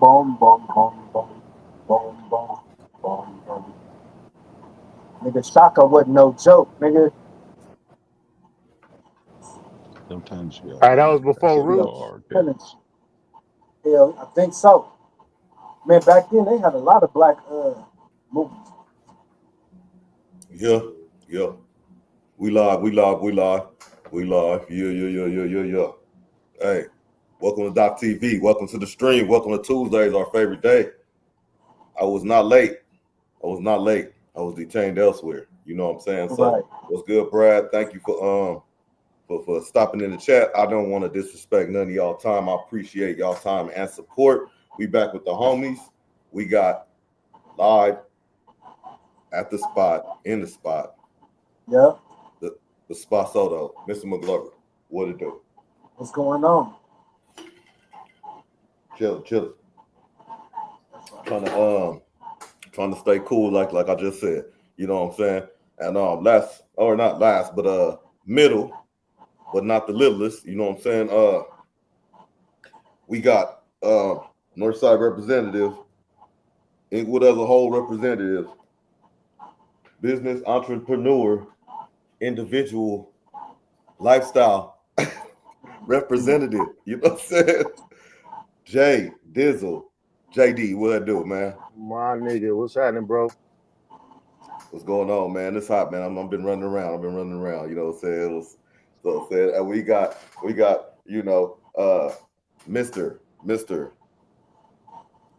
boom, boom, boom, boom, boom, boom, boom, boom. Nigga, Shaka wasn't no joke, nigga. Sometimes you All gotta right, that be was before extra Hell, Roots. hard hell, heads. hell, I think so. Man, back then they had a lot of black movies. Yeah, yeah. We live, we live, we live, we live. Yeah, yeah, yeah, yeah, yeah, yeah. Hey, welcome to Doc TV. Welcome to the stream. Welcome to Tuesdays, our favorite day. I was not late. I was not late. I was detained elsewhere. You know what I'm saying? Right. So, what's good, Brad? Thank you for stopping in the chat. I don't want to disrespect none of y'all time. I appreciate y'all time and support. We back with the homies. We got live at the spot, in the spot, Yeah. the spot Soto, Mr. McGlover. What it do? What's going on? Chill. Trying to stay cool, like I just said. You know what I'm saying? And last or not last, but middle, but not the littlest. You know what I'm saying? We got Northside representative, Inglewood as a whole representative, business entrepreneur, individual, lifestyle representative. You know what I'm saying? Jay Dizzle, JD, what I do, man? My nigga, what's happening, bro? What's going on, man? It's hot, man. I've been running around. You know what I'm saying? So said, and we got, Mister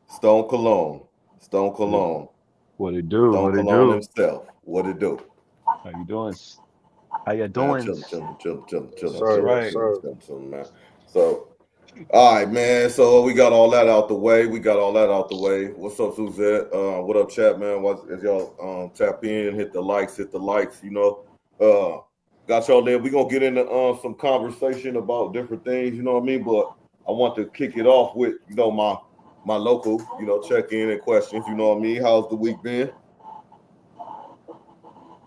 Stone Cologne, Stone Cologne, What it do? Stone What it Cologne do? himself. What it do, How you doing? How you man? doing? Yes, That's sir. Yes, right. sir. Man. So, all right, man. So we got all that out the way. What's up, Suzette? What up, chat, man? As y'all tap in, hit the likes. You know, got y'all there. We gonna get into some conversation about different things. You know what I mean? But I want to kick it off with my local, check in and questions. You know what I mean? How's the week been?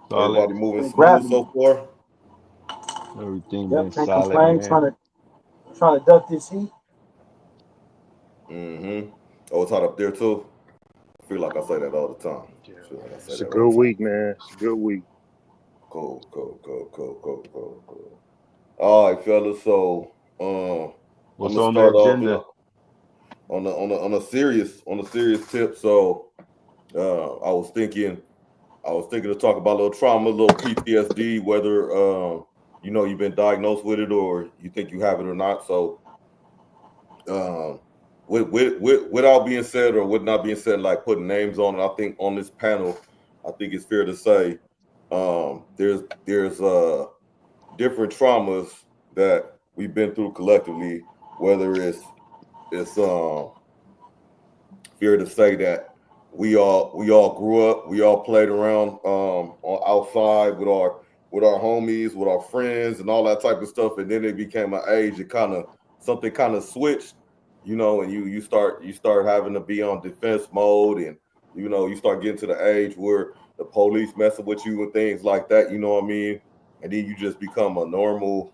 Solid. Everybody moving Been smooth grabbing. so far? Everything been Yep, can't solid, complain. man. Trying to duck this heat. Mm-hmm. Oh, it's hot up there too. I feel like I say that all the time. Yeah, I feel like I say it's a that all good the time. week, man. It's a good week. Cool. All right, fellas. So, I'm What's gonna on the start off agenda? on a serious tip. So, I was thinking to talk about a little trauma, a little PTSD, whether you've been diagnosed with it or you think you have it or not. So, um, without being said or with not being said, like putting names on it, I think on this panel, I think it's fair to say, there's different traumas that we've been through collectively, whether it's fair to say that we all grew up, we all played around outside with our homies, with our friends, and all that type of stuff. And then it became an age. It something kind of switched, and you start having to be on defense mode, and you start getting to the age where the police messing with you and things like that. You know what I mean? And then you just become a normal,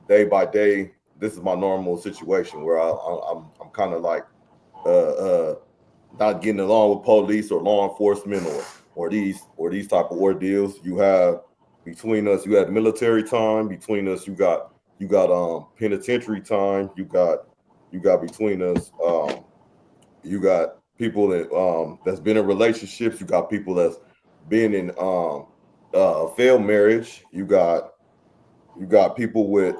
day by day. This is my normal situation where I'm kind of like uh, uh, not getting along with police or law enforcement or these type of ordeals. You have between us, you had military time. Between us, you got penitentiary time. You got between us, you got people that's been in relationships. You got people that's been in failed marriage. You got people with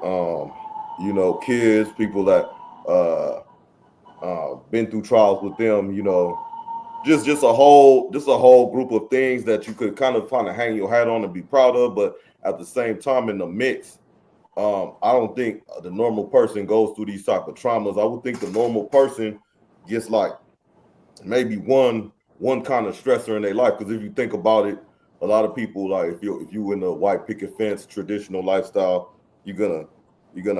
kids, people that uh been through trials with them, just a whole group of things that you could kind of hang your hat on and be proud of, but at the same time in the mix, I don't think the normal person goes through these type of traumas. I would think the normal person gets like maybe one kind of stressor in their life, because if you think about it, a lot of people, like if you in the white picket fence traditional lifestyle, you're gonna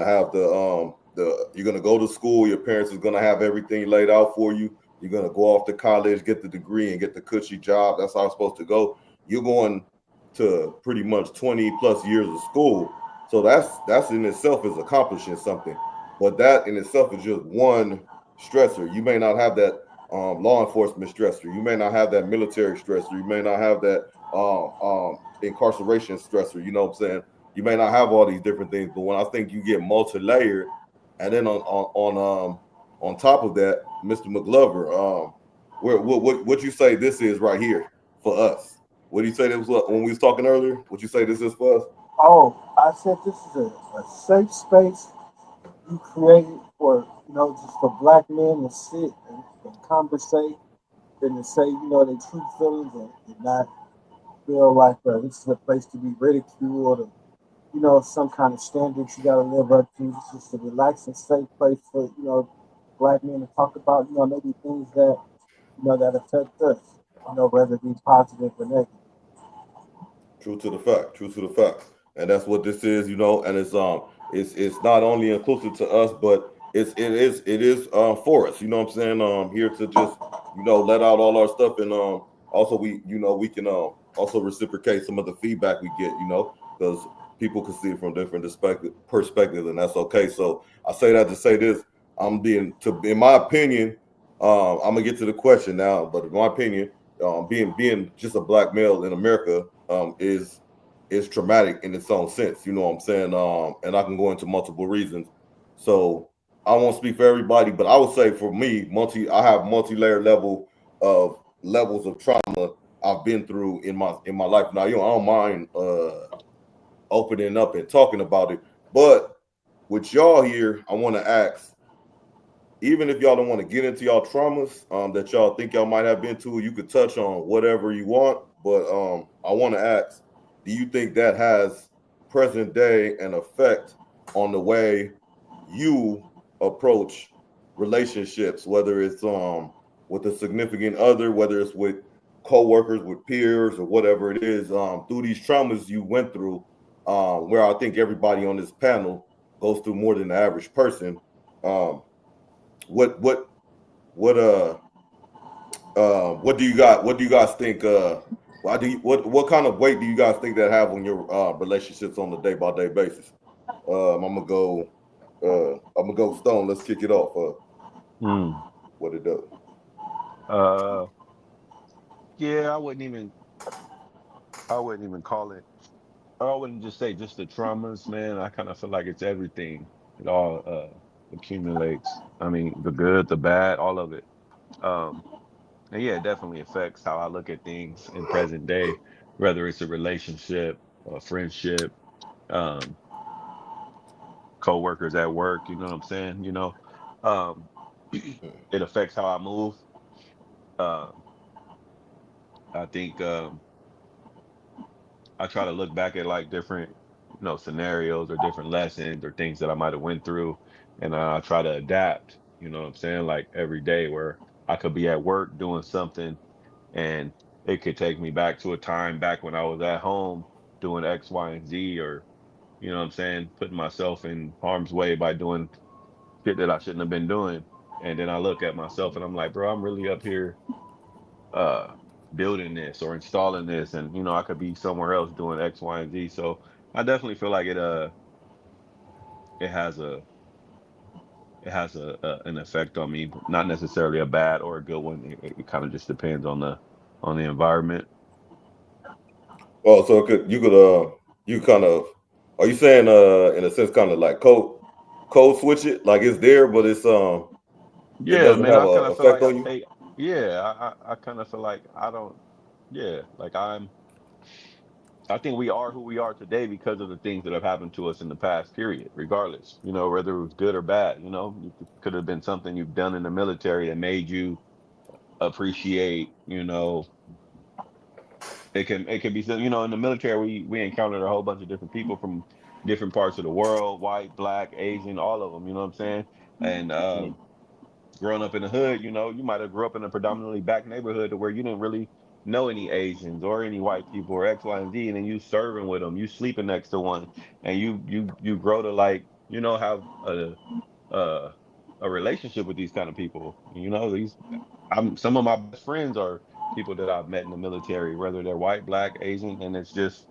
have you're gonna go to school. Your parents is gonna have everything laid out for you. You're gonna go off to college, get the degree, and get the cushy job. That's how it's supposed to go. You're going to pretty much 20 plus years of school, so that's in itself is accomplishing something. But that in itself is just stressor. You may not have that law enforcement stressor. You may not have that military stressor. You may not have that incarceration stressor. You know what I'm saying? You may not have all these different things, but when I think you get multi-layered, and then on top of that, Mr. McGlover, what you say this is right here for us? What do you say this was when we was talking earlier? What you say this is for us? Oh, I said this is a safe space you created for, just for black men to sit and conversate and to say, their true feelings and not feel like this is a place to be ridiculed or, some kind of standards you got to live up to. It's just a relaxed and safe place for, black men to talk about, maybe things that, that affect us, whether it be positive or negative. True to the fact. True to the fact. And that's what this is, and it's not only inclusive to us, but it is for us. You know what I'm saying? Here to just, let out all our stuff, and also we can also reciprocate some of the feedback we get, because people can see it from different perspectives, and that's okay. So I say that to say this. In my opinion, I'm gonna get to the question now, but in my opinion, being just a black male in America is traumatic in its own sense. You know what I'm saying? And I can go into multiple reasons. So I won't speak for everybody, but I would say for me, I have multi-layered levels of trauma I've been through in my life. Now, I don't mind opening up and talking about it, but with y'all here, I want to ask, even if y'all don't want to get into y'all traumas that y'all think y'all might have been to, you could touch on whatever you want. But I want to ask, do you think that has present day an effect on the way you approach relationships, whether it's with a significant other, whether it's with coworkers, with peers, or whatever it is, through these traumas you went through, where I think everybody on this panel goes through more than the average person. Um, what what what do you got? What do you guys think? Why do you, what kind of weight do you guys think that have on your relationships on a day by day basis? I'm gonna go. I'm gonna go Stone. Let's kick it off. Hmm. What it does. Uh, yeah, I wouldn't even call it. I wouldn't just say just the traumas, man. I kind of feel like it's everything. It all accumulates. I mean, the good, the bad, all of it. Um, and yeah, it definitely affects how I look at things in present day, whether it's a relationship, a friendship, um, co-workers at work, you know what I'm saying? Um, it affects how I move. Um, I think I try to look back at like different, scenarios or different lessons or things that I might have went through, and I try to adapt. You know what I'm saying? Like every day where I could be at work doing something, and it could take me back to a time back when I was at home doing X, Y, and Z, or you know what I'm saying, putting myself in harm's way by doing shit that I shouldn't have been doing. And then I look at myself and I'm like, bro, I'm really up here uh building this or installing this, and I could be somewhere else doing X, Y, and Z. So I definitely feel like it has an effect on me, but not necessarily a bad or a good one. It kind of just depends on the environment. Oh, so you kind of, are you saying in a sense kind of like code switch it, like it's there, but it Yeah, doesn't man, have I a kind of feel effect like on you? hey, yeah, I kind of feel like I don't yeah, like I think we are who we are today because of the things that have happened to us in the past, period, regardless, whether it was good or bad. It could have been something you've done in the military that made you appreciate, it can be in the military we encountered a whole bunch of different people from different parts of the world, white, black, Asian, all of them, you know what I'm saying? And Mm. growing up in the hood, you might have grew up in a predominantly black neighborhood to where you didn't really know any Asians or any white people or X, Y, and Z, and then you serving with them, you sleeping next to one, and you grow to like have a a relationship with these kind of people. Some of my best friends are people that I've met in the military, whether they're white, black, Asian, and it's just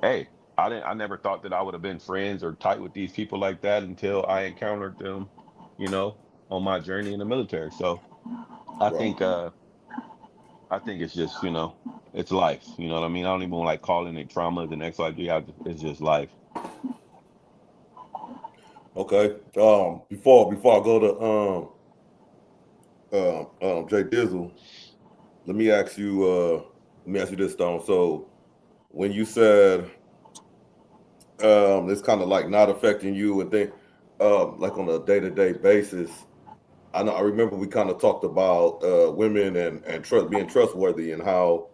hey. I never thought that I would have been friends or tight with these people like that until I encountered them, you know on my journey in the military. So I Right. think I think it's just, it's life. You know what I mean? I don't even like calling it traumas and XYZ. It's just life. Okay. Before I go to Jay Dizzle, let me ask you this, Stone. So when you said it's kind of like not affecting you and think like on a day-to-day basis, I remember we kind of talked about women and trust being trustworthy and how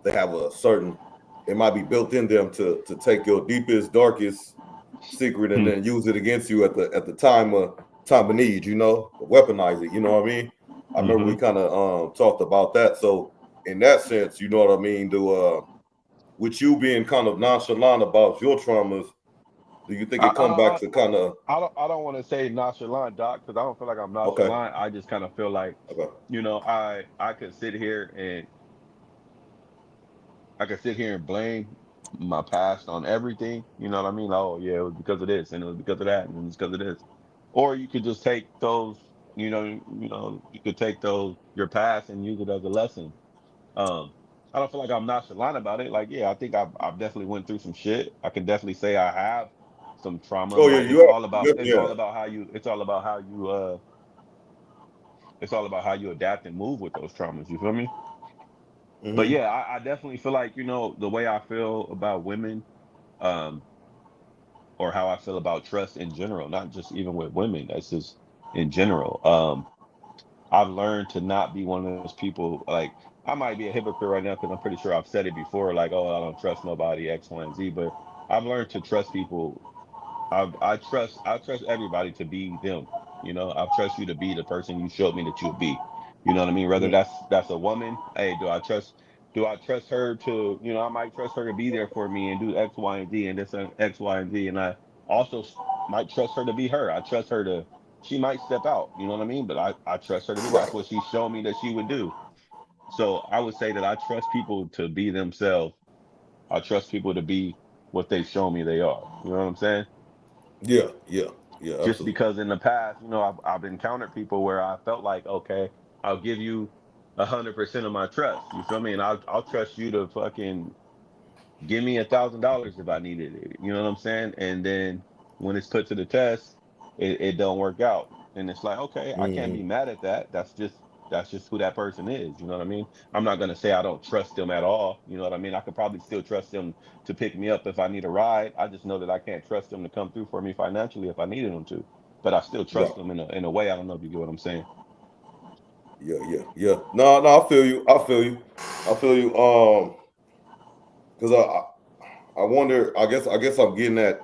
they have a certain, it might be built in them to take your deepest, darkest secret and Hmm. then use it against you at the time of need, weaponize it, you know what I mean? I remember we Hmm. kind of talked about that. So in that sense, you know what I mean, with you being kind of nonchalant about your traumas, do you think I, it come back I, to kind of I don't want to say nonchalant, Doc, because I don't feel like I'm okay, nonchalant. I just kind of feel like, okay, I could sit here and blame my past on everything. You know what I mean? Like, oh yeah, it was because of this, and it was because of that, and it was because of this. Or you could just take those, you could take those your past and use it as a lesson. Um, I don't feel like I'm nonchalant about it. Like, yeah, I think I've definitely went through some shit. I can definitely say I have some trauma, oh yeah, but you have, you it's definitely all have. about how you it's all about how you adapt and move with those traumas. You feel me? But Mm-hmm. yeah, I definitely feel like, the way I feel about women, um, or how I feel about trust in general, not just even with women. That's just in general. I've learned to not be one of those people. Like, I might be a hypocrite right now because I'm pretty sure I've said it before, like, oh, I don't trust nobody, X, Y, and Z. But I've learned to trust people. I trust everybody to be them. I trust you to be the person you showed me that you'll be. You know what I mean? Whether Mm-hmm. that's a woman, hey, do I trust her to, I might trust her to be there for me and do X, Y, and Z and this and X, Y, and Z. And I also might trust her to be her. I trust her to, she might step out, you know what I mean? But I trust her to be, that's Right. what she showed me that she would do. So I would say that I trust people to be themselves. I trust people to be what they show me they are. You know what I'm saying? Yeah, yeah, yeah, Just absolutely. because in the past, I've encountered people where I felt like, okay, I'll give you 100% of my trust. You feel me? And I'll trust you to fucking give me $1,000 if I needed it. You know what I'm saying? And then when it's put to the test, it don't work out. And it's like, okay, I can't be Mm-hmm. mad at that. That's just who that person is. You know what I mean? I'm not gonna say I don't trust them at all. You know what I mean? I could probably still trust them to pick me up if I need a ride. I just know that I can't trust them to come through for me financially if I needed them to. But I still trust Right. them in a way. I don't know if you get what I'm saying. Yeah, yeah, yeah. No, no, I feel you. I feel you. I feel you. Because I wonder. I guess I'm getting at.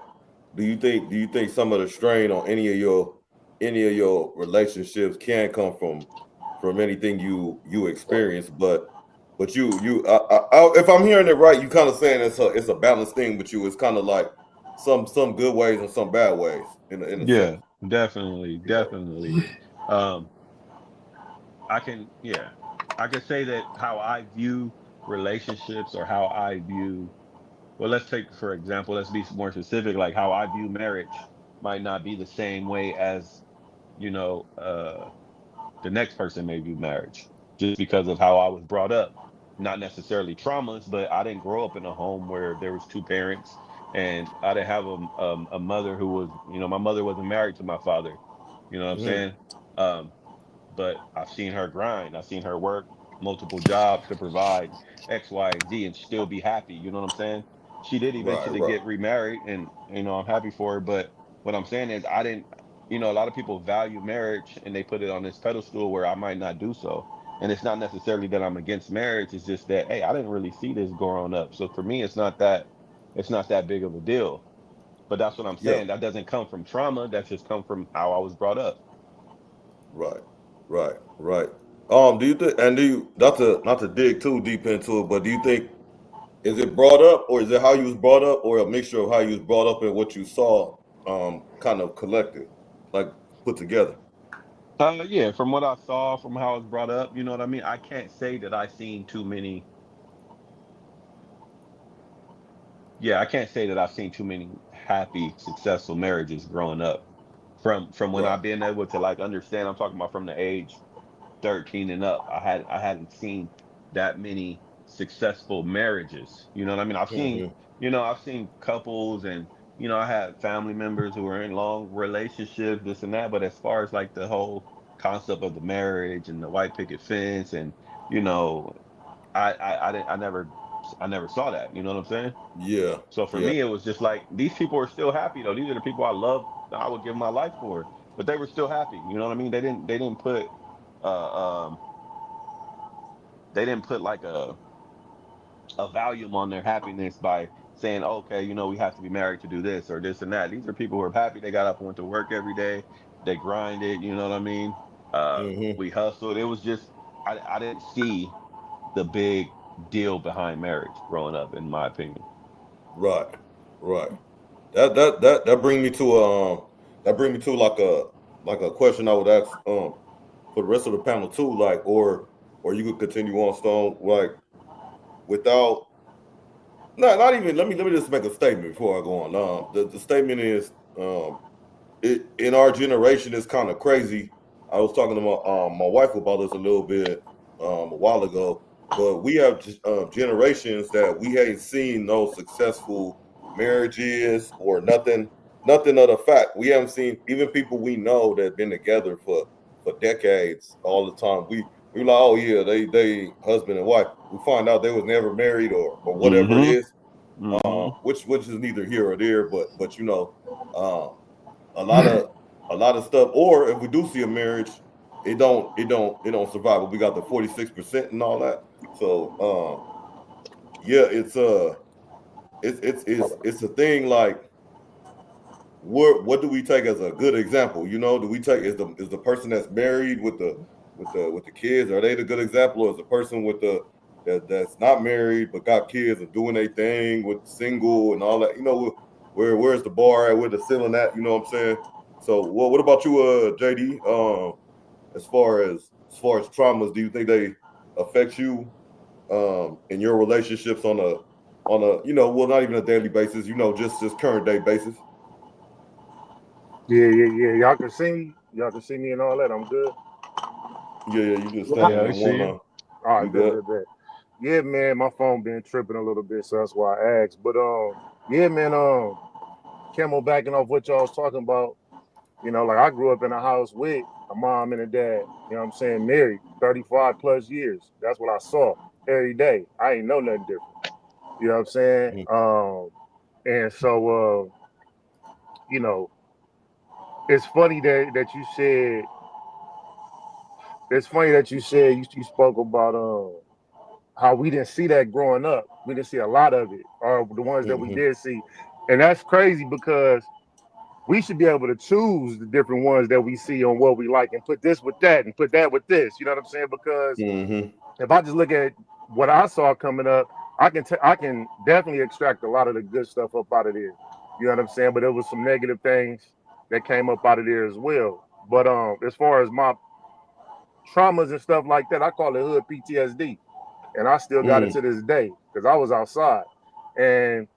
Do you think some of the strain on any of your relationships can come from anything you experience? But if I'm hearing it right, you kind of saying it's a balanced thing. But it's kind of like some good ways and some bad ways in a Yeah, sense. definitely, Yeah. definitely. Um, yeah, I can say that how I view relationships or how I view, well, let's take, for example, let's be more specific, like how I view marriage might not be the same way as, you know, the next person may view marriage just because of how I was brought up. Not necessarily traumas, but I didn't grow up in a home where there was two parents and I didn't have a mother who was, my mother wasn't married to my father. You know what I'm Hmm. saying? Um, but I've seen her grind. I've seen her work multiple jobs to provide X, Y, and Z and still be happy. You know what I'm saying? She did Right. eventually Right. get remarried and I'm happy for her. But what I'm saying is I didn't, a lot of people value marriage and they put it on this pedestal where I might not do so. And it's not necessarily that I'm against marriage. It's just that, hey, I didn't really see this growing up. So for me, it's not that big of a deal. But that's what I'm Yeah. saying. That doesn't come from trauma. That's just come from how I was brought up. Right, right, right. Do you think, and do you, not to dig too deep into it, but do you think, is it brought up, or is it how you was brought up, or a mixture of how you was brought up and what you saw, kind of collective, like put together? Yeah, from what I saw, from how I was brought up, you know what I mean? I can't say that I seen too many. Yeah, I can't say that I've seen too many happy, successful marriages growing up. from when Right. I've been able to like understand. I'm talking about from the age 13 and up. I hadn't seen that many successful marriages. You know what I mean? Mm-hmm. I've seen couples, and I had family members who were in long relationships, this and that. But as far as like the whole concept of the marriage and the white picket fence, and you know, I didn't I never saw that. You know what I'm saying? Yeah. So for Yeah. me, it was just like these people are still happy though. These are the people I love. I would give my life for, but they were still happy. You know what I mean? They didn't put uh um they didn't put like a volume on their happiness by saying, okay, we have to be married to do this or this and that. These are people who are happy. They got up and went to work every day. They grinded. You know what I mean? Mm-hmm. We hustled. It was just I didn't see the big deal behind marriage growing up, in my opinion. Right. Right. That bring me to like a question I would ask for the rest of the panel too, like, or you could continue on, Stone, like, without, not even, let me just make a statement before I go on. The statement is, it, in our generation, is kind of crazy. I was talking to my wife about this a little bit a while ago, but we have generations that we ain't seen no successful marriages or nothing of the fact. We haven't seen even people we know that have been together for decades all the time. We like, oh yeah, they husband and wife. We find out they was never married or whatever it Mm-hmm. is, Mm-hmm. which is neither here or there, but um, a lot of a lot of stuff. Or if we do see a marriage, it don't survive. But we got the 46% and all that. So yeah, it's a thing. Like, what do we take as a good example? Do we take, is the person that's married with the kids, are they the good example, or is the person with that's not married but got kids and doing a thing with single and all that? Where's the bar at, where the ceiling at? You know what I'm saying? So what about you, JD? As far as traumas, do you think they affect you in your relationships on a well, not even a daily basis, just current day basis? Yeah. Y'all can see me and all that. I'm good. Yeah, you just Yeah. Yeah, standing I in see one. you. All You right, bet, good? bet, bet. Yeah, man, my phone been tripping a little bit, so that's why I asked. But yeah, man, Camel, backing off what y'all was talking about. Like I grew up in a house with a mom and a dad. You know what I'm saying? Married 35 plus years. That's what I saw every day. I ain't know nothing different. You know what I'm saying? Mhm. And so you know, it's funny that you said. It's funny that you spoke about how we didn't see that growing up. We didn't see a lot of it, or the ones that we Mhm. did see, and that's crazy because we should be able to choose the different ones that we see on what we like and put this with that and put that with this. You know what I'm saying? Because Mhm. if I just look at what I saw coming up, I can definitely extract a lot of the good stuff up out of there. You know what I'm saying? But there was some negative things that came up out of there as well. But as far as my traumas and stuff like that, I call it hood PTSD, and I still got it Mm. to this day because I was outside, and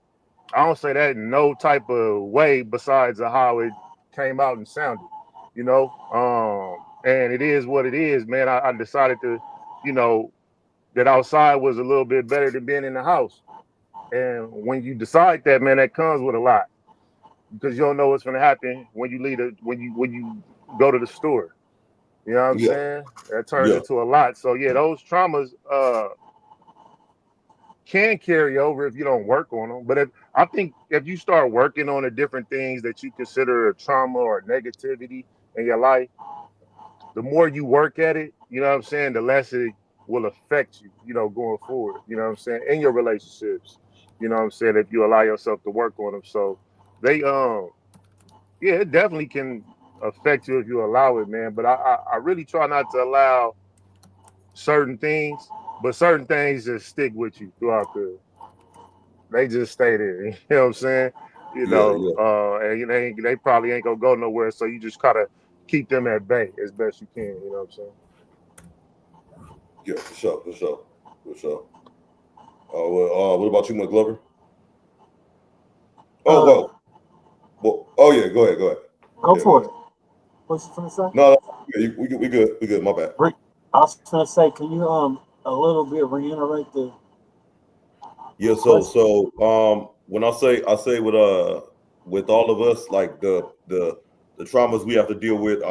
I don't say that in no type of way besides of how it came out and sounded, and it is what it is, man. I decided to, you know, that outside was a little bit better than being in the house. And when you decide that, man, that comes with a lot because you don't know what's going to happen when you leave when you go to the store. You know what I'm Yeah. saying? That turns Yeah. into a lot. So yeah, those traumas can carry over if you don't work on them. But I think if you start working on the different things that you consider a trauma or negativity in your life, the more you work at it, you know what I'm saying, the less it will affect you, going forward. You know what I'm saying, in your relationships. You know what I'm saying, if you allow yourself to work on them. So they yeah, it definitely can affect you if you allow it, man. But I really try not to allow certain things, but certain things just stick with you throughout they just stay there. You know what I'm saying? Yeah. Yeah. And they probably ain't gonna go nowhere. So you just gotta keep them at bay as best you can. You know what I'm saying? Yeah. For sure. For sure. For sure. What about you, McGlover? Oh, Uh, well. Well. Oh yeah. Go ahead. Go ahead. go Yeah. Go for it. ahead. What you finna say? No, we good. We good. My bad. I was finna say, can you a little bit reiterate the Yeah. So question? when I say with all of us, like the traumas we have to deal with,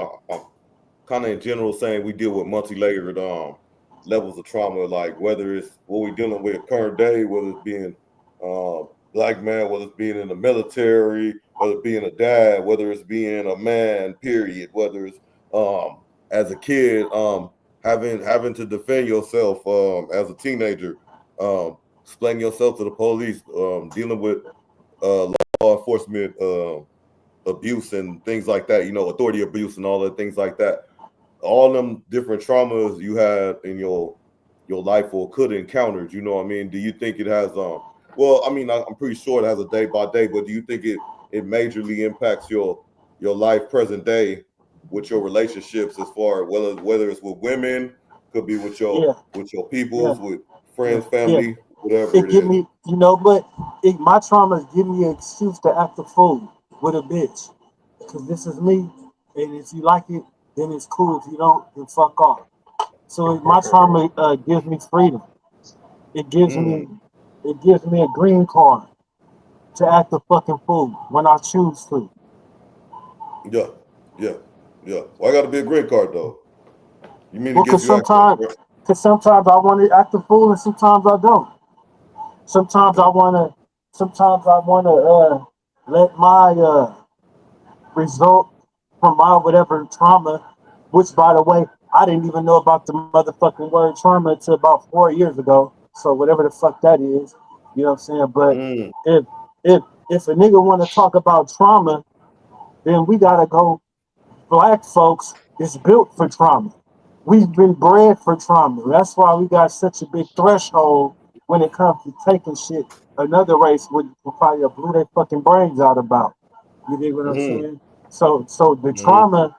kind of in general saying we deal with multi-layered levels of trauma, like whether it's what we're dealing with current day, whether it's being black man, whether it's being in the military, whether it's being a dad, whether it's being a man, period, whether it's as a kid, having to defend yourself as a teenager, explaining yourself to the police, dealing with law enforcement abuse and things like that, authority abuse and all the things like that, all them different traumas you had in your life or could encounter, you know what I mean? Do you think it has well, I mean, I'm pretty sure it has a day by day, but do you think it majorly impacts your life present day with your relationships, as far as whether it's with women, could be Yeah, with your peoples, yeah, with yeah, friends, yeah. family, whatever It it give is. me, but my traumas give me an excuse to act a fool with a bitch. Cause this is me, and if you like it, then it's cool. If you don't, then fuck off. So my trauma gives me freedom. It gives Mm, me, it gives me a green card to act a fucking fool when I choose to. yeah, yeah, yeah. Well, I got to be a green card though. You mean it Well, gives you access, right? cause sometimes I want to act a fool, and sometimes I don't. Sometimes I Okay. wanna, sometimes I wanna let my result from my whatever trauma, which by the way, I didn't even know about the motherfucking word trauma until about 4 years ago. So whatever the fuck that is, you know what I'm saying? But Mm, if if if a nigga wanna talk about trauma, then we gotta go. Black folks is built for trauma. We've been bred for trauma. That's why we got such a big threshold when it comes to taking shit another race would probably blew their fucking brains out about. You dig what I'm mm, saying? So the mm, trauma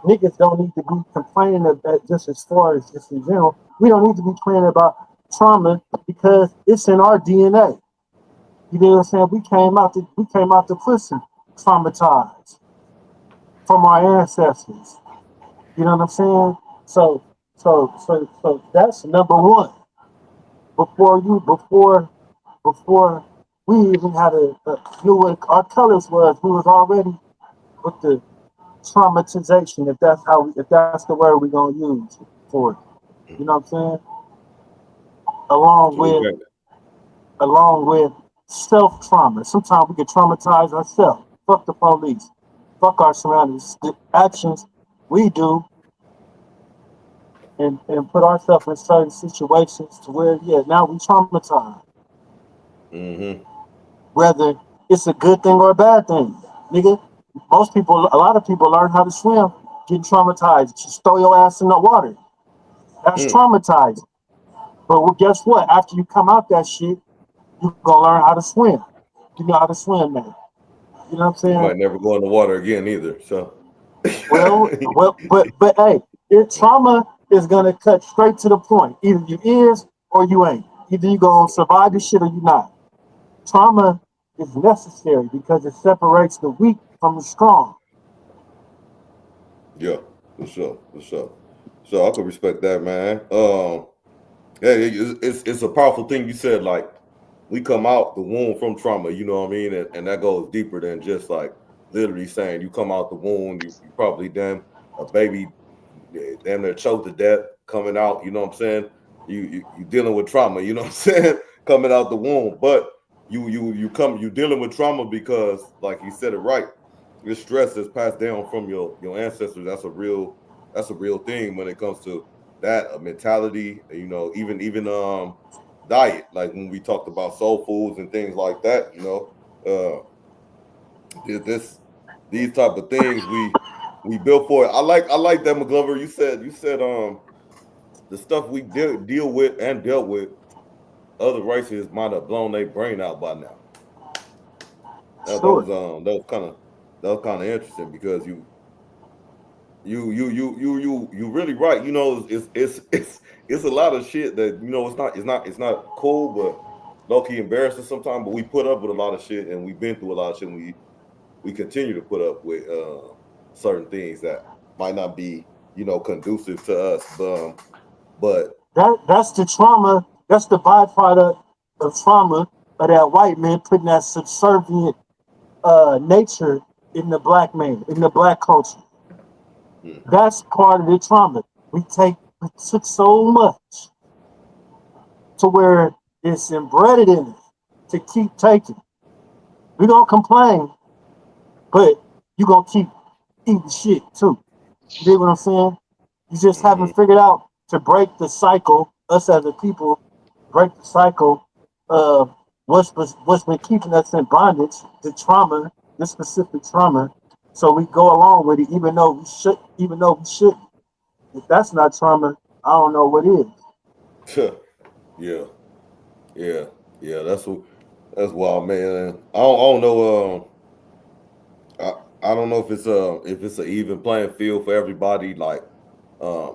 niggas don't need to be complaining about just as far as just in general. We don't need to be complaining about trauma because it's in our DNA. You know what I'm saying? We came out the pussy traumatized from our ancestors. You know what I'm saying? So so that's number one. Before we even had knew what our colors was, we was already with the traumatization, if that's the word we're gonna use for it. You know what I'm saying? Along so we with got along with self trauma. Sometimes we get traumatized ourselves. Fuck the police. Fuck our surroundings. The actions we do and put ourselves in certain situations to where now we traumatized. mm-hmm. Whether it's a good thing or a bad thing. Nigga, a lot of people learn how to swim getting traumatized. Just throw your ass in the water. That's Mm. traumatizing. But well, guess what? After you come out that shit, you gonna learn how to swim. You know how to swim, man. You know what I'm You saying? might never go in the water again either. So But hey, trauma is gonna cut straight to the point. Either you is or you ain't. Either you gonna survive this shit or you not. Trauma is necessary because it separates the weak from the strong. yeah, for sure, for sure. So I could respect that, man. Yeah, it's a powerful thing you said. Like we come out the womb from trauma, you know what I mean, and that goes deeper than just like literally saying you come out the womb. You probably damn a baby, damn near choked to death coming out. You know what I'm saying? You dealing with trauma. You know what I'm saying? Coming out the womb, but you dealing with trauma because, like you said it right, this stress is passed down from your ancestors. That's a real thing when it comes to that mentality. Even diet, like when we talked about soul foods and things like that. This these type of things we built for it. I like that, McGlover. You said the stuff we deal with and dealt with, other races might have blown their brain out by now. Sure. That was kind of interesting because you really right. It's a lot of shit that it's not cool, but low key embarrassing sometimes. But we put up with a lot of shit, and we've been through a lot of shit. And we continue to put up with certain things that be, conducive to us. But That's the trauma. That's the byproduct of trauma of that white man putting that subservient nature in the black man, in the black culture. mm, That's part of the trauma. We took so much to where it's embedded in us to keep taking. We don't complain, but you gonna keep eating shit too. You dig what I'm saying? You just haven't mhm. figured out to break the cycle. Us as a people break the cycle of what's been keeping us in bondage, the trauma, this specific trauma. So we go along with it, even though we shouldn't. If that's not trauma, I don't know what is. Yeah, yeah, yeah. That's wild, man. I don't know. I don't know if it's an even playing field for everybody. Like,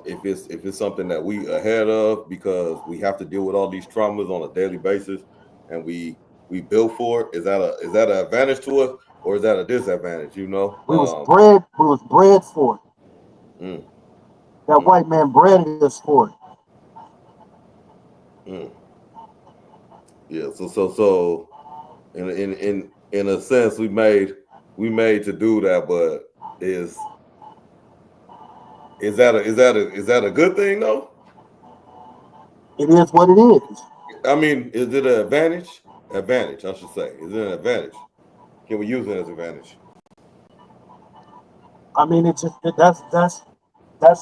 if it's something that we ahead of because we have to deal with all these traumas on a daily basis, and we built for it. Is that an advantage to us, or is that a disadvantage? We was bred for it. Mm, That mm, white man bred us for it. mm. Yeah. So in a sense, we made to do that, but is is that a good thing though? It is what it is. I mean, is it an advantage? Advantage, I should say. Is it an advantage? Can we use it as advantage? I mean, that's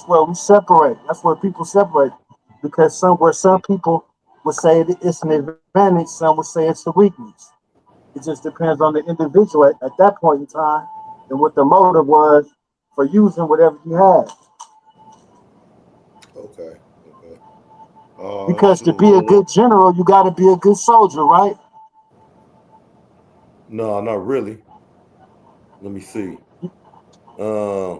where we separate. That's where people separate because some people would say that it's an advantage, some would say it's a weakness. It just depends on the individual at that point in time and what the motive was for using whatever you had. Okay. Okay. Because to Shoot. be a good general, you got to be a good soldier, right? No, not really. Let me see. Uh,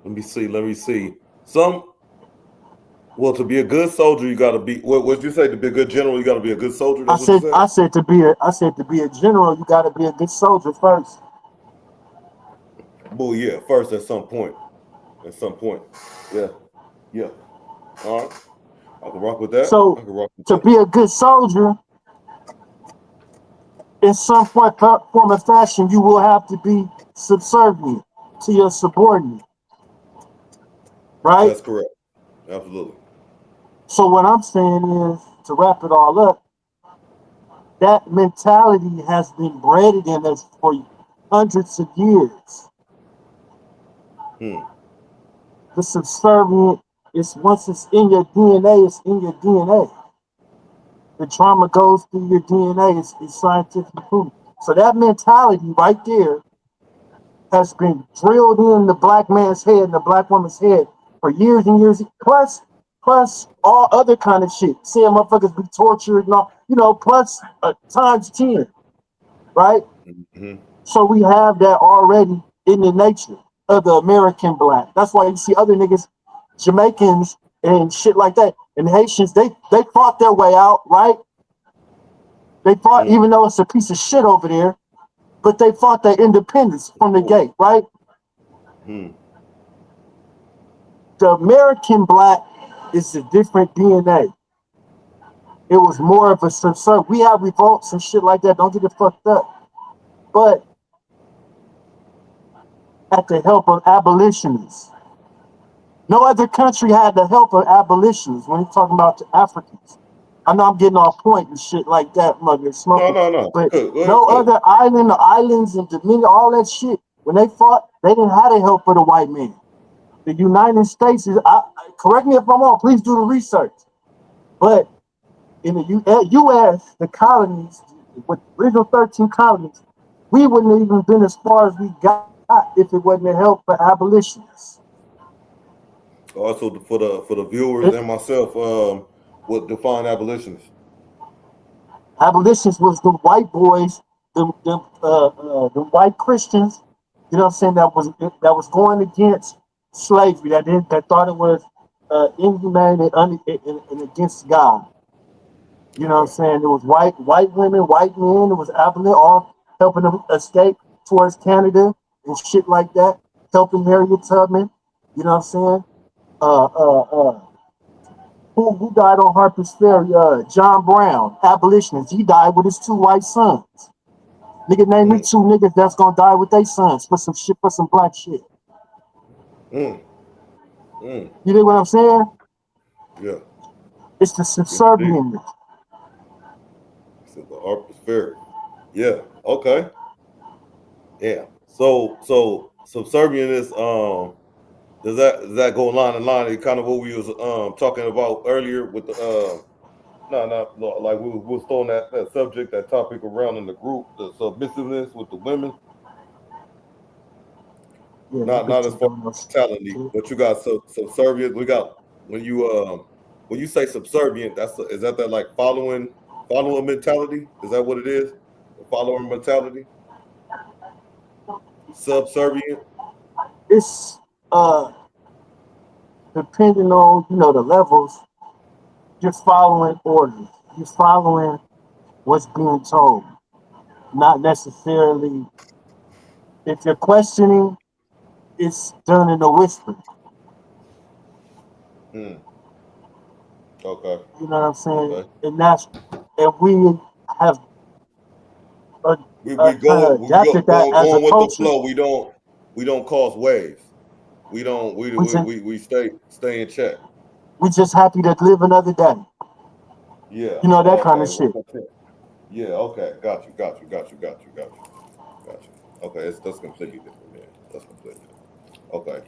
let me see. Let me see. Well, to be a good soldier, you got to be. What you say? To be a good general, you got to be a good soldier. That's what you said. I said to be a general, you got to be a good soldier first. Well, yeah. First, at some point. At some point. Yeah. Yeah. All right. I can rock with that. I So can rock with to that. be a good soldier, in some form or fashion, you will have to be subservient to your subordinate, right? That's correct. Absolutely. So what I'm saying is, to wrap it all up, that mentality has been bred in us for hundreds of years. Hmm. The subservient is once it's in your DNA, it's in your DNA. The trauma goes through your DNA. It's scientifically proven. So that mentality right there has been drilled in the black man's head and the black woman's head for years and years. Plus all other kind of shit. Seeing motherfuckers be tortured and all, plus times 10, right? Hmm. So we have that already in the nature of the American black. That's why you see other niggas, Jamaicans and shit like that, and Haitians, they fought their way out, right? They fought, Hmm. even though it's a piece of shit over there, but they fought their independence Of from the course. gate, right? Hmm. The American black is a different DNA. It was more of a subserve. We have revolts and shit like that. Don't get it fucked up. But at the help of abolitionists. No other country had the help of abolitionists when you're talking about the Africans. I know I'm getting off point and shit like that, mother No, smoking. no, no. But Good. Go ahead. no Go ahead. other island, the islands and Dominion, all that shit, when they fought, they didn't have the help of the white man. The United States is, correct me if I'm wrong, please do the research. But in the U.S., the colonies, with the original 13 colonies, we wouldn't have even been as far as we got if it wasn't the help for abolitionists. Also, for the viewers It, and myself, what define abolitionists? Abolitionists was the white boys, the white Christians, you know what I'm saying, that was going against slavery, that thought it was inhumane and against God. You know what I'm Okay. saying? It was white women, white men. It was abolition, all helping them escape towards Canada and shit like that. helping Harriet Tubman. You know what I'm saying? Uh, uh, uh, who died on Harper's Ferry? John Brown, abolitionist. He died with his two white sons. Nigga, name me Mm, two niggas that's gonna die with their sons for some shit, for some black shit. mm, mm. You know what I'm saying? Yeah. It's the Indeed. subservient. So the Harper's Ferry. Yeah. Okay. Yeah. So subservient is does that go line in line? Kind of what we was talking about earlier with the no, like we was throwing that subject, that topic around in the group, the submissiveness with the women. Yeah, them Not as bitches far don't know as mentality, shit. but you got subservient. We got when you say subservient, is that like following mentality? Is that what it is? The follower mentality, subservient. It's depending on the levels, you're following orders. You're following what's being told. Not necessarily if you're questioning, it's done in a whisper. Hmm. Okay. You know what I'm saying? Okay. And that's and we have uh, We kind of adapted that as a going with the culture. flow. We don't cause waves. We don't We just we stay in check. we just happy to live another day. Yeah. That kind of Okay. shit. Yeah. Okay. Got you. Okay. That's completely different, man. That's completely different. Okay.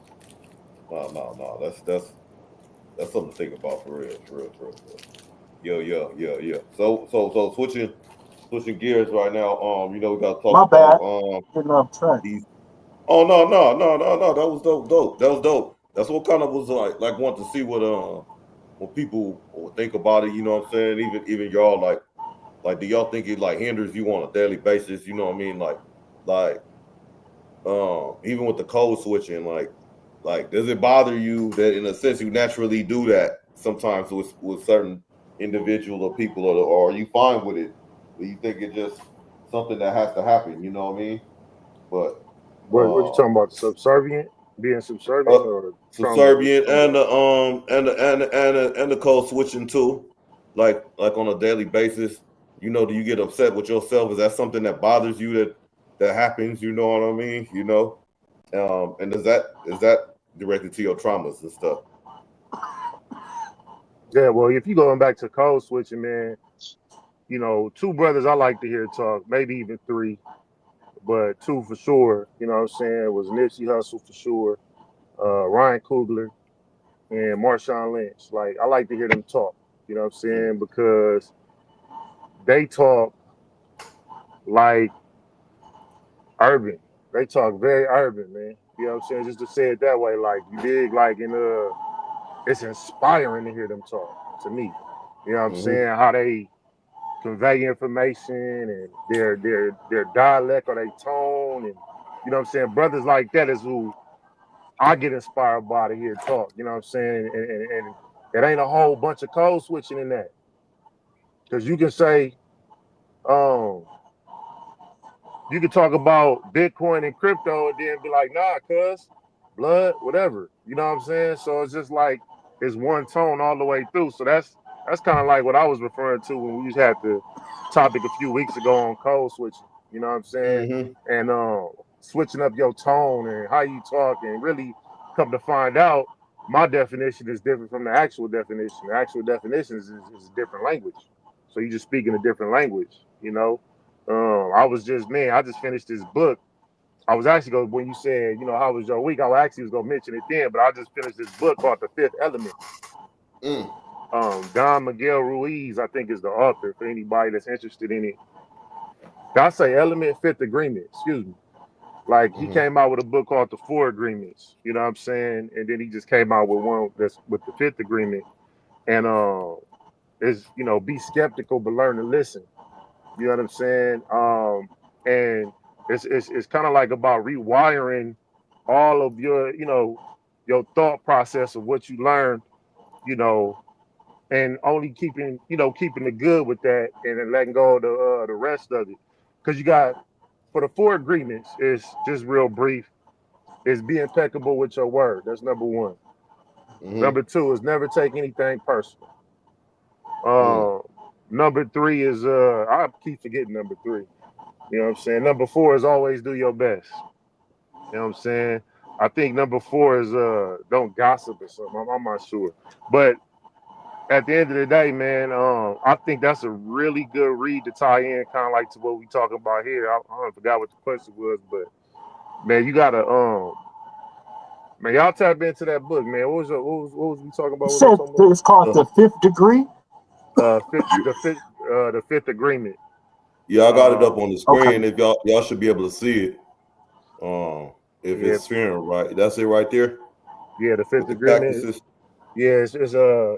No. That's something to think about for real. Yeah. So switching gears right now. We got to talk My bad. about Getting off track. these. Oh no. That was dope. That was dope. That's what kind of was like want to see what people will think about it. You know what I'm saying? Even y'all like do y'all think it like hinders you on a daily basis? You know what I mean? Like even with the code switching, like does it bother you that in a sense you naturally do that sometimes with certain individual or people or are you fine with it? Do you think it's just something that has to happen? You know what I mean? But What you uh talking about? Subservient, being uh, subservient, or trauma? What you subservient talking and about? the code switching too, like on a daily basis. Do you get upset with yourself? Is that something that bothers you that happens? You know what I mean? And is that directed to your traumas and stuff? Yeah, well, if you going back to code switching, man, two brothers I like to hear talk, maybe even three, but two for sure. You know what I'm saying? Was Nipsey Hussle for sure, Ryan Coogler, and Marshawn Lynch. Like I like to hear them talk. You know what I'm Mm, saying? Because they talk like urban. They talk very urban, man. You know what I'm saying? Just to say it that way, like you dig, like it's inspiring to hear them talk to me. You know what I'm mm-hmm, saying? How they convey information and their dialect or their tone, and you know what I'm saying. Brothers like that is who I get inspired by to hear talk. You know what I'm saying? And it ain't a whole bunch of code switching in that because you can say um you can talk about Bitcoin and crypto and then be like, nah, cuz, blood, whatever. You know what I'm saying? So it's just like it's one tone all the way through. So that's kind of like what I was referring to when we had the topic a few weeks ago on code switching. You know what I'm saying? mm-hmm, And switching up your tone and how you talk and really come to find out my definition is different from the actual definition. The actual definition is a different language. So you just speak in a different language. I was just man, I just finished this book. I was actually going when you said, how was your week? I actually was gonna mention it then, but I just finished this book called The Fifth Element. mm, Don Miguel Ruiz, I think, is the author for anybody that's interested in it. I say Element Fifth Agreement, excuse me. Like he mm-hmm, came out with a book called The Four Agreements, you know what I'm saying? And then he just came out with one that's with the fifth agreement. And is be skeptical but learn to listen. You know what I'm saying? And it's kind of like about rewiring all of your thought process of what you learned, you know, and only keeping the good with that, and then letting go of the rest of it. Because you got for the four agreements is just real brief. is be impeccable with your word. That's number one. Mm-hmm. Number two is never take anything personal. Mm. Uh, number three is I keep forgetting number three. You know what I'm saying? Number four is always do your best. You know what I'm saying? I think number four is don't gossip or something. I'm not sure. But at the end of the day, man, I think that's a really good read to tie in kind of like to what we talking about here. I forgot what the question was, but man, you gotta man, y'all tap into that book, man. What was we talking You about? What was I said talking about? it's called Uh, the fifth degree. The fifth agreement. yeah, I got it up Um, on the Okay. screen. If y'all should be able to see it. Um, if yeah, it's sharing right, that's it right there yeah, the with fifth the agreement. cactuses. Yeah,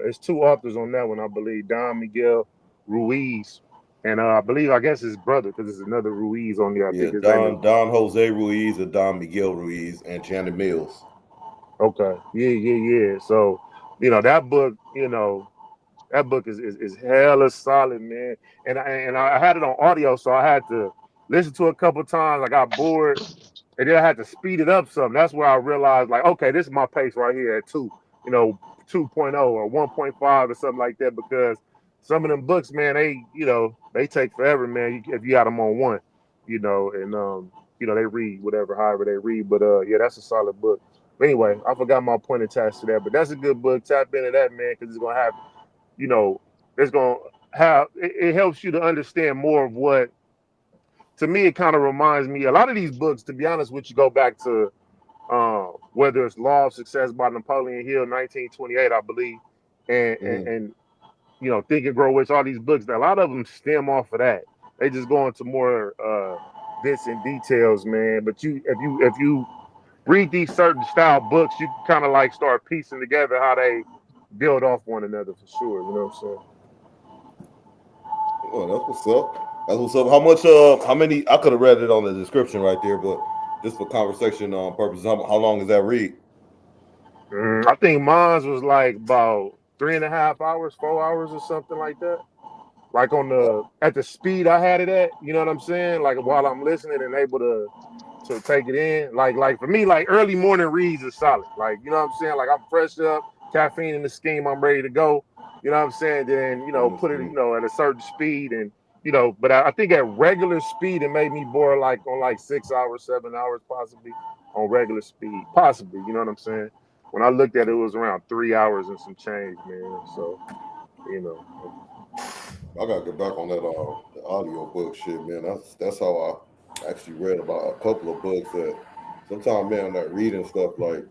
it's two authors on that one, I believe. Don Miguel Ruiz, and I believe I guess his brother, because there's another Ruiz on there. I Yeah, think his name is Don Jose Ruiz and Don Miguel Ruiz and Janet Mills. okay. Yeah. So, that book, that book is hella solid, man. And I had it on audio, so I had to listen to it a couple times. I got bored, and then I had to speed it up some. That's where I realized, like, okay, this is my pace right here at two, 2.0 or 1.5 or something like that. Because some of them books, man, they take forever, man. If you got them on one, and they read whatever, however they read. But yeah, that's a solid book. But anyway, I forgot my point attached to that, but that's a good book. Tap into that, man, because it's gonna have you know, it's going to have, it helps you to understand more of what, to me, it kind of reminds me, a lot of these books, to be honest with you, go back to whether it's Law of Success by Napoleon Hill, 1928, I believe, and, and, Mm-hmm. and Think and Grow Rich, all these books, a lot of them stem off of that. They just go into more bits and details, man. But if you read these certain style books, you can kind of like start piecing together how they build off one another for sure. You know what I'm saying? Well, that's what's up. That's what's up. How much? How many? I could have read it on the description right there, but just for conversation purposes, how long is that read? I think mine was like about 3.5 hours, 4 hours, or something like that. Like at the speed I had it at, you know what I'm saying? Like while I'm listening and able to take it in. Like for me, like early morning reads is solid. Like, you know what I'm saying? Like I'm fresh up, caffeine in the scheme, I'm ready to go. You know what I'm saying? Then, put it, Mm-hmm. at a certain speed and but I think at regular speed it made me bore like on like 6 hours, 7 hours possibly on regular speed. Possibly, you know what I'm saying? When I looked at it, it was around 3 hours and some change, man. So, you know. I gotta get back on that the audio book shit, man. That's how I actually read about a couple of books that sometimes, man, I'm not reading stuff like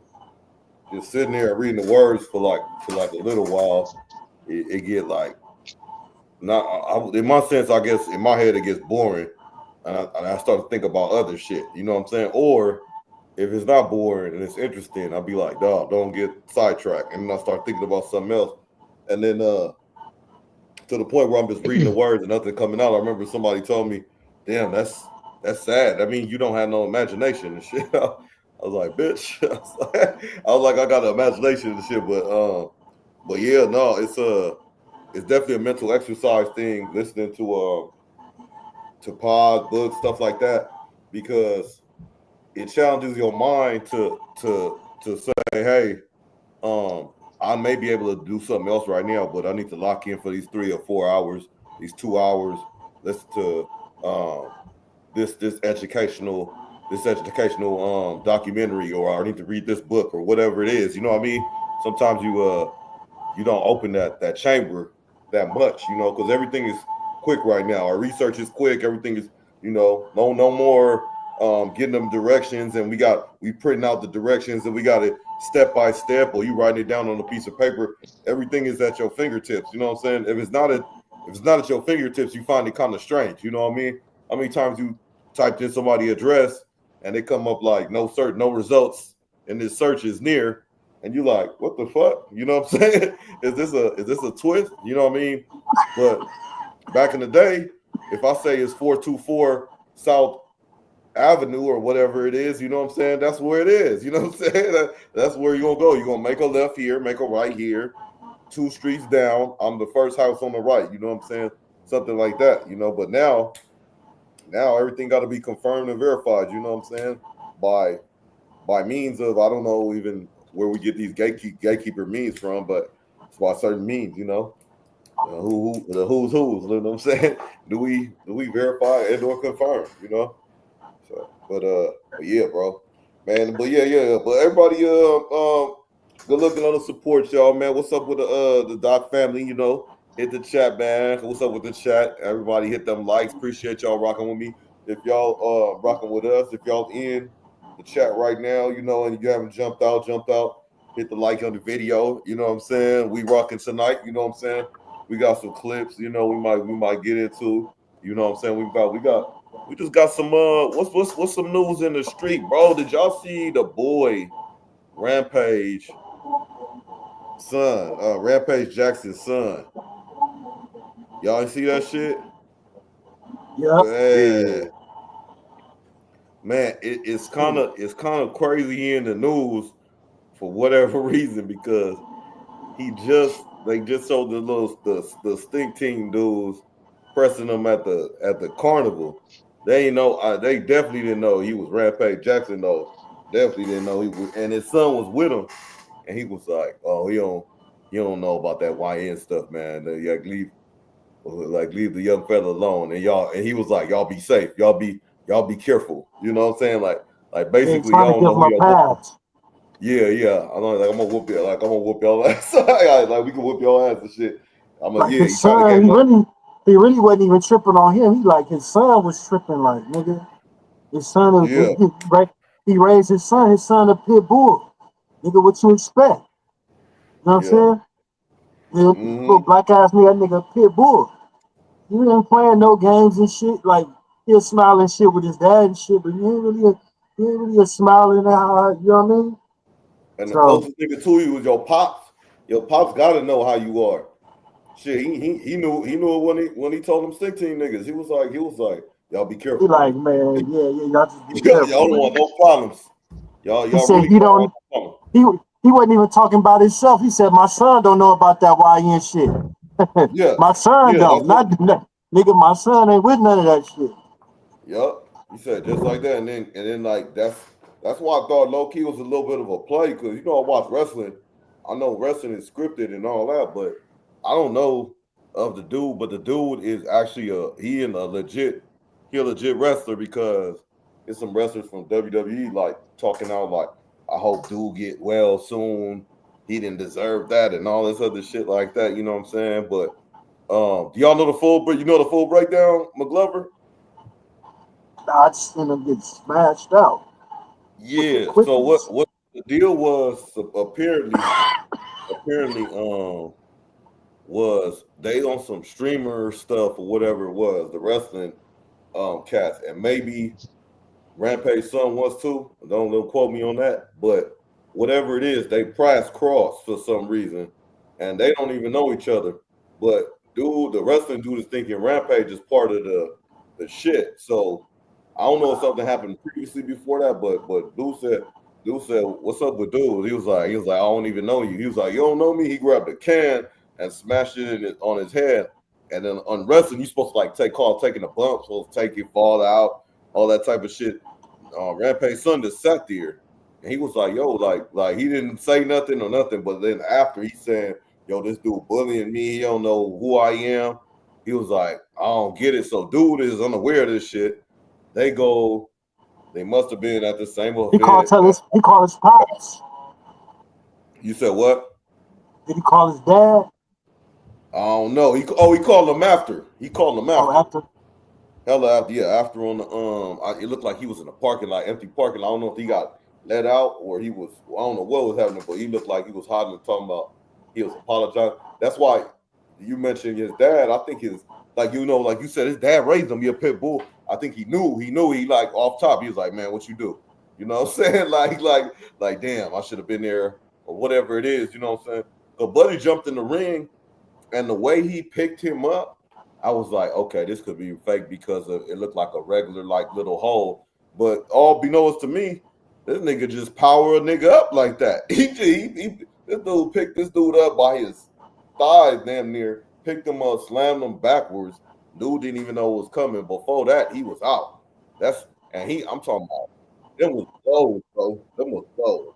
just sitting there and reading the words for like a little while. It get like not in my sense, I guess in my head it gets boring, and I start to think about other shit. You know what I'm saying? Or if it's not boring and it's interesting, I'll be like, dog, don't get sidetracked, and then I start thinking about something else, and then to the point where I'm just reading the words and nothing coming out. I remember somebody told me, "Damn, that's sad. I mean, you don't have no imagination and shit." I was like, "Bitch," I got an imagination and shit, but yeah, no, it's definitely a mental exercise thing. Listening to pod books, stuff like that, because it challenges your mind to say, "Hey, um, I may be able to do something else right now, but I need to lock in for these 3 or 4 hours, these 2 hours. Listen to um, this educational documentary, or I need to read this book, or whatever it is. You know what I mean? Sometimes you don't open that chamber that much, because everything is quick right now. Our research is quick. Everything is, no more getting them directions, and we printing out the directions, and we got it step by step, or you writing it down on a piece of paper. Everything is at your fingertips. You know what I'm saying? If it's not at your fingertips, you find it kind of strange. You know what I mean? How many times you typed in somebody's address and they come up like no results, and this search is near, and you like, what the fuck? You know what I'm saying? Is this a twist? You know what I mean? But back in the day, if I say it's 424 South Avenue or whatever it is, you know what I'm saying? That's where it is. You know what I'm saying? That's where you're gonna go. You're gonna make a left here, make a right here, 2 streets down. I'm the first house on the right. You know what I'm saying? Something like that. But now everything got to be confirmed and verified. You know what I'm saying? By by means of I don't know even where we get these gatekeeper memes from, but it's by certain means, who the who's, you know what I'm saying? Do we verify and or confirm, So, but yeah, bro, man. But yeah. But everybody, good looking on the support, y'all, man. What's up with the Doc family? Hit the chat, man. What's up with the chat? Everybody, hit them likes. Appreciate y'all rocking with me. If y'all rocking with us, if y'all in the chat right now, and you haven't jumped out, hit the like on the video. You know what I'm saying? We rocking tonight. You know what I'm saying? We got some clips. We might get into. You know what I'm saying? We just got some what's some news in the street, bro? Did y'all see the boy Rampage son, Rampage Jackson's son? Y'all ain't see that shit? Yep. Man, Yeah. man, it's kind of crazy in the news for whatever reason because they just showed the stink team dudes pressing him at the carnival. They ain't know they definitely didn't know he was Rampage Jackson though. Definitely didn't know he was, and his son was with him, and he was like, "Oh, he don't know about that YN stuff, man. Leave the young fella alone." And he was like, "Y'all be safe. Y'all be careful." You know what I'm saying? Like They basically, trying to y'all don't give know him who a y'all whooping. pass. Yeah. I'm gonna whoop you. Like I'm gonna whoop y'all ass. Like we can whoop y'all ass and shit. Like Yeah. his He tried to son, get he him up. really wasn't even tripping on him. He like his son was tripping. Like nigga, his son Yeah. he raised his son. His son a pit bull. Nigga, what you expect? You know what I'm Yeah. saying? The little Mm-hmm. black ass nigga, that nigga a pit bull. He ain't playing no games and shit. Like he was smiling shit with his dad and shit, but he ain't really a smiling out. You know what I mean? And the So closest nigga to you was your pops. Your pops gotta know how you are. Shit, he knew it when he told them stick team niggas. He was like, y'all be he careful. like, man, yeah, y'all just be Y'all careful, don't want man. no problems. Y'all He y'all said really he don't don't. want no problems. He he wasn't even talking about himself. He said my son don't know about that YN shit. Yeah, My son yeah, that's don't. what. Nigga. My son ain't with none of that shit. Yup. He said just like that, and then like that's why I thought low key was a little bit of a play because I watch wrestling. I know wrestling is scripted and all that, but I don't know of the dude. But the dude is actually a legit wrestler because it's some wrestlers from WWE like talking out like I hope dude get well soon. He didn't deserve that and all this other shit like that. You know what I'm saying? But do y'all know the full? You know the full breakdown, McGlover? Nah, I just seen him get smashed out with the Yeah. So quickness. what the deal was apparently was they on some streamer stuff or whatever it was, the wrestling cats, and maybe Rampage son was too. Don't quote me on that, but whatever it is, they price cross for some reason, and they don't even know each other. But the wrestling dude is thinking Rampage is part of the shit. So I don't know if something happened previously before that, but dude said, "What's up with dude?" He was like, "I don't even know you." He was like, "You don't know me?" He grabbed a can and smashed it on his head. And then on wrestling, you're supposed to like taking a bump, supposed to take it, fall out, all that type of shit. Rampage son just sat there, and he was like, "Yo, like he didn't say nothing or nothing." But then after he said, "Yo, this dude bullying me. He don't know who I am." He was like, "I don't get it." So dude is unaware of this shit. They go. They must have been at the same event. He called his pops. You said what? Did he call his dad? I don't know. He called him after. He called him Oh, after. after. Hella after, yeah, after on the it looked like he was in a parking lot, empty parking lot. I don't know if he got let out or he was. I don't know what was happening, but he looked like he was hiding and talking about he was apologizing. That's why you mentioned his dad. I think like you said, his dad raised him. He a pit bull. I think he like off top. He was like, man, what you do? You know what I'm saying? Like, damn, I should have been there or whatever it is. You know what I'm saying? So Buddy jumped in the ring and the way he picked him up, I was like, okay, this could be fake because it looked like a regular like little hole. But all beknownst to me, this nigga just power a nigga up like that. This dude picked this dude up by his thighs, damn near picked him up, slammed him backwards. Dude didn't even know it was coming. Before that, he was out. That's and he. I'm talking about. them was gold, bro. Them was gold.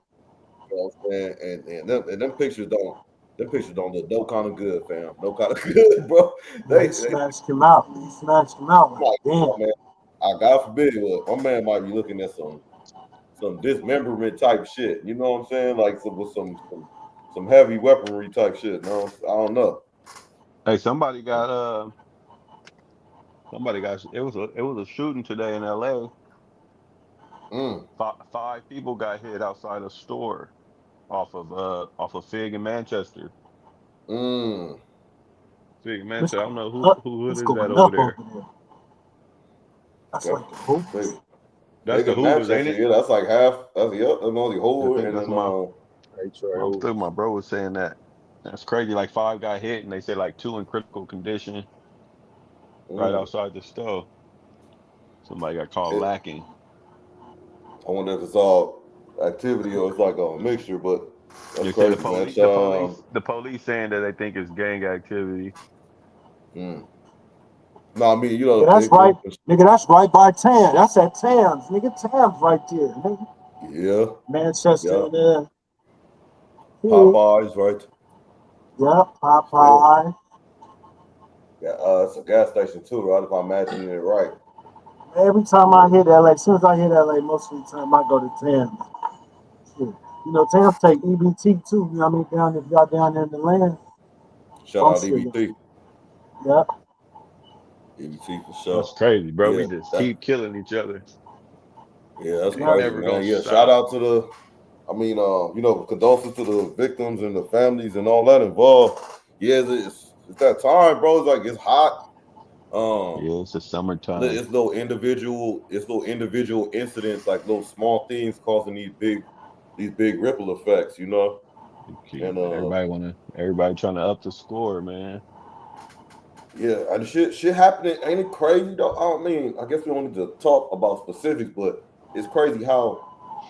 You know what I'm saying? Them pictures don't look no kind of good, fam. No kind of good, bro. Man, he They smashed him out. He smashed him out like, like, damn. oh, man, I God forbid, my man might be looking at some dismemberment type shit. You know what I'm saying? Like with some heavy weaponry type shit. No, I don't know. Hey, somebody got it was a shooting today in LA. Mm, Five people got hit outside a store off of Fig in Manchester. mm. Fig in It's Manchester. I don't going know who up. who hood It's is that going over up over there. there. That's Got like the big, hopeless. That's big the in Hoovers, ain't Manchester. it? Yeah, that's like half. That's that's only I whole, think and that's then Hey, Trey, I'm who? still my bro was saying that. That's crazy. Like five got hit, and they said like two in critical condition right mm, outside the store. Somebody got called it, lacking. I wonder if it's all activity or it's like a mixture. But that's They said the crazy, man. police, the police, the police saying that they think it's gang activity. Mm. No, I mean, Nigga, that's right. Nigga, that's right by Tam. That's at Tam's. Nigga, Tam's right there. Nigga. yeah, Manchester yeah. and there. Yeah. Popeyes, right? Yeah, Yeah, Popeye. yeah. It's a gas station too, right? If I'm imagining it right. Every time I hit LA, as soon as I hit LA, most of the time I go to Tam's. Shit. You know, Tam's take EBT too. You know what I mean? Down if y'all down there in the land. Shout I'm out sure. EBT, Yeah. EBT for That's sure. crazy, bro. Yeah, We just that keep killing each other. that's Ain't Yeah. crazy, never gonna man. Yeah, shout stop. out to the. I mean, condolences to the victims and the families and all that involved. Yeah, it's that time, bro. It's like it's hot. Um, Yeah, it's the summertime. it's little individual incidents, like little small things causing these big ripple effects, you know. And Everybody trying to up the score, man. yeah, and shit happening. Ain't it crazy though? I mean, I guess we don't need to talk about specifics, but it's crazy how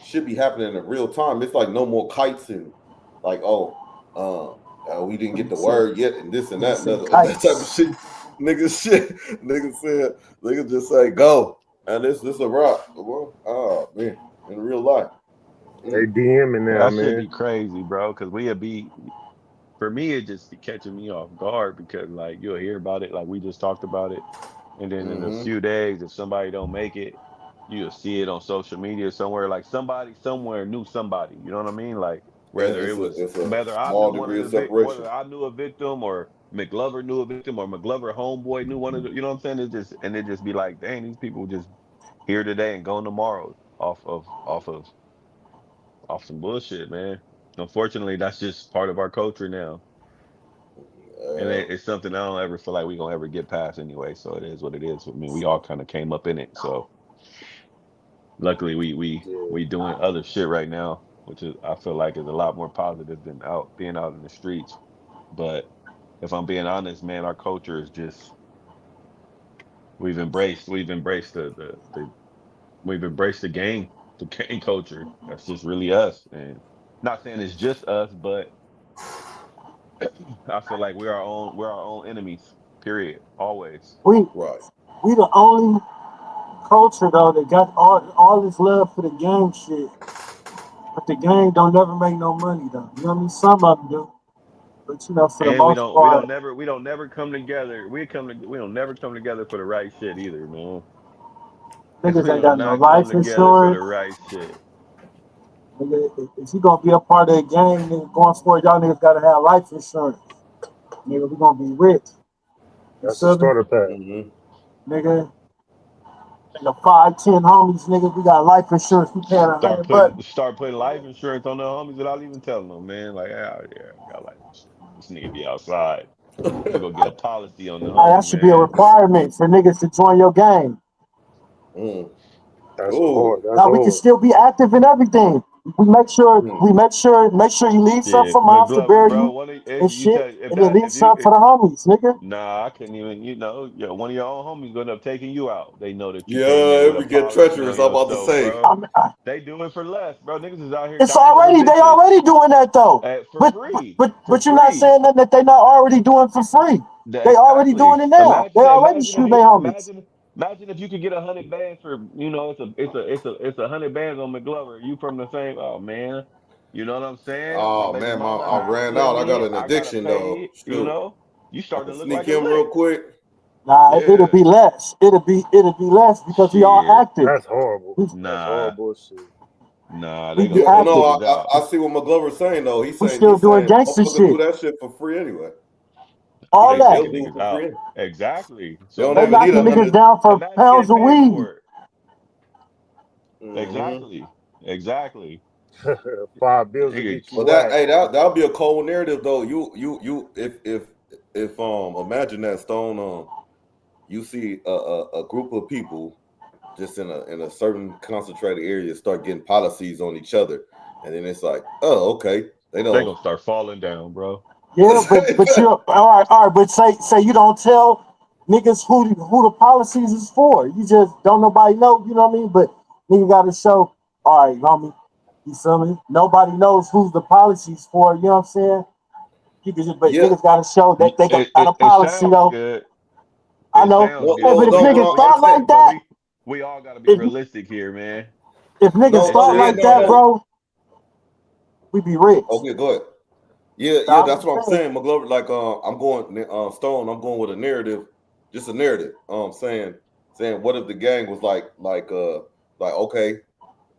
shit be happening in real time. It's like no more kites and like, we didn't get the word yet, and this and Nigga that, and say that type of kites. shit. Niggas just say go, and this a rock. Well, oh man, in real life. They Mm. DMing now, That should man. be crazy, bro. Because for me, it just be catching me off guard because like you'll hear about it, like we just talked about it, and then in a Mm-hmm. few days, if somebody don't make it, you'll see it on social media somewhere. Like somebody somewhere knew somebody. You know what I mean? Like And it's a whether I knew small one of degree of the separation. whether I knew a victim or McGlover knew a victim or McGlover homeboy knew one of the. You know what I'm saying? It just be like, dang, these people just here today and gone tomorrow off some bullshit, man. Unfortunately, that's just part of our culture now. And Uh, it's something I don't ever feel like we gonna ever get past anyway. So it is what it is. I mean, we all kind of came up in it. So luckily Yeah. we doing other shit right now, which is I feel like is a lot more positive than being out in the streets. But if I'm being honest, man, our culture is just we've embraced the gang culture. That's just really us. And not saying it's just us, but I feel like we're our own enemies. Period. Always. We right. we the only culture though that got all this love for the gang shit, but the gang don't never make no money though. You know what I mean? Some of them do, but you know, for the And we most don't we don't part, never we don't never come together. We don't never come together for the right shit either, man. niggas We ain't don't got no not come life together for the insurance. right shit. Nigga, if you gonna be a part of the gang, nigga, going for it, y'all niggas gotta have life insurance. Nigga, we gonna be rich. You That's a feel me? starter pack. Mm-hmm. Nigga, nigga, 5, 10 homies, nigga, we got life insurance. We paying Start 100 putting bucks. start putting life insurance on the homies without even telling them, man. Like, yeah, I got life insurance. This nigga be outside. Let me go get a policy on the Nah, that homie, should be a man. requirement for niggas to join your gang. Mm. That's hard. Oh. That's Now we can hard. still be active in everything. Mm. Make sure you leave something Shit, for moms to McGlover, bury bro. you One of and you shit, tell if and then that leave if you something for the homies, nigga. nah, I couldn't even. One of your own homies gonna end up taking you out. They know that you came in Yeah, with it a would get policy treacherous. on I'm your about to soul, say. bro. I, They do it for less, bro. Niggas is out here it's dying in the already they ditches already doing that though. for But free, but for but you're not free. saying nothing that they not already doing for free. They already doing Exactly. it now. They already Imagine shooting their homies. imagine Imagine if you could get 100 bands for, it's a 100 bands on McGlover. You from the same? Oh man, you know what I'm saying? My Oh baby man, mama I house ran let out. I me got in. an I gotta addiction pay though. it. Shoot, You I starting can to look like sneak a in real lick. quick. Nah, it'll Yeah, be less. It'll be less because we all shit. active. That's horrible. We That's Nah, horrible shit. nah, we they be gonna Yeah, take them active. no, niggas out. I see what McGlover's saying though. We still He's doing saying gangster motherfuckers do shit. that shit for free anyway. All They that. They'll taking do it niggas for free. out. Anyway. Exactly. They So don't They even need imagine knocking a niggas hundred. down for imagine pounds getting of paid weed. for it. Mm-hmm. Exactly. Exactly. 5 bills to Nigga, get you But that, whacked. hey, that'll be a cold narrative though. If imagine that Stone you see a group of people just in a certain concentrated area start getting policies on each other, and then it's like, oh, okay, they they don't. gonna start falling down, bro. Yeah, but you all right, but say you don't tell niggas who the policies is for. You just don't nobody know, you know what I mean? But nigga gotta show, all right, homie, you feel me? Nobody knows who's the policies for, you know what I'm saying? But Yeah. niggas gotta show that they got a It policy sounds though. good. I It know. sounds Hey, but good. if We What niggas got we I'm thought saying. like but that, we all gotta be if realistic here, man. if niggas No, It thought yeah, like sounds no, that, good. no. bro, we be rich. Okay, go ahead. Yeah, So yeah, I'm that's just what I'm saying, saying, McGlover. Like, I'm going, Stone. I'm going with a narrative, just a narrative. Saying, what if the gang was like, okay,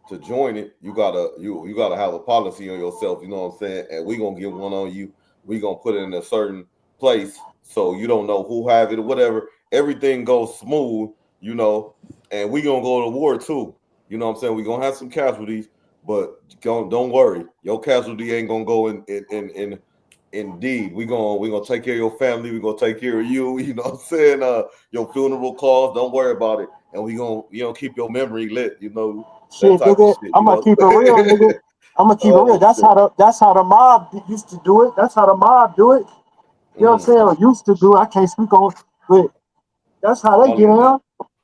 to join it, you gotta have a policy on yourself. You know what I'm saying? And we gonna get one on you. We gonna put it in a certain place so you don't know who have it or whatever. Everything goes smooth, you know. And we gonna go to war too. You know what I'm saying? We gonna have some casualties, but don't worry, your casualty ain't gonna go in. Indeed, we gonna take care of your family. We gonna take care of you. You know what I'm saying? Your funeral calls. Don't worry about it, and we gonna keep your memory lit. You know that shit, type of nigga, shit. I'm You gonna know. keep it real, nigga. I'm gonna keep it real. Oh shit. That's how the mob used to do it. That's how the mob do it. You know what I'm Mm, saying? Or used to do it. I can't speak on, but that's how they all get these niggas. in.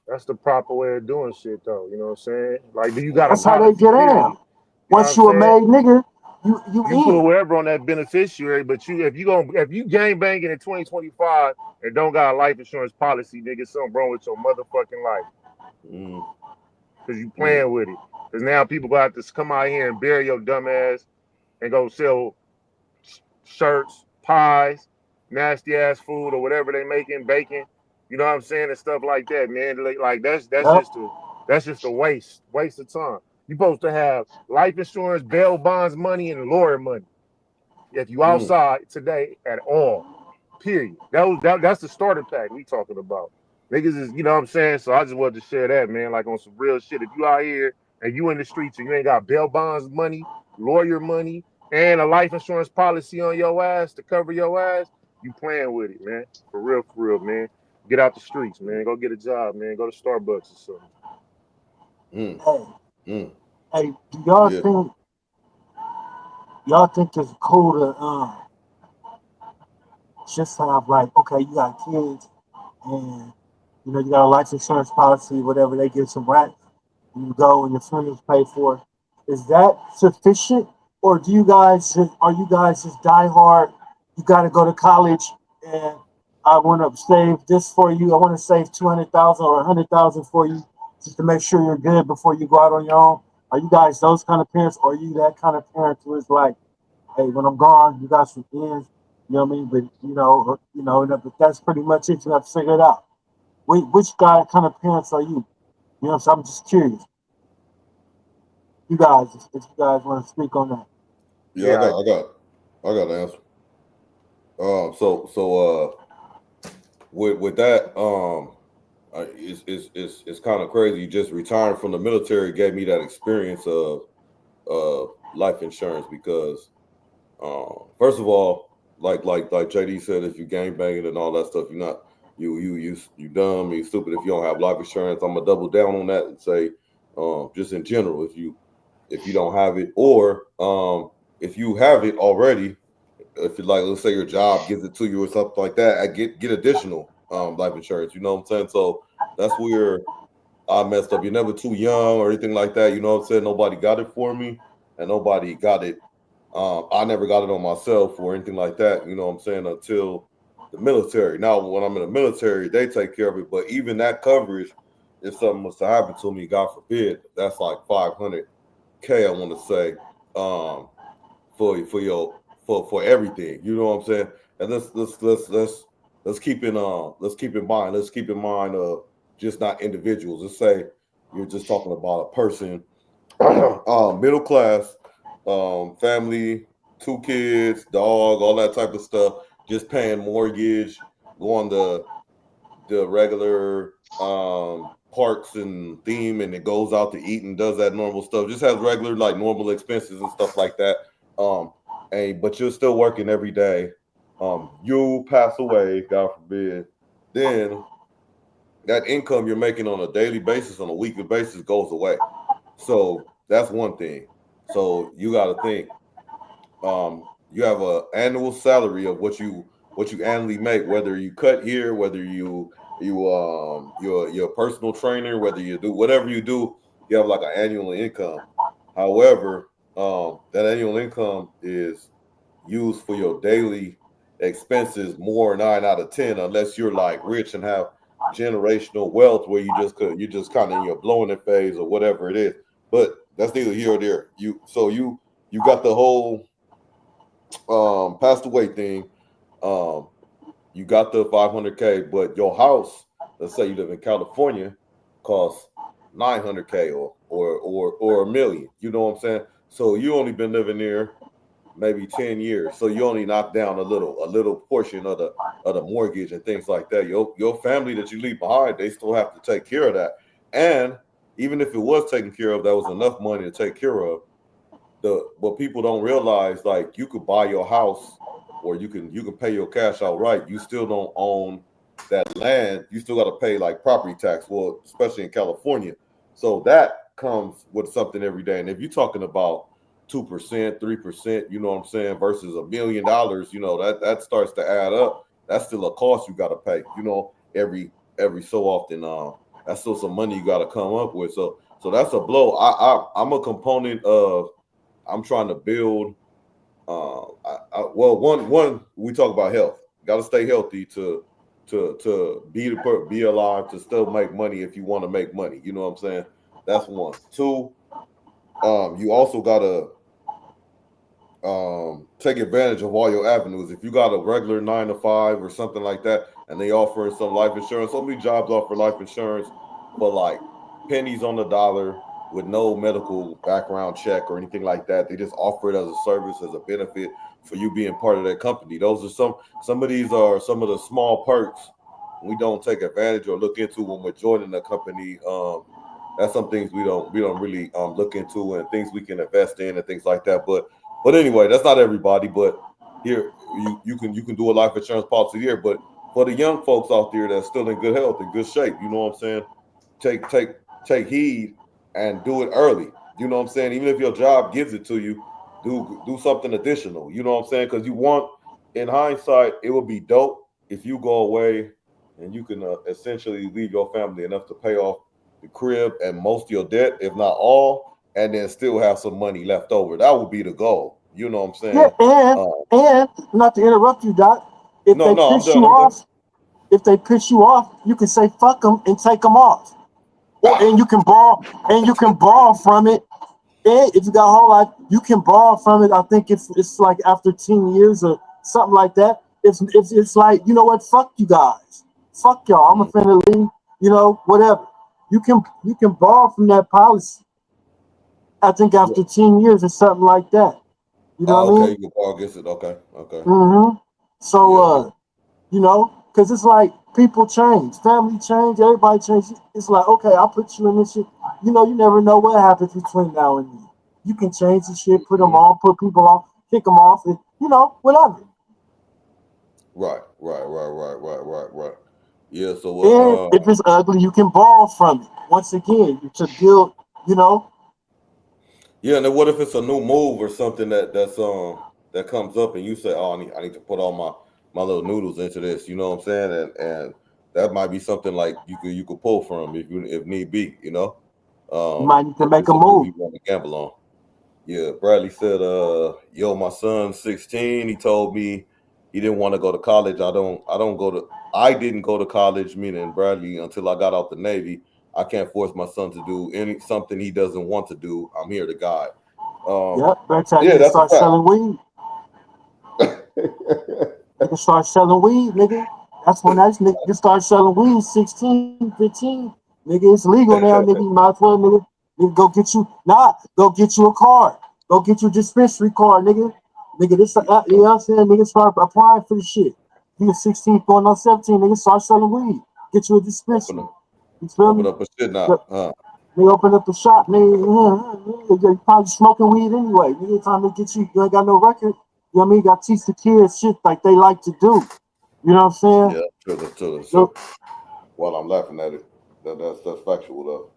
That's the proper way of doing shit, though. You know what I'm saying? Like, do you got a That's how they policy? get in. Period. You know what Once I'm you a saying? made nigga, you You put in. whoever on that beneficiary, but if you gang banging in 2025 and don't got a life insurance policy, nigga, something wrong with your motherfucking life Mm, because you mm, playing with it. Because now people got to come out here and bury your dumb ass and go sell shirts, pies, nasty ass food or whatever they making, bacon. You know what I'm saying, and stuff like that, man. Like Yep. that's just a waste of time. You supposed to have life insurance, bail bonds money, and lawyer money if you mm. outside today at all. Period. That's the starter pack we talking about. Niggas is, you know what I'm saying? So I just wanted to share that, man, like on some real shit. If you out here and you in the streets and you ain't got bail bonds money, lawyer money, and a life insurance policy on your ass to cover your ass, you playing with it, man. For real, man. Get out the streets, man. Go get a job, man. Go to Starbucks or something. Mm, Hey, mm. hey, do Yeah. y'all think it's cool to just have like, okay, you got kids and you got a life insurance policy, whatever, they give some racks, and you go and your funeral's paid for. Is that sufficient? Or are you guys just die hard? You gotta go to college and I wanna save this for you. I wanna save 200,000 or 100,000 for you just to make sure you're good before you go out on your own. Are you guys those kind of parents or are you that kind of parent who is like, hey, when I'm gone, you got some ends, you know what I mean? But but that's pretty much it. You have to figure it out. Which guy kind of parents are you? You know, so I'm just curious. You guys, if you guys want to speak on that. Yeah. Yeah, I got an answer. With that, it's kind of crazy. Just retiring from the military gave me that experience of life insurance because first of all, like JD said, if you gang banging and all that stuff, you're not you dumb, you stupid if you don't have life insurance. I'm gonna double down on that and say, just in general, if you don't have it, or if you have it already, if you like, let's say your job gives it to you or something like that, I get additional life insurance. You know what I'm saying? So that's where I messed up. You're never too young or anything like that. You know what I'm saying? Nobody got it for me, and nobody got it. I never got it on myself or anything like that. You know what I'm saying? Until the military. Now, when I'm in the military, they take care of it. But even that coverage, if something was to happen to me, God forbid, that's like 500K. I want to say, um, for your for everything. You know what I'm saying? And let's keep in mind. Let's keep in mind just not individuals. Let's say you're just talking about a person, middle class, family, 2 kids, dog, all that type of stuff, just paying mortgage, going to the regular parks and theme, and it goes out to eat and does that normal stuff, just has regular like normal expenses and stuff like that. um and but you're still working every day. You pass away, God forbid, then that income you're making on a daily basis, on a weekly basis, goes away. So that's one thing. So you got to think, you have a annual salary of what you annually make, whether you cut here, whether you're a personal trainer, whether you do whatever you do, you have like an annual income. However, that annual income is used for your daily expenses more 9 out of 10, unless you're like rich and have generational wealth where you just kind of in your blowing it phase or whatever it is. But that's neither here or there. You got the whole passed away thing. Um, you got the 500K, but your house, let's say you live in California, costs 900K or a million. You know what I'm saying? So you only been living there maybe 10 years. So you only knock down a little portion of the mortgage and things like that. Your family that you leave behind, they still have to take care of that. And even if it was taken care of, that was enough money to take care of. What people don't realize, like, you could buy your house, or you can pay your cash outright. You still don't own that land. You still got to pay like property tax, well, especially in California. So that comes with something every day. And if you're talking about 2%, 3%, you know what I'm saying, versus $1 million, that starts to add up. That's still a cost you got to pay, every so often. That's still some money you got to come up with. So that's a blow. I'm a component of, I'm trying to build. Well, one we talk about health. Got to stay healthy to be alive, to still make money if you want to make money. You know what I'm saying? That's one. Two, you also gotta take advantage of all your avenues. If you got a regular 9 to 5 or something like that, and they offering some life insurance, so many jobs offer life insurance for like pennies on the dollar, with no medical background check or anything like that. They just offer it as a service, as a benefit for you being part of that company. Those are some of these are some of the small perks we don't take advantage or look into when we're joining the company. That's some things we don't really look into, and things we can invest in and things like that. But anyway, that's not everybody. But here you can do a life insurance policy here. But for the young folks out there that's still in good health and good shape, you know what I'm saying? Take heed and do it early. You know what I'm saying? Even if your job gives it to you, do something additional. You know what I'm saying? Because in hindsight, it would be dope if you go away and you can essentially leave your family enough to pay off the crib and most of your debt, if not all, and then still have some money left over. That would be the goal. You know what I'm Yeah, saying? and Uh, and not to interrupt you, Doc. If no, they no, I'm piss done. you I'm done. off, if they piss you off, you can say fuck them and take them off, or Ah, and you can borrow from it. And if you got a whole life, you can borrow from it. I think it's like after 10 years or something like that. It's like, you know what? Fuck you guys. Fuck y'all. I'm a mm, finna leave. Whatever. You can borrow from that policy. I think yeah. after 10 years or something like that. You know Oh, what I okay. mean? You can borrow against it. Okay, okay. So Yeah, yeah. because it's like people change, family change, everybody change. It's like, okay, I'll put you in this shit. You never know what happens between now and then. You can change the shit, put them Mhm. on, put people on, kick them off, and whatever. Right. Yeah. So And if it's ugly, you can borrow from it. Once again, to build, you know, yeah. And then what if it's a new move or something that comes up, and you say, "Oh, I need to put all my little noodles into this." You know what I'm saying? And that might be something like you could pull from if need be. you might need to If make it's a a move move. you want to gamble on. Yeah, Bradley said, yo, my son's 16. He told me he didn't want to go to college. I didn't go to college, meaning Bradley, until I got out the Navy. I can't force my son to do something he doesn't want to do. I'm here to guide. Yep, better tell Yeah, nigga that's a start fact. selling weed. Nigga start selling weed, nigga. That's when that nigga start selling weed, 16, 15. Nigga, it's legal now, nigga. You might as well, nigga, go get you, go get you a card. Go get you a dispensary card, nigga. Nigga, this, you know what I'm saying? Nigga, start applying for the shit. You 16 going on 17, nigga, start selling weed. Get you a open dispensary. up, You feel open me? up a shit now. They open up a shop, nigga. You probably smoking weed anyway. Nigga, time to get you, you ain't got no record. You know what I mean? You got to teach the kids shit like they like to do. You know what I'm saying? Yeah, to the So, show. While I'm laughing at it, that's factual though.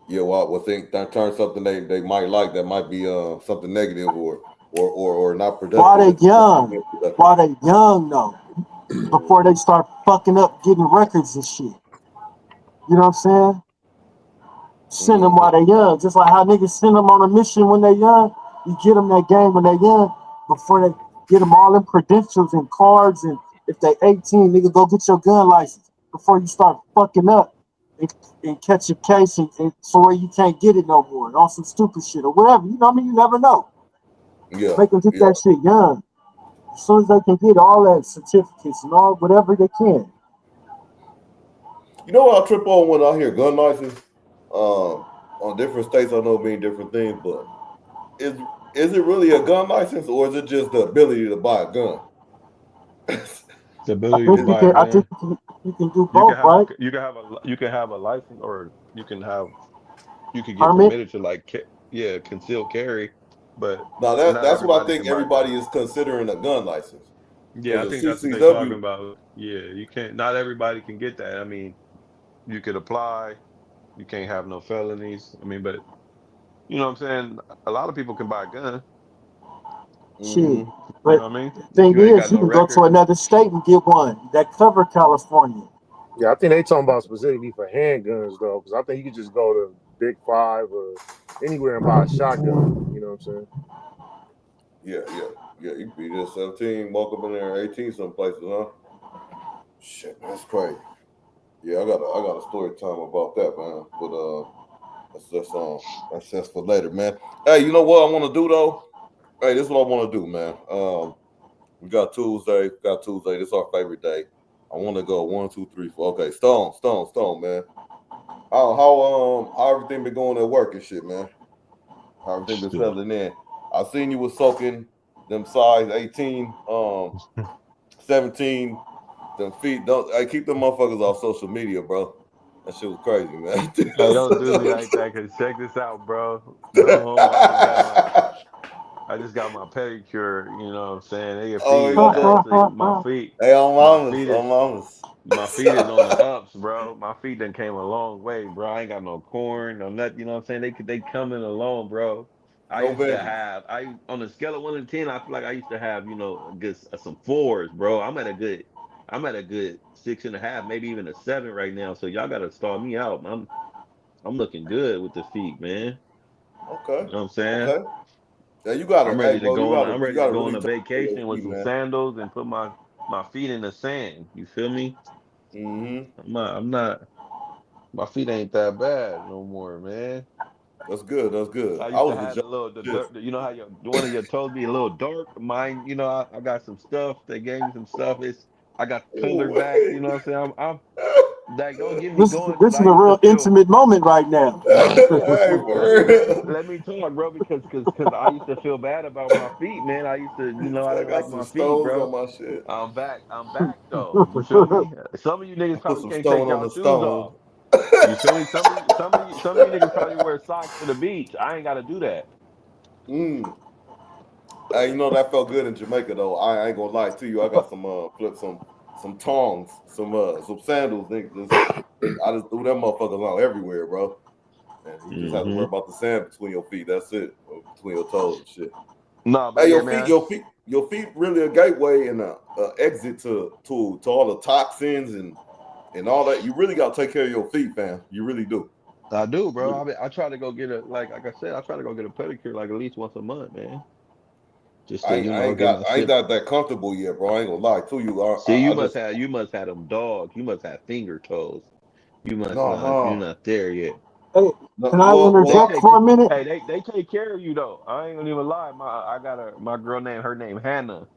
Yeah, well, think that turn something they might like that might be something negative or not while productive they into something young, being productive. while they young though, before they start fucking up getting records and shit. You know what I'm saying? Send them Mm-hmm. while they young. Just like how niggas send them on a mission when they young. You get them that game when they young before they get them all them credentials and cards. And if they 18, nigga, go get your gun license before you start fucking up and, and catch a case and so where you can't get it no more. And on some stupid shit or whatever. You know what I mean? You never know. Yeah, Make them get yeah. that shit young. As soon as they can get all that certificates and all whatever they can. You know what I trip on when I hear gun license? On different states, I know it mean different things, but is is it really a gun license or is it just the ability to buy a gun? The ability to buy a I gun. think you can do both, right? You can have a license, or you can get Permit. permitted to like yeah, concealed carry, but Now not that's what I everybody think can buy a gun. everybody is considering a gun license Yeah, because I a think that's what they're talking CCW. about. Yeah, you can't. Not everybody can get that. I mean, you could apply. You can't have no felonies. I mean, but you know what I'm saying? A lot of people can buy a gun. Shit. Mm-hmm. You But know what I mean? the If thing you ain't got is, you no can go to record. another state and get one that cover California. Yeah, I think they talking about specifically for handguns though, because I think you could just go to Big Five or anywhere and buy a shotgun. You know what I'm saying? Yeah, yeah, yeah. You can be just 17, walk up in there 18 some places, huh? Shit, man, that's crazy. Yeah, I got a story time about that, man. But that's for later, man. Hey, you know what I want to do though? Hey, this is what I want to do, man. We got Tuesday. Got Tuesday. This is our favorite day. I want to go 1, 2, 3, 4. Okay, Stone, man. How everything been going at work and shit, man? How everything been Shit. settling in? I seen you was soaking them size 18, 17, them feet. Don't I keep them motherfuckers off social media, bro. That shit was crazy, man. Hey, don't do me like that. Cause check this out, bro. No homo. I just got my pedicure. You know what I'm saying? Their Oh, feet you is gonna do it? actually my feet. Hey, I'm My honest. feet is I'm honest. My feet is on the ups, bro. My feet done came a long way, bro. I ain't got no corn, no nothing. You know what I'm saying? They coming along, bro. I Go used to Bengals. have I on a scale of 1 to 10. I feel like I used to have a good some fours, bro. I'm at a good 6.5, maybe even a 7 right now. So y'all gotta start me out. I'm looking good with the feet, man. Okay. You know what I'm saying? Okay. Yeah, you gotta. Hey, bro, I'm you ready to gotta go on really a take care of your vacation with feet, some man. sandals and put my feet in the sand. You feel me? Mm-hmm. I'm not. My feet ain't that bad no more, man. That's good. That's good. I I used to was have the the little the judge. dirt. You know how one of your toes be a little dark. Mine, I got some stuff. They gave me some stuff. I got colored Ooh. back. You know what I'm saying? I'm like, don't get me This is going because this I is a used to real feel. intimate moment right now. Hey, for real. Let me talk, bro, because I used to feel bad about my feet, man. I used to, I I didn't got like some my feet, stones on bro. my shit. I'm back though. You feel me? Some of you I niggas put probably some can't take stone on y'all the shoes stone. off. You feel me? Some of you niggas probably wear socks to the beach. I ain't got to do that. Mm. Hey, you know that felt good in Jamaica though. I ain't gonna lie to you. I got some flip some tongs, some sandals. I just threw them motherfuckers on everywhere, bro. And you just have to worry Hmm. about the sand between your feet. That's it, or between your toes and shit. No, but Hey, yeah, your feet, man. your feet really a gateway and a exit to all the toxins and all that. You really got to take care of your feet, fam. You really do. I do, bro. Really. I try to go get like I said, I try to go get a pedicure like at least once a month, man. Just I to, ain't, I ain't get got my I ain't shit. got that comfortable yet, bro. I ain't gonna lie to you. See, I just you must have them dogs. You must have finger toes. You must No, not. You're no, not there yet. Hey, no. can I They interject take. for a minute? Hey, they take care of you though. I ain't gonna even lie. I got my girl name. Her name Hannah.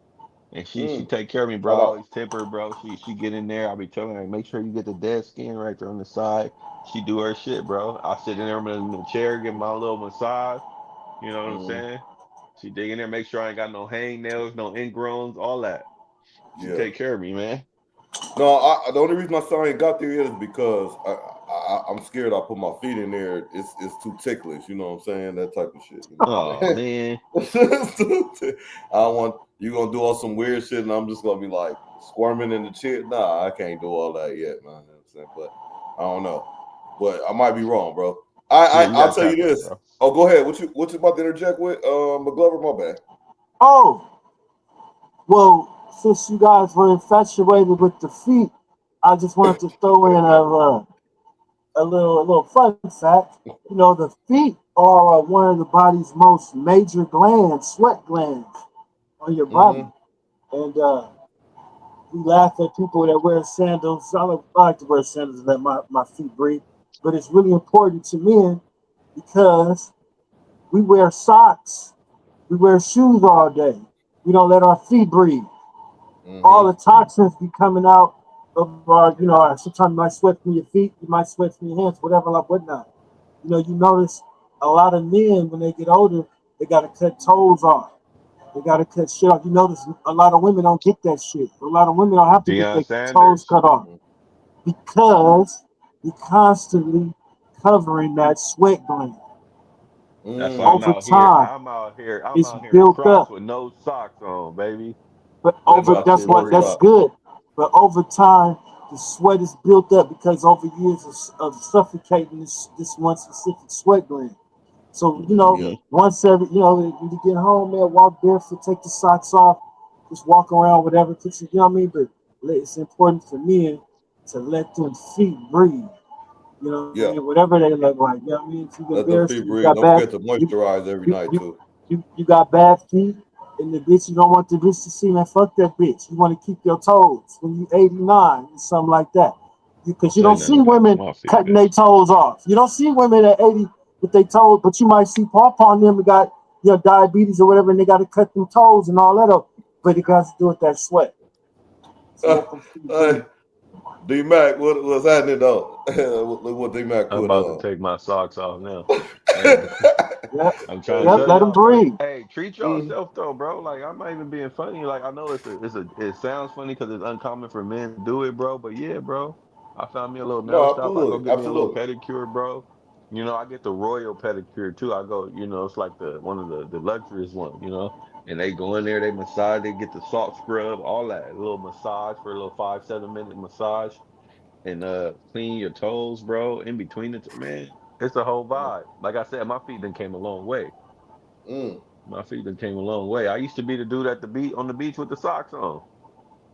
And she Mm, take care of me, bro. shout I out. always tip her, bro. She get in there. I be telling her, make sure you get the dead skin right there on the side. She do her shit, bro. I sit in there in the chair, give my little massage. You know what I'm Mm, saying? She dig in there, make sure I ain't got no hang nails, no ingrowns, all that. She yeah. take care of me, man. No, the only reason my son ain't got there is because I'm scared I put my feet in there. It's too ticklish. You know what I'm saying? That type of shit. You know Oh what man. I'm saying? I don't want you gonna do all some weird shit, and I'm just gonna be like squirming in the chair. Nah, I can't do all that yet, man. You know what I'm saying? But I don't know. But I might be wrong, bro. Yeah, you I'll gotta tell you tap in, this. bro. Oh, go ahead. What you about to interject with? McGlover, my bad. Oh, well, since you guys were infatuated with the feet, I just wanted to throw in a little fun fact. You know, the feet are one of the body's most major glands, sweat glands on your body. Mm-hmm. And we laugh at people that wear sandals. I like to wear sandals and let my feet breathe. But it's really important to men because we wear socks, we wear shoes all day. We don't let our feet breathe. All Mm-hmm. the toxins be coming out of sometimes you might sweat from your feet, you might sweat from your hands, whatever, like whatnot. You notice a lot of men when they get older, they got to cut toes off. They got to cut shit off. You notice a lot of women don't get that shit. A lot of women don't have to get Deion their toes Sanders. cut off because you're constantly covering that sweat gland. That's why Mm-hmm. Over time, I'm it's out here in built Crocs up. with no socks on, baby. But Letting over my Got you. that's shit No what that's breathe. stop. good. But over time, the sweat is built up because over years of suffocating this one specific sweat gland. So Yeah. Hmm. once every when you get home, man, walk barefoot, take the socks off, just walk around, whatever. Put you know what I mean. But it's important for men to let them feet breathe. You know what I mean? Yeah. Whatever they look like. You know what I mean? If you Let them embarrassed, feet you breathe. got Don't bad, forget to you moisturize every you night you too. you got bad feet, and the bitch you don't want the bitch to see, man. Fuck that bitch. You want to keep your toes when you 89 and something like that. Don't Because you say don't nothing see about women my feet, cutting their bitch. toes off. You don't see women at 80 with their toes, but you might see Paw Paw and them who got diabetes or whatever, and they got to cut them toes and all that up. But it got to do with that sweat. So Uh, let them feet uh, breathe. D Mac, what's happening though? Look what D Mac I'm put about to on. take my socks off now. And Yep, I'm trying to yep. tell Let them y'all, bro. breathe. Hey, treat Mm, yourself though, bro. Like I'm not even being funny. Like I know it sounds funny because it's uncommon for men to do it, bro. But yeah, bro. I found me a little nail no, shop. I go absolutely, get me a little absolutely. pedicure, bro. I get the royal pedicure too. I go, it's like the one of the luxurious ones, And they go in there, they massage, they get the salt scrub, all that. A little massage for a little 5, 7 minute massage and clean your toes, bro, in between man. It's a whole Mm, vibe. Like I said, my feet then came a long way. mm. My feet then came a long way. I used to be the dude at the beach on the beach with the socks on.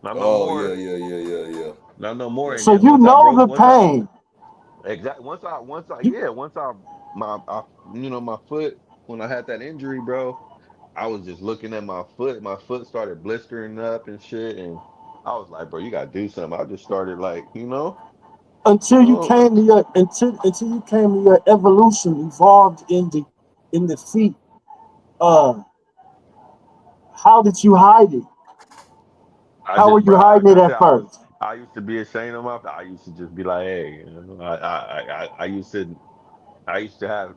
Not no Oh yeah, more. yeah, yeah, yeah, yeah, Not no more. yeah. And So then you know the pain. You, once I my foot when I had that injury, bro, I was just looking at my foot. My foot started blistering up and shit, and I was like, bro, you gotta do something. I just started like, until you came to your until you came to your evolution evolved in the feet. Uh, how did you hide it? I How were just, you bro, like hiding I it said, at first? I used to be ashamed of my. I used to just be like, hey, I used to have,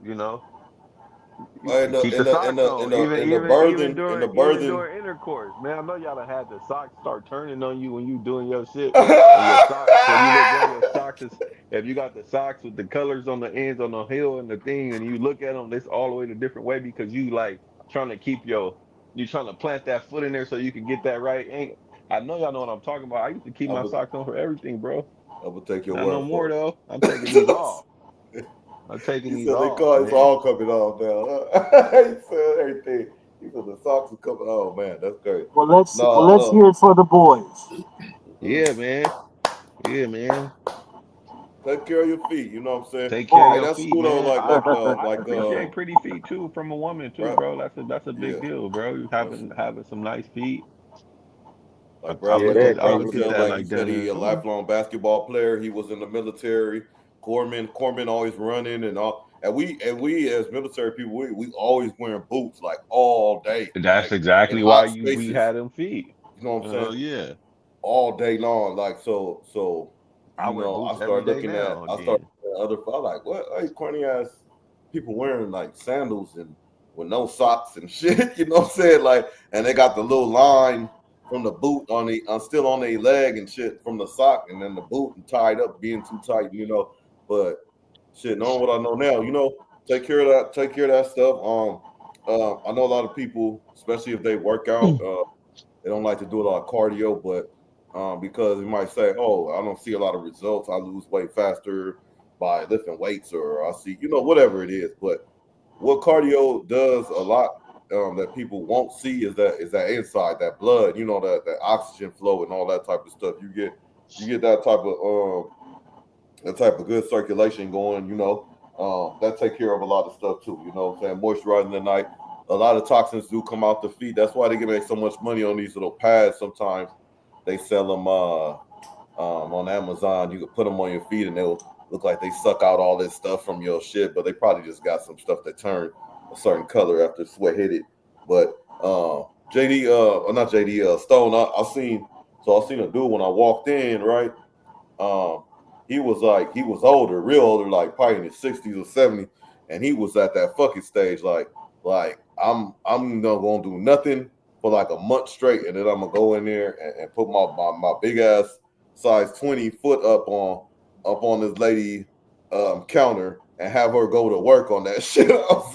In the keep in the the in socks the on, in the even in the even even birthing in the during even birthing. during intercourse. Man, I know y'all done had the socks start turning on you when you doing your shit, and your socks. When you look down, your socks is if you got the socks with the colors on the ends on the heel and the thing, and you look at them, it's all the way a different way because you like trying to keep you trying to plant that foot in there so you can get that right. Ain't I know y'all know what I'm talking about. I used to keep I my would socks on for everything, bro. I would take your Not no word more for though. I'm taking these it. off. I'm taking He these said they off, call it's man. all coming off now. He said everything. He said the socks are coming. Oh man, that's great. Well, let's No, hear it for the boys. mm, Yeah, man. Yeah, man. take care of your feet. You know what I'm saying? Take care of Boy. And your that's feet, cool though. man. I Like appreciate pretty feet too from a woman too, Brad, bro. That's a big yeah. deal, bro. You That's having some nice feet. like I Yeah, look they at a I Bradley great look was at deal. saying. that Like he like said, damn he it. a lifelong basketball player. He was in the military. Corpsmen always running and all. And we as military people, we always wearing boots like all day, That's like in exactly why hot we spaces. had them feet. You know what I'm saying? Yeah. All day long. Like so, I wear I boots every started day looking at now I started again. looking at other I like what corny ass people wearing like sandals and with no socks and shit. You know what I'm saying? Like, and they got the little line from the boot on the still on their leg and shit from the sock, and then the boot and tied up being too tight. But shit, knowing what I know now, take care of that. Take care of that stuff. I know a lot of people, especially if they work out. They don't like to do a lot of cardio, but because you might say, "Oh, I don't see a lot of results. I lose weight faster by lifting weights, or I see, whatever it is." But what cardio does a lot that people won't see is that inside, that blood, that oxygen flow and all that type of stuff. You get that type of good circulation going. That take care of a lot of stuff too. You know what I'm saying? Moisturizing the night. A lot of toxins do come out the feet. That's why they can make so much money on these little pads. Sometimes they sell them on Amazon. You can put them on your feet and they'll look like they suck out all this stuff from your shit, but they probably just got some stuff that turn a certain color after sweat hit it. But JD, or not JD, Stone, I seen a dude when I walked in, right? Um, he was older, real older, like probably in his 60s or 70s, and he was at that fucking stage, like I'm not gonna do nothing for like a month straight, and then I'm gonna go in there and put my big ass size 20 foot up on this lady counter and have her go to work on that shit. I was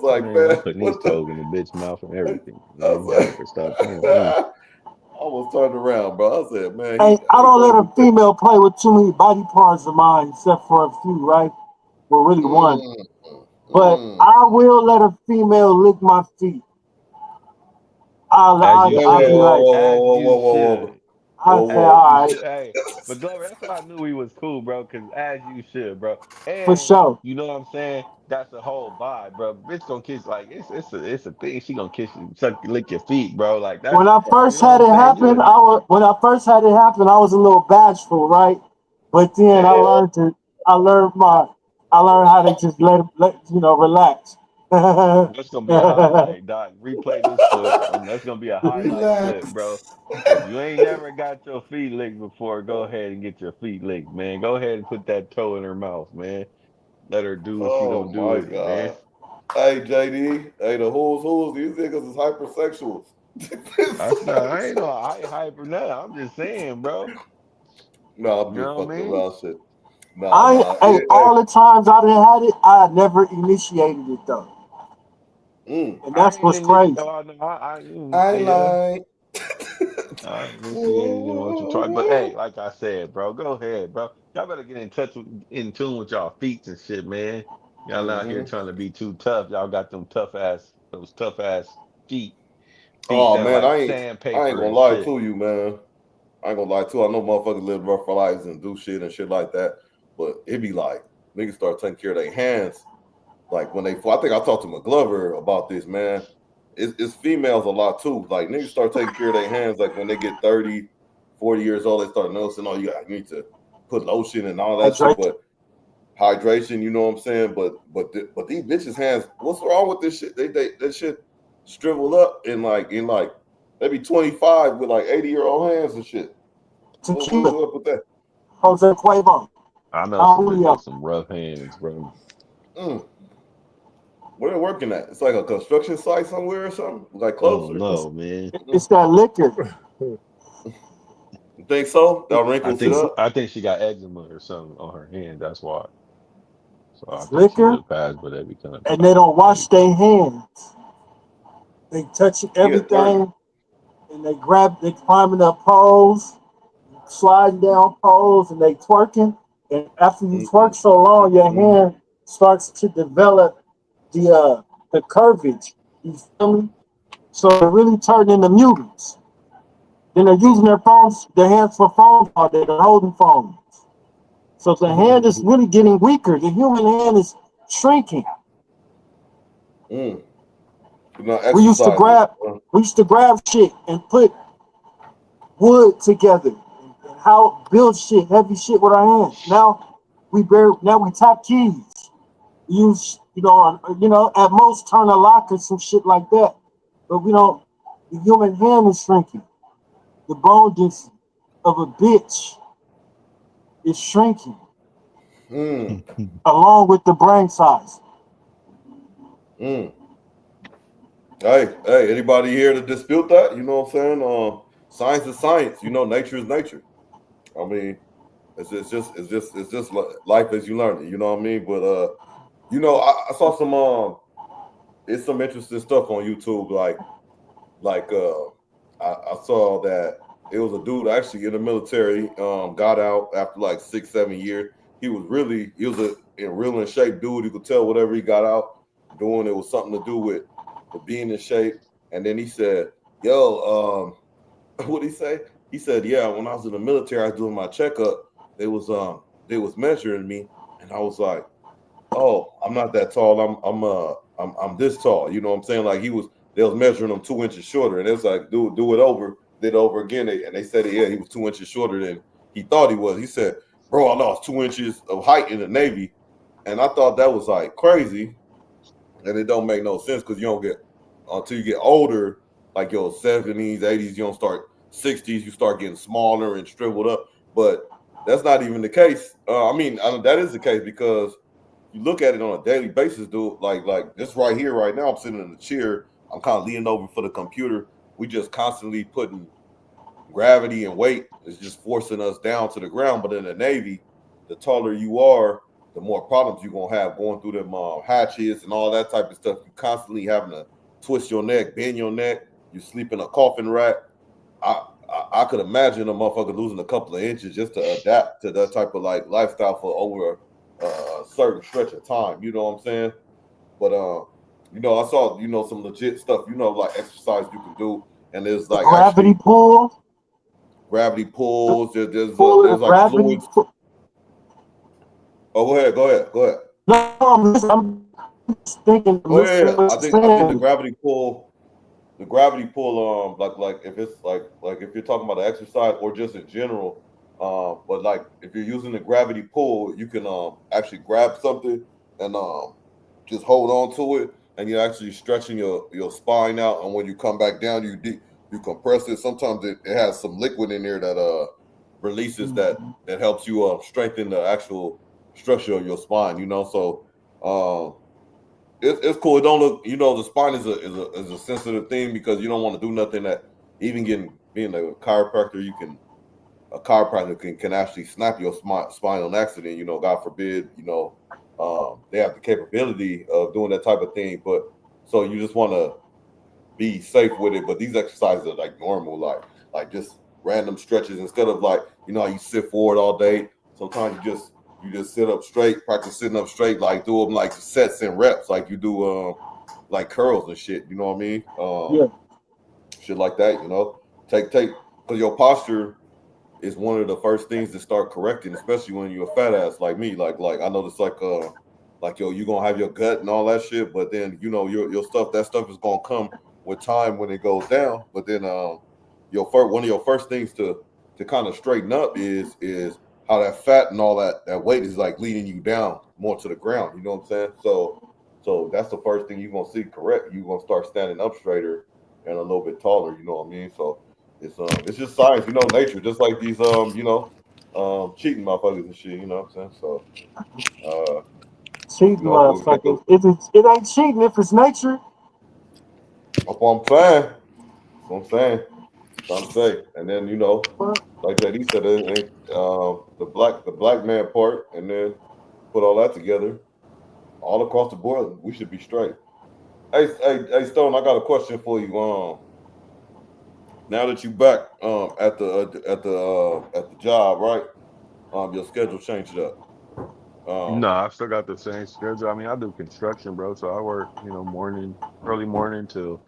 like, Man, I'm man, putting these what the? toes in the bitch mouth and everything, I man. Y'all was better stop playing with me. like, I almost turned around, bro. I said, man, Hey, I he don't let crazy. a female play with too many body parts of mine, except for a few, right? Well, really one. Mm, But mm. I will let a female lick my feet. As you I'll be should. like, As you Whoa, should. I say, As whoa. you all right, should. Hey, but Glover, that's why I knew he was cool, bro. Cause as you should, bro. for And sure. you know what I'm saying? That's the whole vibe, bro. Bitch gonna kiss like it's a thing. She gonna kiss you, suck, lick your feet, bro. Like that's When I you first know what had I'm it saying. happen, I was a little bashful, right? But then Yeah. I learned I learned how to just relax. That's gonna be a highlight, Doc. Replay this clip. That's gonna be a highlight clip, bro. Relax. If you ain't never got your feet licked before, go ahead and get your feet licked, man. Go ahead and put that toe in her mouth, man. Let her do what she Oh gonna do my with it, man. God. Hey JD. Hey, the who's these niggas is hypersexuals. That's not. I ain't no hyper nothing. I'm just saying, bro. Nah, You I'm just know what I fucking mean? around shit. Nah. Hey, all the times I didn't had it, I never initiated it though, Mm. and I that's ain't what's in this. crazy. Oh, no, I yeah. like. I initiated you want to try, but hey, like I said, bro, go ahead, bro. Y'all better get in tune with y'all feet and shit, man. Y'all out here Mhm. trying to be too tough. Y'all got those tough ass feet, feet Oh that man, like I ain't sandpaper gonna and lie shit. to you, man. I ain't gonna lie too. I know motherfuckers live rough lives and do shit and shit like that, but it be like niggas start taking care of their hands. Like when I think I talked to McGlover about this, man. It's females a lot too. Like niggas start taking care of their hands. Like when they get 30, 40 years old, they start noticing, oh, you need to put lotion and all that shit. Hydration. But hydration, you know what I'm saying? But these bitches' hands, what's wrong with this shit? They that shit shrivel up in like maybe 25 with like 80-year-old hands and shit. What's Tequila, up with that? Jose Cuervo, I know Don some bitches with Julio. some rough hands, bro. Mm. Where they working at? It's like a construction site somewhere or something? Like I don't closer? It's, know, man. Mm. it's that liquor. You think so? That I wrinkles it think It's, up? I think she got eczema or something on her hand. That's why. So I it's think she liquor, just passed, but every kind of and they don't wash maybe their hands. They touch Yeah, 30. everything, and they climbing up poles, sliding down poles, and they twerking. And after you twerk so long, your Mm. hand starts to develop the curvage. You feel me? So they're really turning into mutants. Then they're using their hands for phones all day. They're holding phones. So the hand is really getting weaker. The human hand is shrinking. Mm. You're not We used to exercising. grab we used to grab shit and put wood together and how build shit, heavy shit with our hands. Now Now we tap keys. Use at most turn a lock or some shit like that. But we don't. The human hand is shrinking. The bone density of a bitch is shrinking Mm, along with the brain size. mm. Hey, anybody here to dispute that? You know what I'm saying? Science is science. You know, nature is nature. I mean, it's just life as you learn it. You know what I mean? But I saw it's some interesting stuff on YouTube. I saw that it was a dude actually in the military. Got out after like 6 7 years. He was a real in shape dude. You could tell whatever he got out doing, it was something to do with the being in shape. And then he said, "Yo, what did he say? He said, yeah, when I was in the military, I was doing my checkup. They was measuring me, and I was like, oh, I'm not that tall. I'm this tall. You know what I'm saying? Like they was measuring him 2 inches shorter, and it's like, do it over, did it over again. And they said, yeah, he was 2 inches shorter than he thought he was. He said, bro, I lost 2 inches of height in the Navy, and I thought that was like crazy, and it don't make no sense because you don't get until you get older, like your 70s, 80s, you don't start 60s, you start getting smaller and shriveled up. But that's not even the case. That is the case because you look at it on a daily basis, dude. Like this right here, right now, I'm sitting in the chair. I'm kind of leaning over for the computer. We just constantly putting gravity and weight is just forcing us down to the ground. But in the Navy, the taller you are, the more problems you're gonna have going through them hatches and all that type of stuff. You constantly having to twist your neck, bend your neck. You sleep in a coffin rack. I could imagine a motherfucker losing a couple of inches just to adapt to that type of like lifestyle for over a certain stretch of time. You know what I'm saying? But I saw some legit stuff. Like exercise you can do, and there's The like gravity actually pull, gravity the pulls. pull, the There's like gravity fluids. pull. Oh, go ahead. No, I'm just thinking, Go ahead. listening to what I you're think saying. the gravity pull, like if it's like if you're talking about the exercise or just in general, but like if you're using the gravity pull, you can actually grab something and just hold on to it, and you're actually stretching your spine out. And when you come back down, you compress it. Sometimes it has some liquid in there that releases Mhm. that helps you strengthen the actual structure of your spine. So. It's cool. It don't look, the spine is a sensitive thing because you don't want to do nothing that even being a chiropractor, a chiropractor can actually snap your spine on accident. God forbid. They have the capability of doing that type of thing, but so you just want to be safe with it. But these exercises are like normal, like just random stretches instead of like how you sit forward all day. Sometimes you just sit up straight, practice sitting up straight, like do them like sets and reps, like you do like curls and shit. You know what I mean? Yeah, Shit like that. Take because your posture is one of the first things to start correcting, especially when you're a fat ass like me. Like I noticed like yo, you gonna have your gut and all that shit, but then your stuff that stuff is gonna come with time when it goes down. But then one of your first things to kind of straighten up is how that fat and all that weight is like leading you down more to the ground. You know what I'm saying? So that's the first thing you're gonna see correct. You're gonna start standing up straighter and a little bit taller. You know what I mean? So it's just science, nature, just like these cheating motherfuckers and shit, you know what I'm saying? So uh cheating we take a motherfuckers. It ain't cheating if it's nature. up on plan. That's what I'm saying. Trying to say. And then, But like JD said, it ain't the black man part, and then put all that together, all across the board, we should be straight. Hey, Stone, I got a question for you. Now that you back at the job, right? Your schedule changed up. No, Um, I still got the same schedule. I mean, I do construction, bro. So I work, early morning to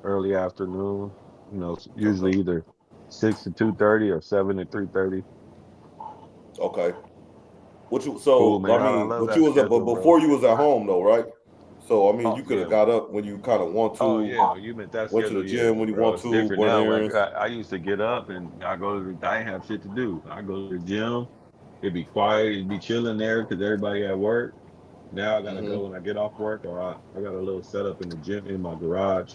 early afternoon. okay, Usually either 6 to 2:30 or 7 to 3:30. okay. Cool, So man. I I mean, love that but schedule, bro. before you was at home though, right? So I mean, Oh you could have yeah. got up when you kind of want Oh to, yeah. Oh, you meant that went to schedule? the Yeah, gym when you bro. want It's to, different run now. Like errands. I used to get up and I go to I ain't have shit to do. I go to the gym, it'd be quiet, it'd be chilling there because everybody at work. Now I gotta Mm-hmm. go when I get off work, or I got a little setup in the gym in my garage.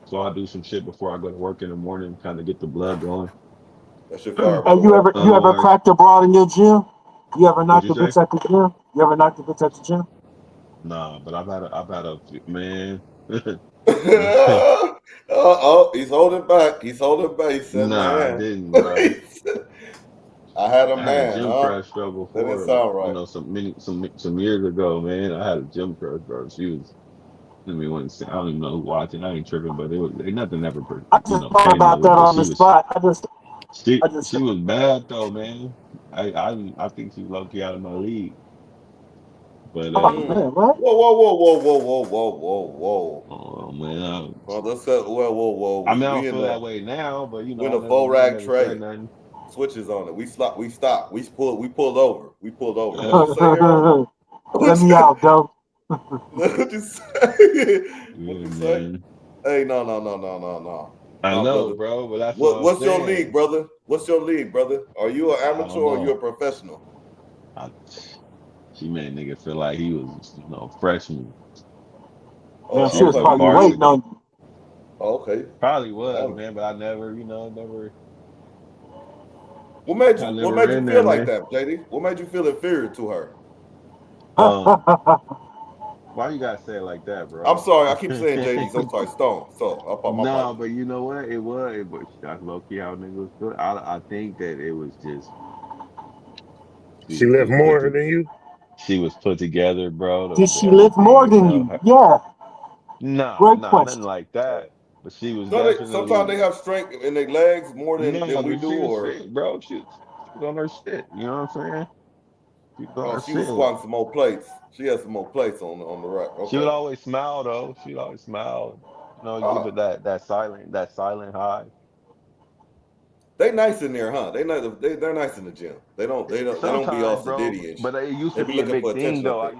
So I'll do some shit before I go to work in the morning, kind of get the blood going. That shit fire, by the And way. you ever Otherwise, cracked a broad in your gym? You ever what'd knocked you the say? bitch at the gym? You ever knocked the bitch at the gym? Nah, but I've had a man. Oh, he's holding back. He's holding back. He said, Nah, I man. didn't, bro. I had a I had a man, gym huh? crush though That didn't before, sound right. some years ago, man. I had a gym crush, bro. She was, I mean, I don't even know who watching. I ain't tripping, but it was ain't nothing ever, I just thought came of about it. that But on the spot. I just she was bad though, man. I think she's low key out of my league. But oh Mm. man, what? Whoa, whoa, whoa, whoa, whoa, whoa, whoa, whoa, whoa. oh man, Well, let's say, whoa. I mean, I We don't in feel that the way now, but we in the I rag never said trade. nothing. Switches on it. We stopped. We pulled over. We pulled over. What you say, Harold? Let What me you, out, though. what you say? What Yeah, you say? man. Hey, no. I No, know, brother. bro, but that's what I'm What's your league, saying. brother? What's your league, brother? Are you an I amateur don't or are you a know. professional? I, she made nigga feel like he was, freshman. Damn, She she was was Okay. on probably We waiting varsity. on you. okay. Probably was, Well, man, but I never, never, I what never made you in there, feel like man. that, JD? What made you feel inferior to her? Um, why you gotta say it like that, I'm bro? sorry, I keep saying JD. I'm sorry, Stone. So my No, apologies. but you know what? It was that's low key how niggas feel. I think that it was just she She was left just put more to than you. she was put together, bro. Did The she lift everything, more than you? her, Yeah. Great nothing question. like that. But she was Sometimes they definitely have strength in their legs more than no, we but do, she was or fit, bro. She was on her shit. You know what I'm saying? She was on oh, her she was shit. squatting some more plates. She has some more plates on the rack. She would Okay. always smile though. She would always smile. Give it Oh, that silent high. they nice in there, huh? They're nice in the gym. They don't be all Sometimes, bro, sedity and but it used they to be be a looking big for thing attention up though. there.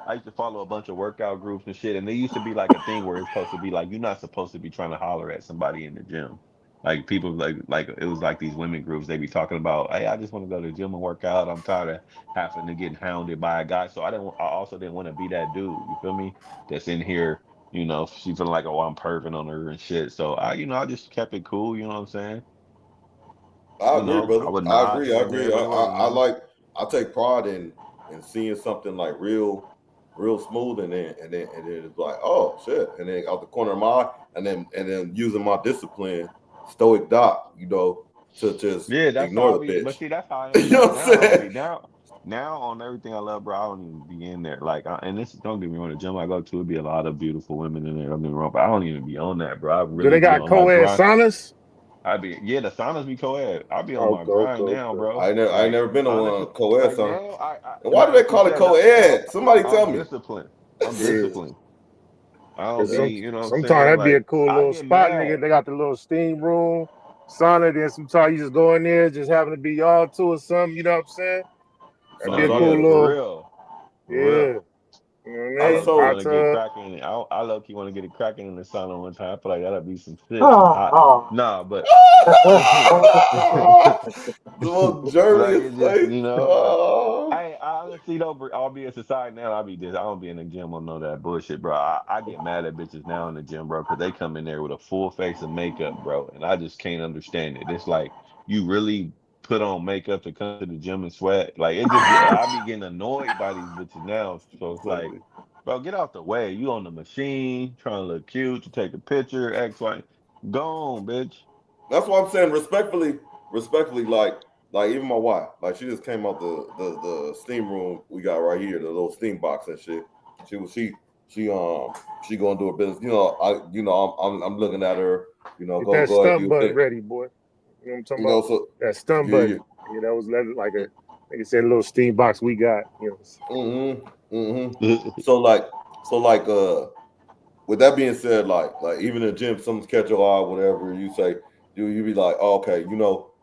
I used to follow a bunch of workout groups and shit, and there used to be like a thing where it's supposed to be like you're not supposed to be trying to holler at somebody in the gym. Like people like it was like these women groups. They be talking about, hey, I just want to go to the gym and work out. I'm tired of having to get hounded by a guy. So I also didn't want to be that dude. You feel me? That's in here. She feeling like, oh, I'm perving on her and shit. So I just kept it cool. You know what I'm saying? I agree, I brother. would I nod agree. I here and agree. there, I, whatever. I, I like. I take pride in seeing something like real smooth, and then it's like, oh shit, and then out the corner of my eye, and then using my discipline, stoic doc, to just Yeah, that's how ignore I the be. bitch. But see, that's how I am You know now. what I'm saying? Now on everything I love, bro. I don't even be in there. Like, and this don't get me wrong. The gym I go to, it be a lot of beautiful women in there. Don't get me wrong, but I don't even be on that, bro. I Do really they be got on my co-ed grind. saunas? Yeah, the saunas be co-ed. I be on my Okay, grind okay, now, okay. bro. I ain't Like never been on honestly, one co-ed like son. now, And and why do they honestly, call it Kev, co-ed? Somebody tell I'm me. disciplined. I'm Yeah. disciplined. I don't 'Cause be, some you know what I'm sometimes saying? that'd be a Like cool I little get spot, nigga. mad. They got the little steam room, sauna. Then sometimes you just go in there, just happen to be y'all two or something. You know what I'm saying? That'd be No, a Sometimes cool yeah, that's for little, real. For real. yeah. You know what I I I'm mean? low key Hot want so to get tub. cracking. I low key want to get it cracking in the sauna one time. I feel like that'll be some shit, some hot. Oh, Nah, but oh. the most like journeyest it just place. but I honestly though, bro, I'll be a society now. I don't be in the gym on none of that bullshit, bro. I get mad at bitches now in the gym, bro, because they come in there with a full face of makeup, bro, and I just can't understand it. It's like you really put on makeup to come to the gym and sweat. Like it just get I be getting annoyed by these bitches now. So it's like, Absolutely. bro, get out the way. You on the machine trying to look cute, to take a picture, X, Y. Go on, bitch. That's what I'm saying. Respectfully, like even my wife, like she just came out the steam room we got right here, the little steam box and shit. She was she she gonna do her business. I'm looking at her. Get Go that go ahead, do stunt your butt thing. ready, boy. You know what I'm talking about? So That stunt yeah, yeah. button. Yeah, that was like like I said, a little steam box we got. You know. Mm-hmm. So like with that being said, like even in the gym, someone's catch your eye, whatever you say, you be like, oh, okay,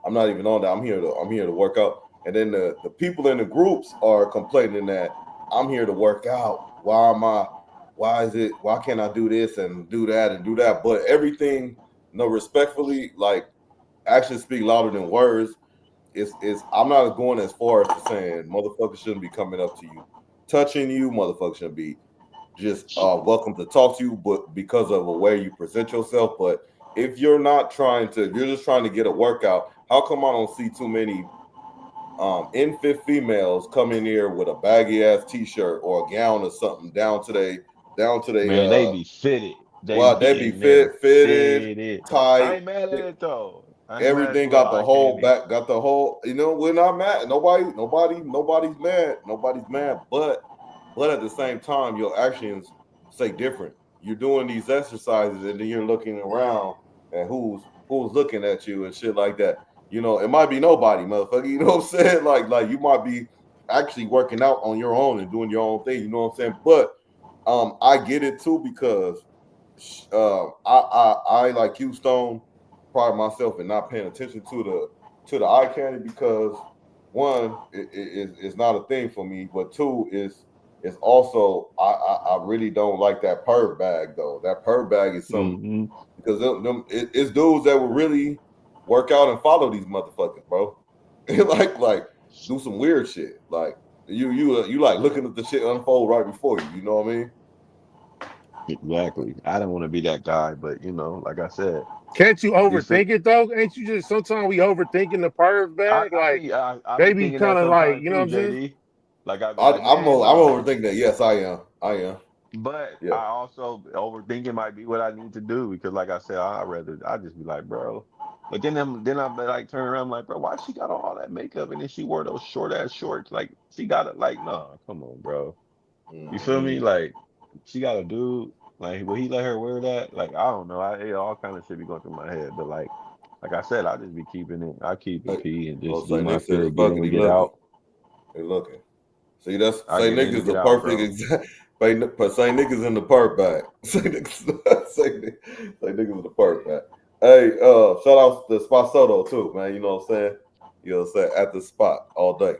I'm not even on that. I'm here to work out. And then the people in the groups are complaining that I'm here to work out. Why can't I do this and do that and do that? But everything, respectfully, like actions speak louder than words. it's I'm not going as far as to saying motherfuckers shouldn't be coming up to you, touching you. Motherfuckers shouldn't be just welcome to talk to you, but because of the way you present yourself. But if you're not trying to, if you're just trying to get a workout, how come I don't see too many infant females come in here with a baggy ass t-shirt or a gown or something down to they Man, they be fitted. They well, they be be in there fitted, fitted. I tight. ain't mad at it though. I ain't mad at Everything the little got the eye whole candy. back, got the whole. You know, we're not mad. Nobody's mad. Nobody's mad. But at the same time, your actions say different. You're doing these exercises, and then you're looking around and who's looking at you and shit like that. You know, it might be nobody, motherfucker. You know what I'm saying? Like you might be actually working out on your own and doing your own thing. You know what I'm saying? But I get it too because I like you, Stone, pride myself in not paying attention to the eye candy because one, it's not a thing for me, but two is also I really don't like that perv bag though. That perv bag is something Hmm. because it's dudes that will really work out and follow these motherfuckers, bro. like do some weird shit. Like you like looking at the shit unfold right before you. You know what I mean? Exactly. I don't want to be that guy, but like I said, Can't you you feel. overthink it though? Ain't you just sometimes we overthinking the perv I, bag? I Like be I, I they be be thinking that kind of like, sometimes you know what too, I'm saying? JD. Like I be like, I'm man, no. overthinking that. Yes, I am. I am. But Yeah. I also overthinking might be what I need to do because, like I said, I just be like, bro. But then I be like turn around like, bro, why she got all that makeup and then she wore those short ass shorts? Like she got it. Like, no, come on, bro. You feel me? Mm-hmm. Like she got a dude. Like, will he let her wear that? Like, I don't know. All kind of shit be going through my head. But like I said, I just be keeping it. I keep it Hey, P and oh, just do say my Nick said, shit. Get "Fuck it, in, he get looking. out. He looking." See, that's I say get Nick in and is the get out, perfect bro. exact. Say Nick is in the perk bag. Say Nick is in the perk bag. Hey, shout out to Spot Soto too, man. You know what I'm saying? You know what I'm saying? At the spot all day.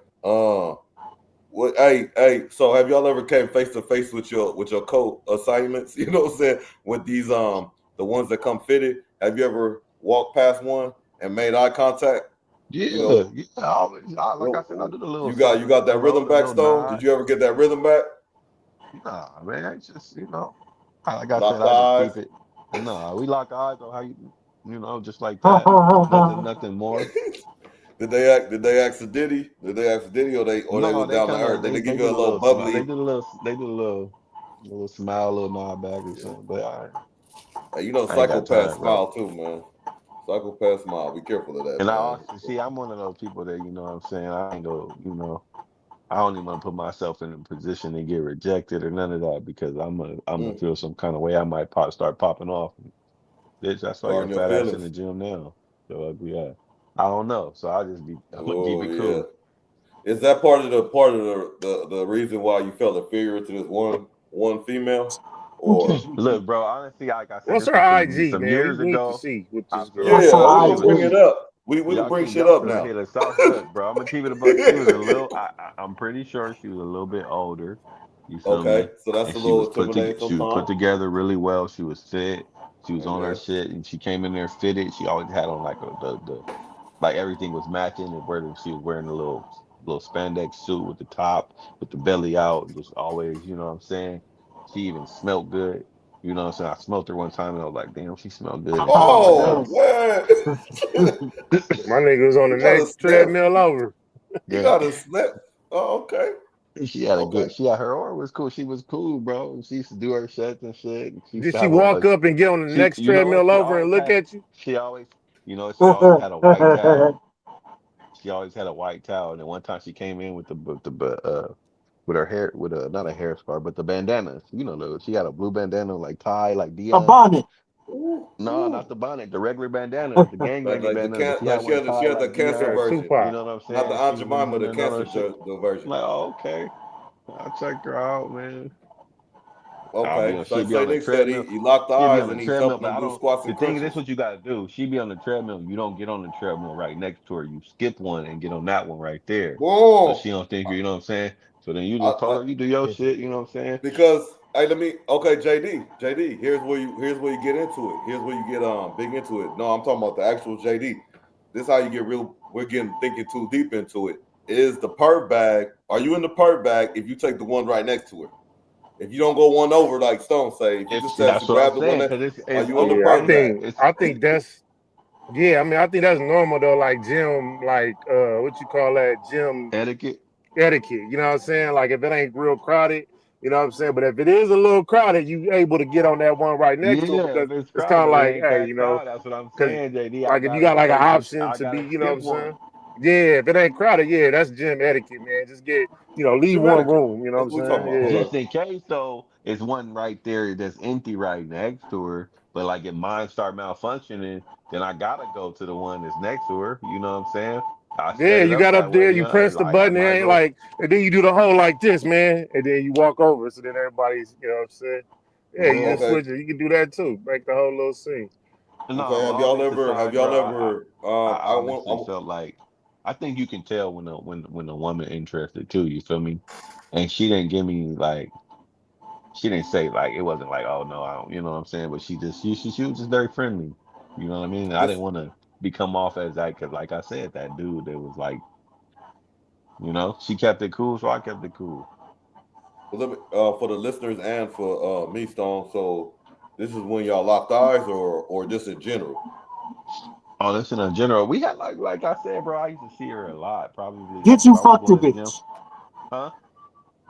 What? Hey. So have y'all ever came face to face with your co-assignments? You know what I'm saying? With these the ones that come fitted. Have you ever walked past one and made eye contact? You Yeah, know, yeah. I always, like I said, I well, do the little you silent got that hello, rhythm the back, little Stone? Did nod. you ever get that rhythm back? Nah, man, it's just like I said, Lock the I just eyes. keep it. Nah, we lock eyes on how just like that. Nothing more. Did they ask the Diddy? Did they ask the Diddy or they No, was they down to kind earth? of Did they they give you did a a little little smile. bubbly? They did a little smile, a little nod back or something. But Hey, you know, I ain't got psychopath time, bro. smile too, man. Psychopath smile. Be careful of that, And I man. also see I'm one of those people that what I'm saying, I ain't go, I don't even want to put myself in a position to get rejected or none of that because I'm gonna Mm, feel some kind of way. I might start popping off. Bitch, that's why hard your in your fat ass in feelings. the gym now. So ugly ass. I don't know. So I'm gonna keep Oh it yeah. cool. Is that part of the reason why you felt inferior to this one female? Or Look, bro, honestly, like I said, What's this was her some IG, some man? We years need to ago. see what I this feel girl. What's me. her yeah, we Y'all can finna bring it IG? up. We can bring shit y'all up finna now. hit us off. Look, bro, I'm gonna keep it a buck. She was a little. I'm pretty sure she was a little bit older. You feel Okay, me? so that's And a little intimidating she was put sometimes. together really well. She was fit. She was on her Amen. shit, and she came in there fitted. She always had on like the like everything was matching, and where she was wearing a little spandex suit with the top, with the belly out, and just always, you know what I'm saying? She even smelled good. You know what I'm saying? I smelled her one time, and I was like, damn, she smelled good. And she was like, Oh bro. man, My nigga was on you the got a next sniff. treadmill over. You Yeah. got a sniff. Oh, okay, okay. She had her aura was cool. She was cool, bro. And she used to do her sets and shit. And she used Did to she have walk up and get on the next you know what? treadmill over and look at you? She always, she always had a white towel. She always had a white towel. And then one time she came in with with her hair, with a, not a hair scarf, but the bandana. She had a blue bandana, like tie, like A Dion. bonnet. Ooh, No, not ooh. the bonnet, the regular bandana, the gang banging Like the bandana. But can she had like one she tied had the like cancer Dion. version, You Tupac. know what I'm not the saying? She Aunt was in Jemima, the there, on cancer her shit. I'm version. like, oh, okay. I checked her out, man. Okay, so She'd be say on the Nick said treadmill. he locked the She'd be eyes on the and he's treadmill, helping but them I do don't. squats The and thing is, this crunches. what you gotta do. She be on the treadmill. You don't get on the treadmill right next to her. You skip one and get on that one right there. So Boom. she don't think you know what I'm saying. So then you just I, told her you do your shit. You know what I'm saying? because hey, let me okay, JD. Here's where you get into it. Here's where you get big into it. No, I'm talking about the actual JD. This is how you get we're getting thinking too deep into it. Is the perv bag? Are you in the perv bag if you take the one right next to her? If you don't go one over like Stone say, if you If just that's actually what I'm grab the one saying, that, because are it's you in the Yeah, over. I perv bag? think It's I think that's yeah. I mean, I think that's normal though. Like gym, like what you call that gym etiquette. etiquette. You know what I'm saying? Like if it ain't real crowded, you know what I'm saying. But if it is a little crowded, you able to get on that one right next to it Yeah, because if it's it's kind crowded, of but it like, ain't hey, that crowded. That's what I'm because saying, JD. I like if you gotta got like an take this. option I to be, gotta you know what skip I'm one. saying? Yeah, if it ain't crowded, yeah, that's gym etiquette, man. Just get, leave Gym one etiquette. room. You know what That's I'm what we talking saying? about. Yeah. Just in case, though, it's one right there that's empty right next to her. But like if mine start malfunctioning, then I gotta go to the one that's next to her. You know what I'm saying? I Yeah, set it you up got up that way. there, You you know, press the like I button, it might as ain't well. like, and then you do the whole like this, man, and then you walk over. So then everybody's, you know what I'm saying? Yeah, you Yeah. just Okay. switch it. You can do that too. Make the whole little scene. No, Okay. but Have all y'all jokes ever? Have aside, y'all bro, ever? I I want. honestly felt like I think you can tell when a woman interested too. You feel me? And she didn't give me like she didn't say like it wasn't like oh no I don't you know what I'm saying. But she was just very friendly. You know what I mean? And I This didn't want to become off as that because like I said, that dude that was like she kept it cool, so I kept it cool. let me, for the listeners and for me, Stone. So this is when y'all locked eyes, or just in general. Oh, listen, in general, we had like I said, bro. I used to see her a lot. Probably Did like you if I was fuck the going to the gym, bitch? huh?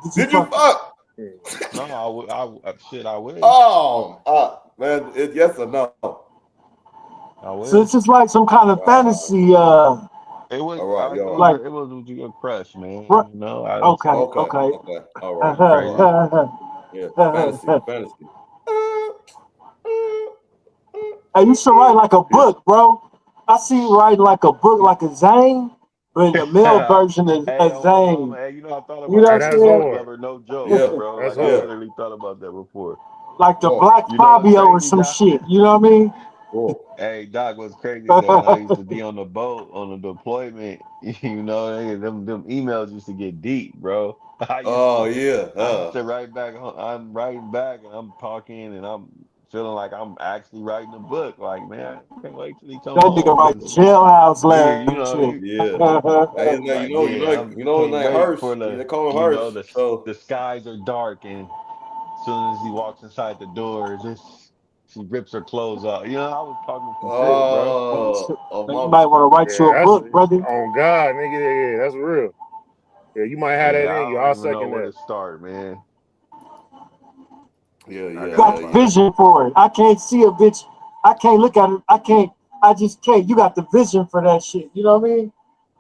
Did you Did you fuck her? fuck? Hmm. No, shit, I wish. Oh, man, yes or no? I So it's wish. just like some kind of fantasy. It was All right, it y'all. was Like a, it was a crush, man. what? You know, I was Okay, Okay, okay. okay, all right. nothing crazy. Yeah, fantasy, fantasy. Hey, you should write like a book, bro. I see you writing like a book, like a Zane, but the male version is Hey, a on my mama, Zane. hey, I thought You know about what Hey, I'm that that's before, saying? hard. McGlover. No jokes, Yeah, bro. That's Like I yeah. hard. literally thought about that before. Like the Whoa, Black You know what's Fabio or crazy, some Doc? shit. You know what I mean? whoa. Hey, Doc, what's crazy though? When I used to be on the boat on the deployment, them emails used to get deep, bro. Oh yeah. I used to write back. I'm writing back, and I'm talking, and I'm feeling like I'm actually writing a book. Like, man, I can't wait till he come That nigga home, write cause jailhouse yeah, letter and shit. Yeah. Hey, his name, like yeah, I you know his can't name wait Hirsch. for They call him Hirsch. So the skies are dark, and as soon as he walks inside the door, just she rips her clothes off. I was talking some shit, bro. oh You mama. might want to write you Yeah, a that's book, brother. on God, nigga. Yeah, that's real. Yeah, you might have Hey, that I in you. don't I'll even know second where that. to start, man. Yeah, I yeah, You gotta got yeah, the find. yeah. vision for it. I can't see a bitch. I can't look at it. I can't. I just can't. You got the vision for that shit. You know what I mean?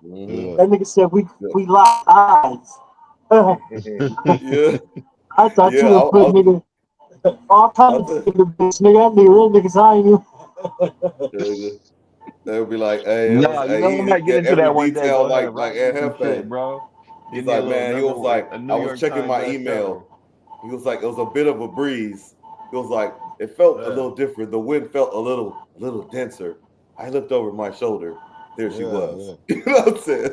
Mm-hmm. Yeah. That nigga said Yeah. we locked eyes. Yeah. I thought Yeah. you would put nigga all kind I'll of tell shit in the bitch, nigga. That nigga real niggas I ain't you. They'll be like, hey, it was, No, hey, I he might get into every that one day. detail Go ahead, like write me Ed some shit, Hefe. bro. Give He's me a like, little man, he was like, a New I was York checking Times my bestseller. email. He was like, it was a bit of a breeze. He was like, it felt a Yeah, little different. The wind felt a little denser. I looked over my shoulder. There she yeah, was. yeah. You know what I'm saying?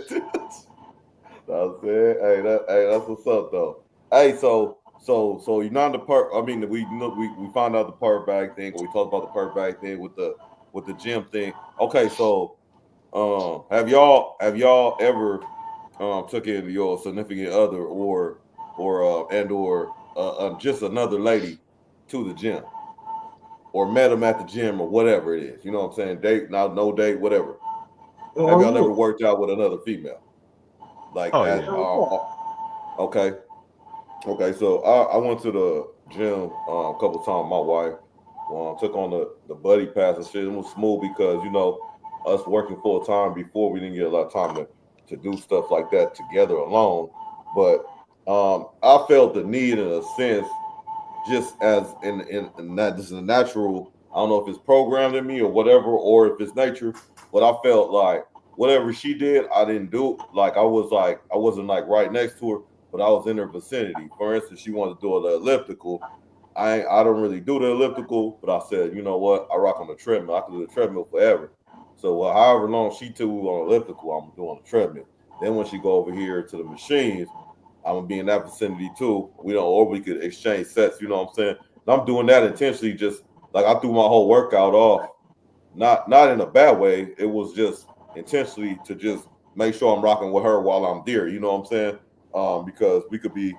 I'm saying, hey, that's what's up though. Hey, so you're not in the part. I mean, we found out the part bag thing, or we talked about the part bag thing with the gym thing. Okay, so have y'all ever took in your significant other or just another lady to the gym or met them at the gym or whatever it is? You know what I'm saying? Date, not no date, whatever. Have y'all Hell ever worked out with another female? Like Oh as yeah. yeah. okay. Okay, so I went to the gym a couple times. My wife took on the buddy pass and shit. It was smooth because us working full time before we didn't get a lot of time to do stuff like that together alone. But I felt the need in a sense, just as in that this is a natural. I don't know if it's programmed in me or whatever, or if it's nature. But I felt like whatever she did, I didn't do. Like I wasn't like right next to her, but I was in her vicinity. For instance, she wanted to do the elliptical. I don't really do the elliptical, but I said, you know what? I rock on the treadmill. I can do the treadmill forever. So however long she took on elliptical, I'm doing the treadmill. Then when she go over here to the machines, I'm gonna be in that vicinity too. We don't, or we could exchange sets. You know what I'm saying? And I'm doing that intentionally. Just like I threw my whole workout off, not in a bad way. It was just intentionally to just make sure I'm rocking with her while I'm there. You know what I'm saying? Because we could be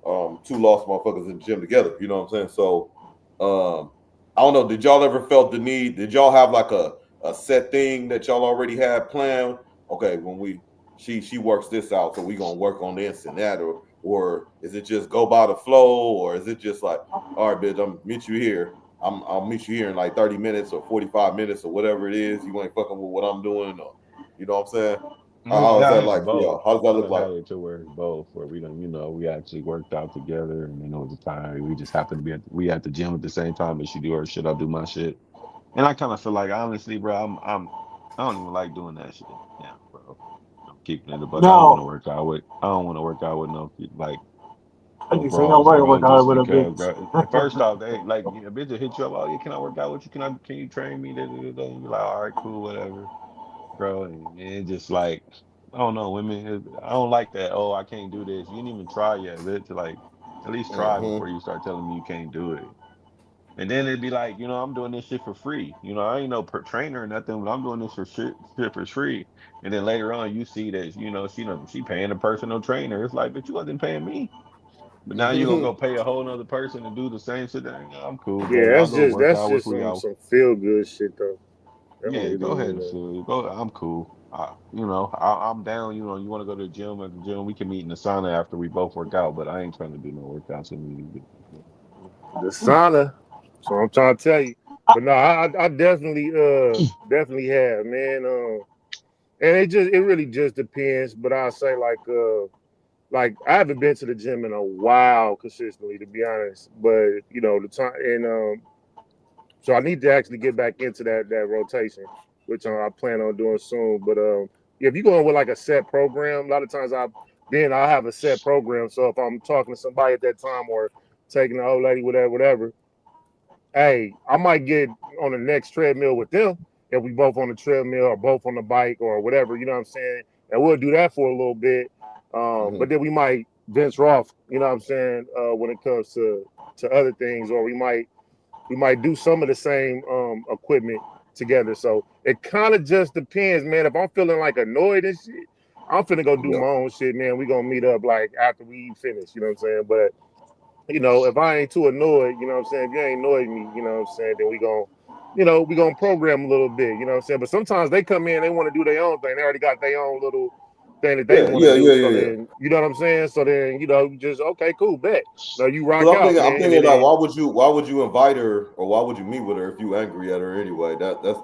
two lost motherfuckers in the gym together. You know what I'm saying? So I don't know. Did y'all ever felt the need? Did y'all have like a set thing that y'all already had planned? Okay, when she works this out, so we gonna work on this and that, or is it just go by the flow, or is it just like, all right, bitch, I'm meet you here. I'll meet you here in like 30 minutes or 45 minutes or whatever it is. You ain't fucking with what I'm doing, or you know what I'm saying? How is that Nah, it's like for both. y'all? How does that I look done like? had it to where it's both, where we done, we actually worked out together, and then there was a time we just happened to be we at the gym at the same time, and she do her shit, I do my shit, and I kind of feel like honestly, bro, I don't even like doing that shit. Yeah, bro, I'm keeping it a buck. No, I don't want to work out with like I no just ain't no bras, way to bro. work out Just with a because, bitch. bro. At first off, they like a bitch will hit you up. Oh, yeah, can I work out with you? Can you train me? Da, da, da, da. You like, all right, cool, whatever, bro. And it just like, I don't know, women. I don't like that. Oh, I can't do this. You didn't even try yet, bitch. Like, at least try before Mm-hmm. you start telling me you can't do it. And then it'd be like, I'm doing this shit for free. I ain't no trainer or nothing, but I'm doing this for shit for free. And then later on, you see that, she paying a personal trainer. It's like, but you wasn't paying me. But now you gonna go pay a whole nother person to do the same shit. I'm cool, bro. Yeah, Y'all go work that's out with just who y'all. some feel good shit though. That don't Yeah, really, go ahead and feel it. Go. I'm cool. I'm down. You want to go to the gym at the gym? We can meet in the sauna after we both work out. But I ain't trying to do no workouts with me. the sauna. So I'm trying to tell you. But no, I definitely definitely have, man. And it really just depends. But I'll say like I haven't been to the gym in a while consistently, to be honest. But the time and so I need to actually get back into that rotation, which I plan on doing soon. But if you going with like a set program, a lot of times I have a set program. So if I'm talking to somebody at that time or taking the old lady, whatever, hey, I might get on the next treadmill with them if we both on the treadmill or both on the bike or whatever, you know what I'm saying? And we'll do that for a little bit. Mm-hmm. But then we might venture off, you know what I'm saying, when it comes to other things, or we might do some of the same equipment together. So it kind of just depends, man. If I'm feeling like annoyed and shit, I'm finna go do Yeah. my own shit, man. We gonna meet up like after we finish, you know what I'm saying? But if I ain't too annoyed, you know what I'm saying? If you ain't annoyed me, you know what I'm saying, then we gonna program a little bit, you know what I'm saying? But sometimes they come in, they want to do their own thing. They already got their own little thing that they Yeah, want to yeah, yeah, do. So yeah, yeah. then, you know what I'm saying? So then, just okay, cool, bet. No, you rock Because out, I'm man. And thinking like, then why would you invite her, or why would you meet with her if you angry at her anyway? That's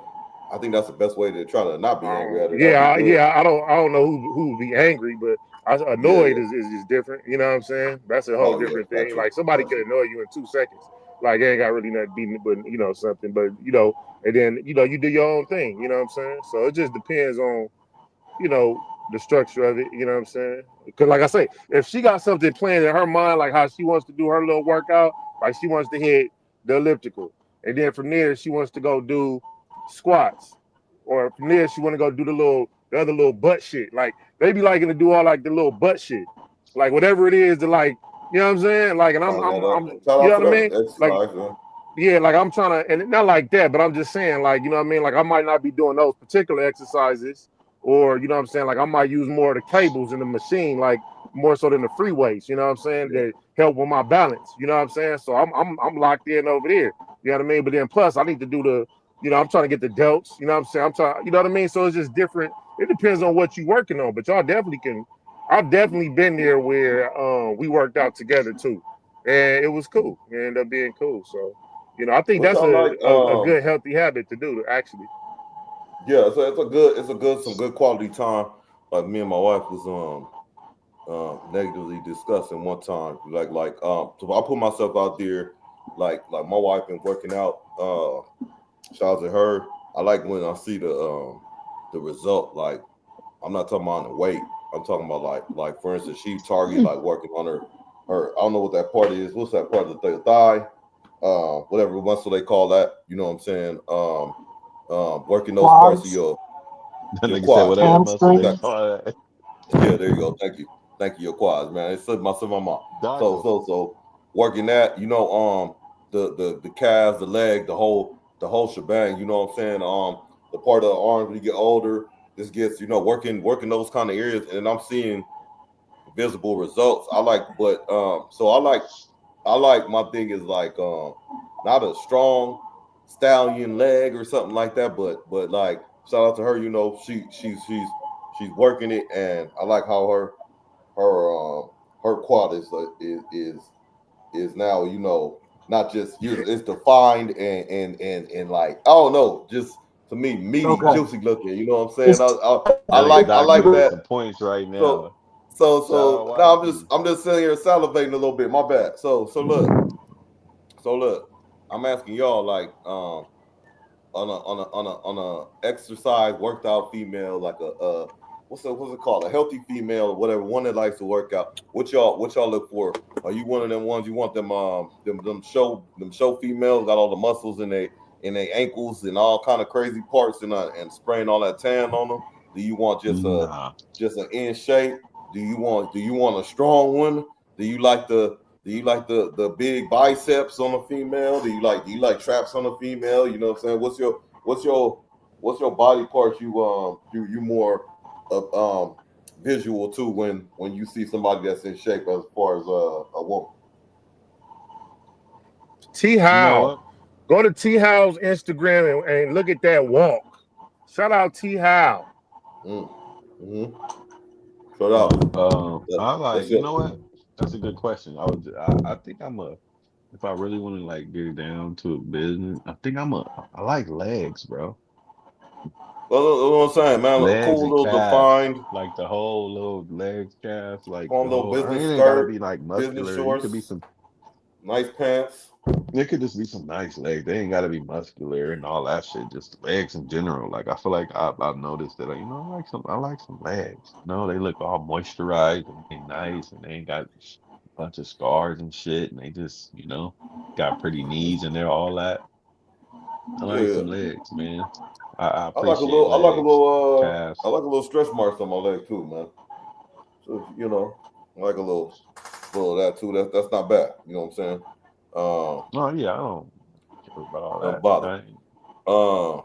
I think that's the best way to try to not be angry at her. That'd be good. yeah, I don't know who would be angry, but Yeah, annoyed yeah. is different. You know what I'm saying? That's a whole Oh yeah, different got thing. you, Like somebody got could you. annoy you in 2 seconds. Like it ain't got really nothing beating it, but something. But and then you do your own thing. You know what I'm saying? So it just depends on you know the structure of it. You know what I'm saying? Because like I say, if she got something planned in her mind, like how she wants to do her little workout, like she wants to hit the elliptical, and then from there she wants to go do squats, or from there she want to go do the other little butt shit. Like they be liking to do all like the little butt shit, like whatever it is to like, you know what I'm saying? Like, and I'm Oh yeah, I'm I'm shout you out know to what I them. mean? Like Exercise, man. yeah, like I'm trying to, and not like that, but I'm just saying, like, you know what I mean? Like, I might not be doing those particular exercises, or, you know what I'm saying? Like, I might use more of the cables in the machine, like, more so than the free weights, you know what I'm saying? Yeah, That help with my balance, you know what I'm saying? So I'm locked in over there, you know what I mean? But then plus, I need to do I'm trying to get the delts, you know what I'm saying? I'm trying, you know what I mean? So it's just different. It depends on what you're working on, but y'all definitely can. I've definitely been there where we worked out together too, and it was cool. It ended up being cool. So. I think which that's I like. a good healthy habit to do actually. Yeah, so some good quality time. Like me and my wife was negatively discussing one time. So I put myself out there. Like my wife been working out. Shout out to her. I like when I see the result. Like I'm not talking about the weight. I'm talking about like for instance, she target like working on her. I don't know what that part is. What's that part of the thigh? Whatever muscle they call that. You know what I'm saying? Working those parts of Quads, That your nigga said quads. whatever Yeah, muscle they exactly. hamstrings. call that. Yeah, there you go. Thank you. Your quads, man. It slipped my mouth. So Doctor. so so working that, the calves, the leg, the whole shebang. You know what I'm saying? The part of the arms when you get older, this gets, working those kind of areas, and I'm seeing visible results. I like my thing is like not a strong stallion leg or something like that, but like shout out to her, she's working it, and I like how her quad is now, not just it's defined and like, I don't know, just to me meaty, Okay. juicy looking. You know what I'm saying? It's I Hell yeah, like I Doc like giving me that. some points right So now. so Shout out so now wifey. I'm just sitting here salivating a little bit. My bad. So look, I'm asking y'all like on a exercise worked out female, like a what's it called, a healthy female or whatever, one that likes to work out. What y'all look for? Are you one of them ones, you want them show females got all the muscles in their ankles and all kind of crazy parts, and spraying all that tan on them? Do you want Nah. just an in shape? Do you want a strong one? Do you like the big biceps on a female? Do you like traps on a female? You know what I'm saying? What's your body part you more visual to when you see somebody that's in shape as far as a woman? T You know How. what? Go to T How's Instagram and look at that walk. Shout out T How. Mm. Mm-hmm. Shut up. I like, That's you it. know what? That's a good question. I think if I really want to like get it down to a business, I like legs, bro. That's what I'm saying, man. A Legs cool and little calves, defined, like the whole little legs, calves, like fun the little whole. I mean, business it ain't gotta skirt, be like business muscular. You could be shorts, some. nice pants. It could just be some nice legs. They ain't gotta be muscular and all that shit. Just legs in general. Like I feel like I've noticed that. Like, I like some legs. They look all moisturized and they nice and they ain't got a bunch of scars and shit. And they just got pretty knees and they're all that. I Yeah, like yeah. some legs, man. I I like a appreciate little, I like a legs, little, I calves. like a little stretch marks on my leg too, man. So I like a little of that too. That's not bad. You know what I'm saying? Oh yeah, I don't care about all Don't that. bother. I ain't, Uh,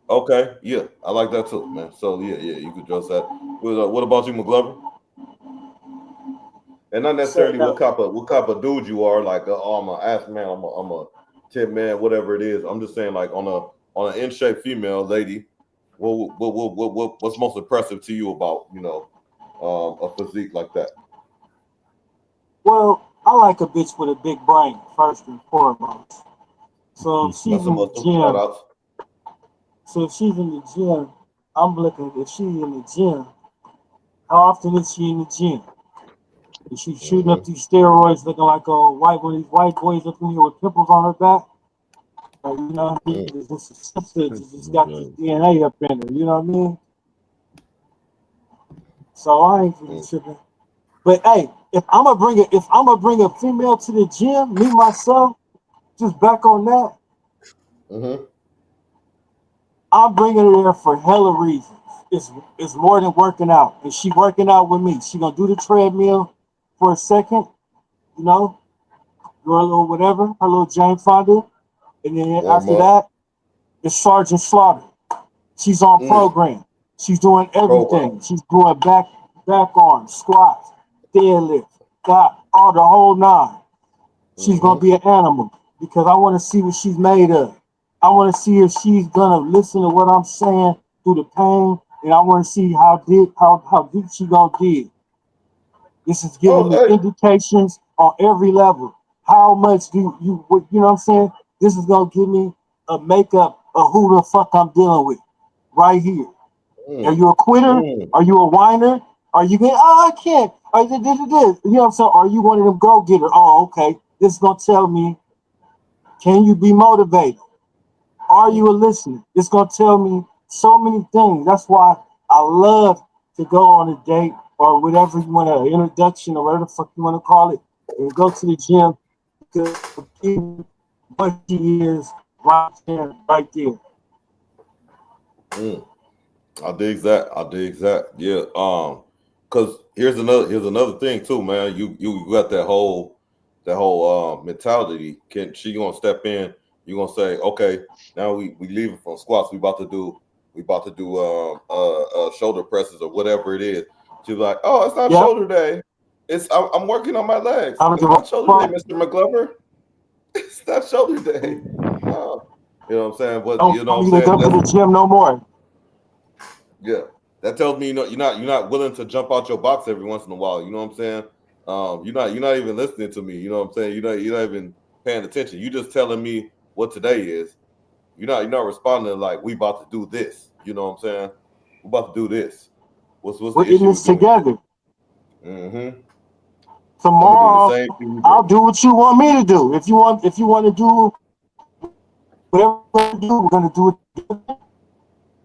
okay, yeah, I like that too, man. So yeah, you could address that. What about you, McGlover? And not say necessarily no. what type of dude you are. Like, oh, I'm a ass man. I'm a tip man. Whatever it is. I'm just saying, like on an in shape female lady, what's most impressive to you about a physique like that? Well, I like a bitch with a big brain first and foremost. So if she's Muscle, in the muscle. Shout gym, outs. so if she's in the gym, I'm looking. If she's in the gym, how often is she in the gym? Is she shooting up Mm-hmm. these steroids, looking like a one of these white boys up in here with pimples on her back? Or, you know what I mean? Mm. Is this a sister that just got this mm, DNA up in her? You know what I mean? So I ain't really Mm. tripping. But hey, if I'm gonna bring a female to the gym, me myself, just back on that, Mm-hmm. I'm bringing her there for hella reasons. It's more than working out. Is she working out with me? She gonna do the treadmill for a second, you know, do her little whatever, her little Jane Fonda, and then Warm after up. that, it's Sergeant Slaughter. She's on Mm. program. She's doing Program. everything. She's doing back arms, squats, deadlifts, got all the whole nine. She's gonna Mm-hmm. be an animal because I want to see what she's made of. I want to see if she's gonna listen to what I'm saying through the pain, and I want to see how deep she gonna dig. This is giving Oh, me hey. indications on every level. How much do you know what I'm saying? This is gonna give me a makeup of who the fuck I'm dealing with right here. Are Mm. you a quitter? Mm. Are you a whiner? Are you going, oh, I can't. Are you this? You know what I'm saying? Are you one of them go getter? Oh, okay. This is going to tell me, can you be motivated? Are Mm. you a listener? It's going to tell me so many things. That's why I love to go on a date or whatever you want to, introduction or whatever the fuck you want to call it, and go to the gym because it'll give me what she is right there, right there. Mm. I dig that. I dig that. Yeah. Cause here's another thing too, man. You got that whole mentality. Can she gonna step in? You gonna say, okay, now we leaving from squats. We about to do We about to do shoulder presses or whatever it is. She's like, oh, it's not Yep. shoulder day. I'm working on my legs. I don't It's give a not shoulder day, fuck. Mr. McGlover. It's not shoulder day. No. You know what I'm saying? But Don't you tell know what me I'm to saying? go to the gym no more. Yeah. That tells me you're not willing to jump out your box every once in a while. You know what I'm saying? You're not even listening to me. You know what I'm saying? You're not even paying attention. You're just telling me what today is. You're not responding like we about to do this. You know what I'm saying? We're about to do this. What's We're the in issue with this doing this? together. Mm-hmm. I'm gonna do the Tomorrow, same thing you I'll do. do what you want me to do. If you want to do whatever you want to do, we're gonna do it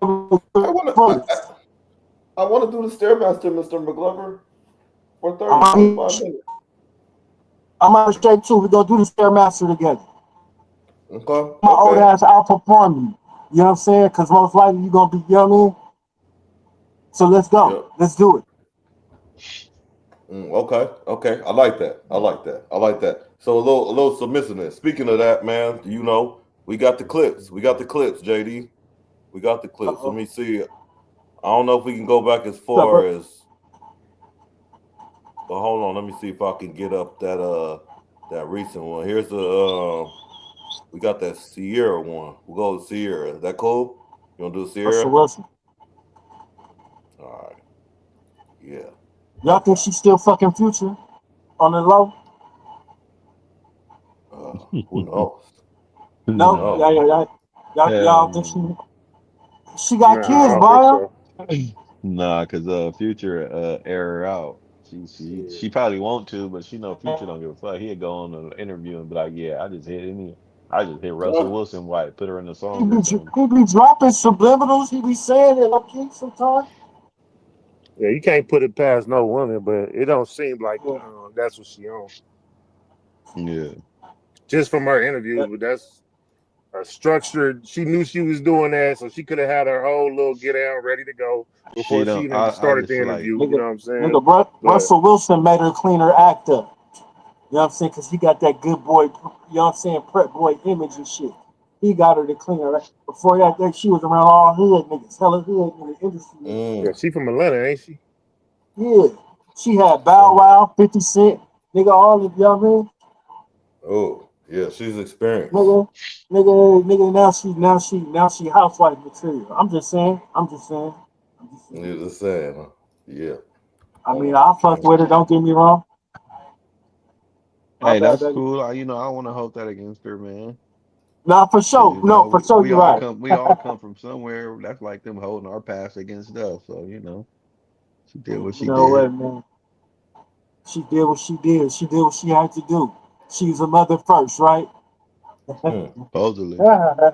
I wanna first. I wanna do the stairmaster, Mr. McGlover, for I'm 30, out here, 45 minutes. I'm out of shape too. We're gonna do the stairmaster together. Okay, My old okay. ass outperform you. You know what I'm saying? Because most likely you're gonna be, you know what I mean? So let's go. Yep. Let's do it. Okay, okay. I like that. I like that. I like that. So a little submissiveness. Speaking of that, man, you know, we got the clips. We got the clips, JD. We got the clips. Let Uh-oh. me see. I don't know if we can go back as What's up, far bro? as, but hold on. Let me see if I can get up that recent one. Here's the we got that Sierra one. We'll go with Sierra. Is that cool? You wanna do Russell Sierra? Wilson. All right. Yeah. Y'all think Okay. she's still fucking Future on the low? Who knows? Who No, Nah, knows? y'all hell think no. she got Nah, I kids, don't think Brian? so. Nah, cause Future air her out. Shit. She probably want to, but she know Future don't give a fuck. He'd go on an interview and be like, "Yeah, I just hit Russell Uh, Wilson White, put her in the He song or be something." he be dropping subliminals. He be saying it low key sometimes. Yeah, you can't put it past no woman, but it don't seem like Yeah. that's what she on. Yeah, Just from her interviews, but that's a structured. She knew she was doing that, so she could have had her whole little get down ready to go she before she don't. even I started just the feel like interview. You Nigga, know what I'm saying? nigga, But Russell Wilson made her clean her act up. You know what I'm saying? Because he got that good boy, you know what I'm saying, prep boy image and shit. He got her to clean her act. Before that, she was around all hood niggas, hella hood in the industry niggas. yeah, mm, she from Atlanta, ain't she? Yeah. She had Bow So Wow, 50 Cent, nigga, all of, you know what I mean? oh, yeah, she's experienced. Nigga, nigga, now she housewife material. I'm just saying. I'm just saying. I'm just saying. You're just saying, huh? Yeah. I Hold mean, on. I fuck with her. Don't get me wrong. My hey, bad, that's baby. cool. I want to hold that against her, man. Nah, for Cause sure. No, for sure. You're right. we all come from somewhere. That's like them holding our past against us. So she did what You she know did. what, man? She did what she did. She did what she had to do. She's a mother first, right? Hmm. Supposedly, Yeah.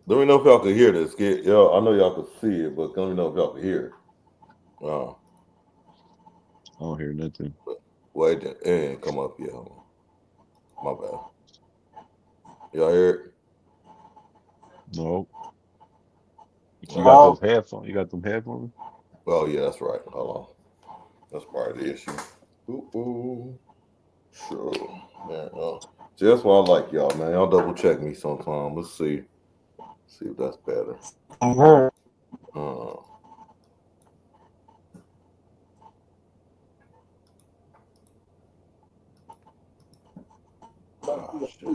Let me know if y'all can hear this. Y'all, I know y'all can see it, but let me know if y'all can hear it. Uh, I don't hear nothing. wait, it ain't come up yet. Hold on. My bad. Y'all hear it? No, you All got right. those No. headphones. You got them headphones. Oh, yeah, that's right. Hold on. That's part of the issue. Ooh. Sure. Man, see, that's why I like y'all, man. Y'all double check me sometime. Let's see. See if that's better. I heard. Uh, shit.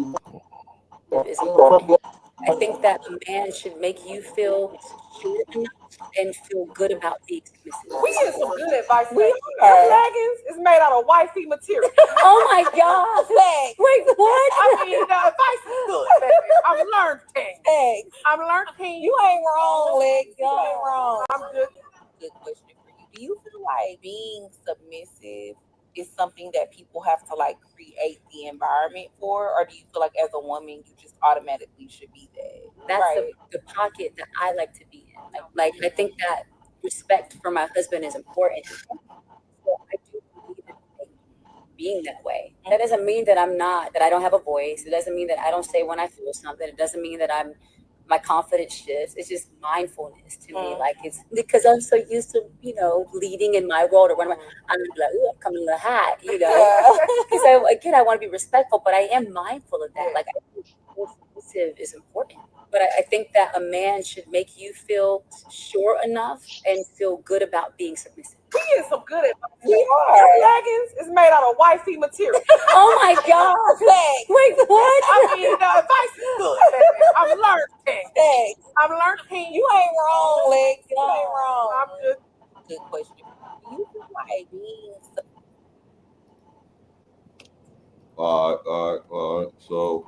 Is important. I think that a man should make you feel secure enough and feel good about being submissive. We get some good advice. We Your are. leggings is made out of wifey material. Oh my God. Wait, what? I mean, the advice is good, baby. I've learned things. Hey, I've learned things. you ain't wrong, Lex. You ain't wrong. I'm good. Good question for you. Do you feel like being submissive is something that people have to like create the environment for, or do you feel like as a woman you just automatically should be that? That's Right. the pocket that I like to be in. Like I think that respect for my husband is important. So I do believe in like, being that way. That doesn't mean that that I don't have a voice. It doesn't mean that I don't say when I feel something. It doesn't mean that my confidence shifts. It's just mindfulness to me. Like it's because I'm so used to, leading in my role or when I'm gonna be like, ooh, I'm coming a little hot, Because I want to be respectful, but I am mindful of that. Like I think being submissive is important. but I think that a man should make you feel sure enough and feel good about being submissive. We get some good advice. We Them are. leggings is made out of wifey material. Oh my God! Thanks. Wait, what? I mean, the advice is good. Baby. I've learned things. Thanks. I've learned things. You ain't wrong, Lex. You ain't wrong. I'm just Good question. Do you feel like being All right. So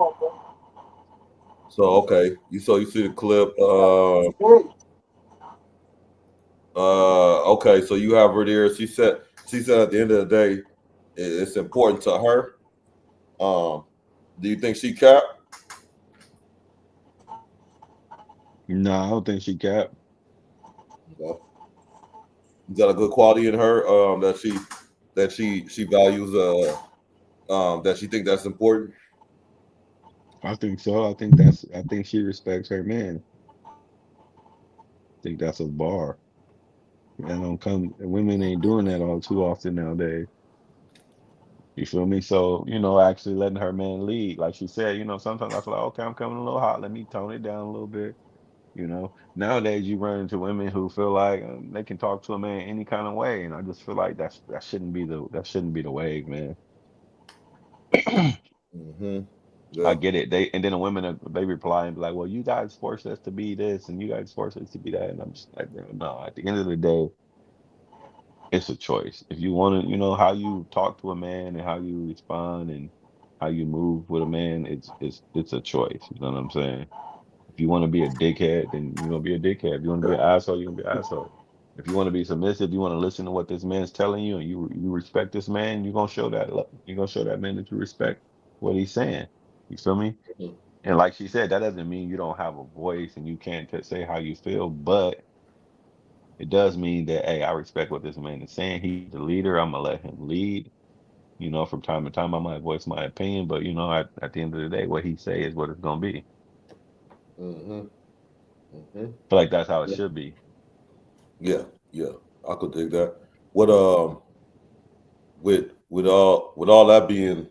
okay. You see the clip. Okay. So you have her there. She said at the end of the day, it's important to her. Do you think she capped? No, I don't think she capped. No. Is that a good quality in her? That she values. That she think that's important. I think so. I think she respects her man. I think that's a bar. And don't come. Women ain't doing that all too often nowadays. You feel me? So, actually letting her man lead, like she said, sometimes I feel like, okay, I'm coming a little hot. Let me tone it down a little bit. Nowadays you run into women who feel like they can talk to a man any kind of way, and I just feel like that shouldn't be the wave, man. Mm-hmm. I Yeah. get it. And then the women they reply and be like, "Well, you guys forced us to be this, and you guys forced us to be that," and I'm just like, bro, no. At the end of the day, it's a choice. If you want to, how you talk to a man and how you respond and how you move with a man, it's a choice. You know what I'm saying? If you want to be a dickhead, then you're gonna be a dickhead. If you want to be an asshole, you're gonna be an asshole. If you want to be submissive, you want to listen to what this man's telling you, and you respect this man, you're gonna show that love. You're gonna show that man that you respect what he's saying. You feel me? And like she said, that doesn't mean you don't have a voice and you can't say how you feel, but it does mean that, hey, I respect what this man is saying. He's the leader. I'm gonna let him lead. From time to time, I might voice my opinion, but at the end of the day, what he say is what it's gonna be. Mm-hmm. Mm-hmm. I feel like that's how it should be. Yeah. Yeah. I could dig that. What with all that being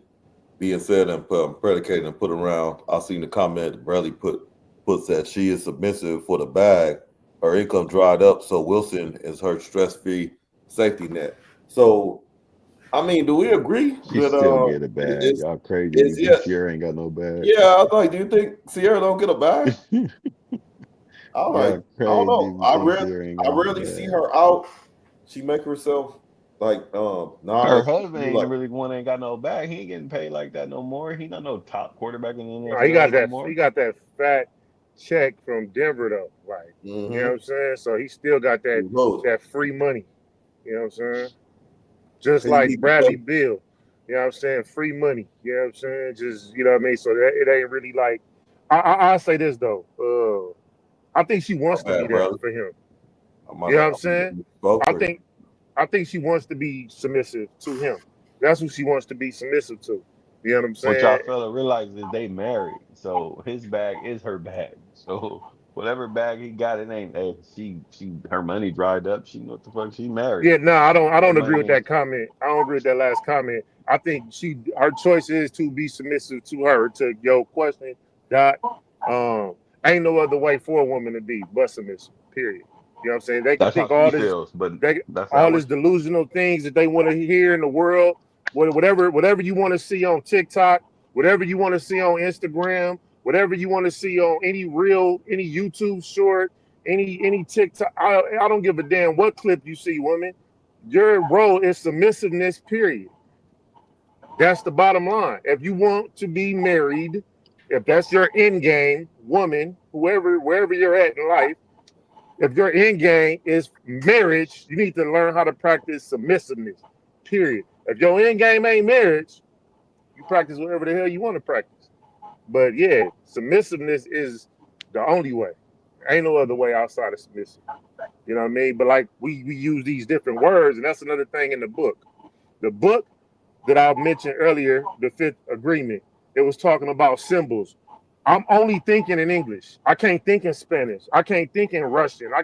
said and predicated and put around, I seen the comment Bradley puts that she is submissive for the bag. Her income dried up, so Wilson is her stress-free safety net. So, I mean, do we agree She that still get a bag. it's Y'all crazy. is You think yeah Sierra ain't got no bag? yeah? I was like, do you think Sierra don't get a bag? I was like, Y'all I don't crazy. know. You think Sierra ain't I got no rarely see bag? her out. She make herself like Her non husband ain't like really one ain't got no bag. He ain't getting paid like that no more. He not no top quarterback in the No, he NFL got no that. He more. got that fat check from Denver though. Like, you know what I'm saying? So he still got that free money. You know what I'm saying? Just he like need to Bradley play. Bill. You know what I'm saying? Free money. You know what I'm saying? Just, you know what I mean? So that it ain't really like. I'll say this though. I think she My wants to be bad, that brother. for him. My You know bad. what I'm saying? Both I crazy. think I think she wants to be submissive to him. That's who she wants to be submissive to. You know what I'm What saying? y'all fella realize is they married, so his bag is her bag. So whatever bag he got, it ain't. Hey, her money dried up. She know what the fuck she married. Yeah, no, I Her don't agree money with ain't. that comment. I don't agree with that last comment. I think her choice is to be submissive to her. To your question, Dot. Um, ain't no other way for a woman to be but submissive. Period. You know what I'm saying? They can That's how think she feels, but that's not all what. these delusional things that they want to hear in the world. Whatever you want to see on TikTok, whatever you want to see on Instagram, whatever you want to see on any reel, any YouTube short, any TikTok. I don't give a damn what clip you see, woman. Your role is submissiveness. Period. That's the bottom line. If you want to be married, if that's your end game, woman, wherever you're at in life, if your end game is marriage, you need to learn how to practice submissiveness. Period. If your end game ain't marriage, you practice whatever the hell you want to practice. But yeah, submissiveness is the only way. Ain't no other way outside of submissive. You know what I mean? But like we use these different words, and that's another thing in the book. The book that I mentioned earlier, the Fifth Agreement, it was talking about symbols. I'm only thinking in English. I can't think in Spanish. I can't think in Russian. I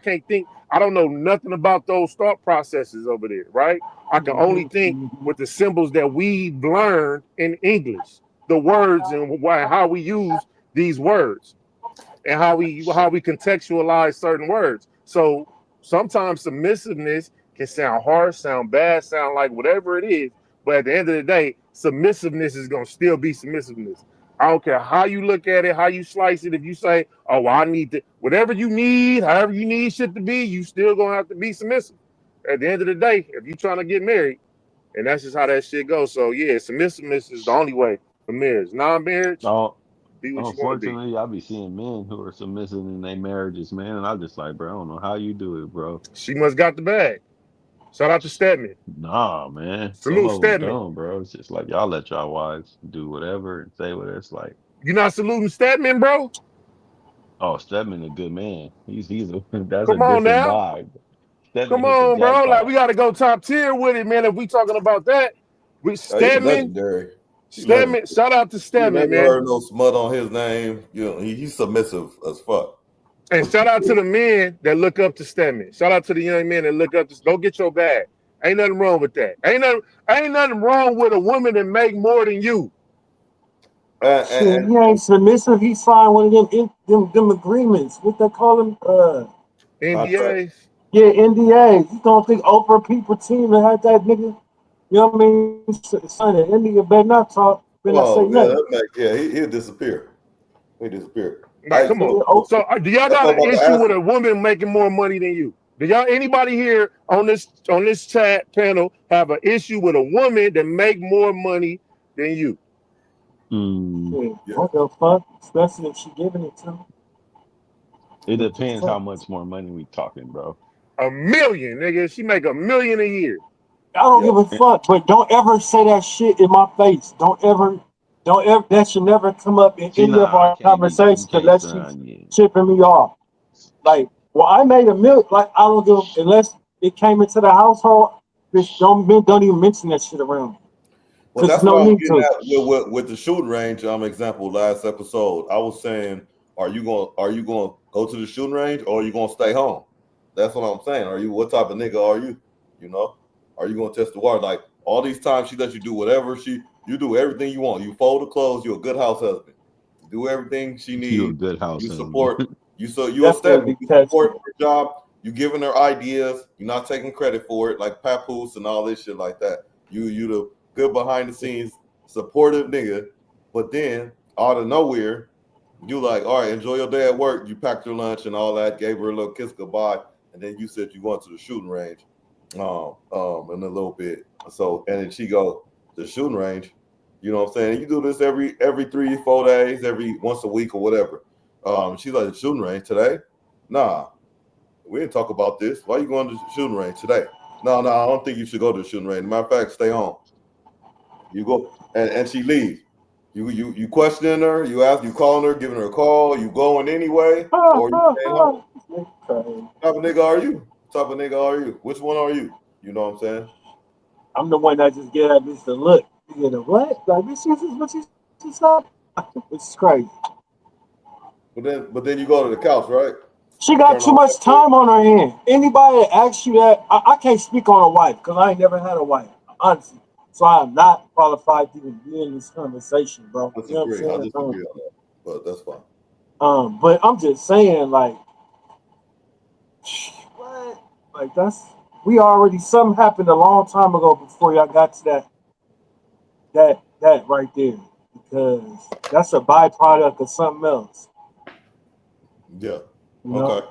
don't know nothing about those thought processes over there, right? I can only think with the symbols that we've learned in English, the words and how we use these words. and how we contextualize certain words. So sometimes submissiveness can sound harsh, sound bad, sound like whatever it is. But at the end of the day, submissiveness is gonna still be submissiveness. I don't care how you look at it, how you slice it. If you say, "Oh, well, I need to," whatever you need, however you need shit to be, you still gonna have to be submissive. At the end of the day, if you trying to get married, and that's just how that shit goes. So yeah, submissiveness is the only way for marriage. Non-marriage, Oh, be what you want to be. unfortunately, I be seeing men who are submissive in their marriages, man, and I'm just like, bro, I don't know how you do it, bro. She must got the bag. Shout out to Stedman. Nah, man. Some Salute of them Stedman. dumb, bro. It's just like y'all let y'all wives do whatever and say what it's like. You not saluting Stedman, bro? Oh, Stedman a good man. He's a that's a Come on different now. vibe. Stedman Come hit the on, bro. Like we jackpot. gotta go top tier with it, man. If we talking about that, with He's Stedman, legendary. He's Stedman, legendary. shout out to You Stedman, never man. heard no smut on his name. You know, he's submissive as fuck. And shout out to the men that look up to Stedman. Shout out to the young men that look up to. Go get your bag. Ain't nothing wrong with that. Ain't nothing wrong with a woman that make more than you. Shit, And he ain't submissive. He signed one of them agreements. What they call them? contract. NDAs. Yeah, NDAs. You don't think Oprah people team and had that nigga? You know what I mean? Son, that nigga better not talk. Better not say Oh yeah, nothing. that he'll disappear. He disappear. Like, come on. Yeah, So, Oprah. do y'all That's got what I'm an about to issue ask with you. a woman making more money than you? Do y'all anybody here on this chat panel have an issue with a woman that make more money than you? Mm, Shit, Yeah. what the fuck? Especially if she giving it to me. it What the depends how fuck? much more money we talking, bro. A million, nigga. She make a million a year. I don't Yeah. give a fuck, but don't ever say that shit in my face. Don't ever. That should never come up in See, any of nah, I our can't get you conversations can't unless she's son yeah. chipping me off. Like, well, I made a million. Like, I don't give unless it came into the household. Bitch, don't even mention that shit around Well, because there's that's no what I was need getting to. at with the shooting range. Example last episode. I was saying, are you going to go to the shooting range or are you going to stay home? That's what I'm saying. What type of nigga are you? You know, are you going to test the water? Like all these times she lets you do whatever you do everything you want. You fold the clothes. You're a good house husband. You do everything she You a needs. good house You husband. support. You a Definitely Stedman. be You tested. support her job. You giving her ideas. You're not taking credit for it, like papoose and all this shit like that. You the good behind the scenes supportive nigga, but then out of nowhere, you like, all right, enjoy your day at work. You packed your lunch and all that, gave her a little kiss goodbye, and then you said you going to the shooting range, in a little bit. So and then she go to the shooting range. You know what I'm saying? You do this every 3 4 days, every once a week or whatever. She's like the shooting range today. Nah, we didn't talk about this. Why you going to the shooting range today? No, I don't think you should go to the shooting range. Matter of fact, stay home. You go and she leaves. You questioning her, you calling her, giving her a call, you going anyway, or you staying home. Okay. What type of nigga are you? What type of nigga are you? Which one are you? You know what I'm saying? I'm the one that just get that bitch to look. You know what? Like this is what you said. It's crazy. But then you go to the couch, right? She You got turn too on much Netflix. time on her hand. Anybody that asks you that, I can't speak on a wife because I ain't never had a wife, honestly. So I am not qualified to even be in this conversation, bro. You know what I'm I saying? disagree on that, but that's fine. But I'm just saying, like, what? Like that's we already something happened a long time ago before y'all got to that right there because that's a byproduct of something else, Yeah. you know. Okay.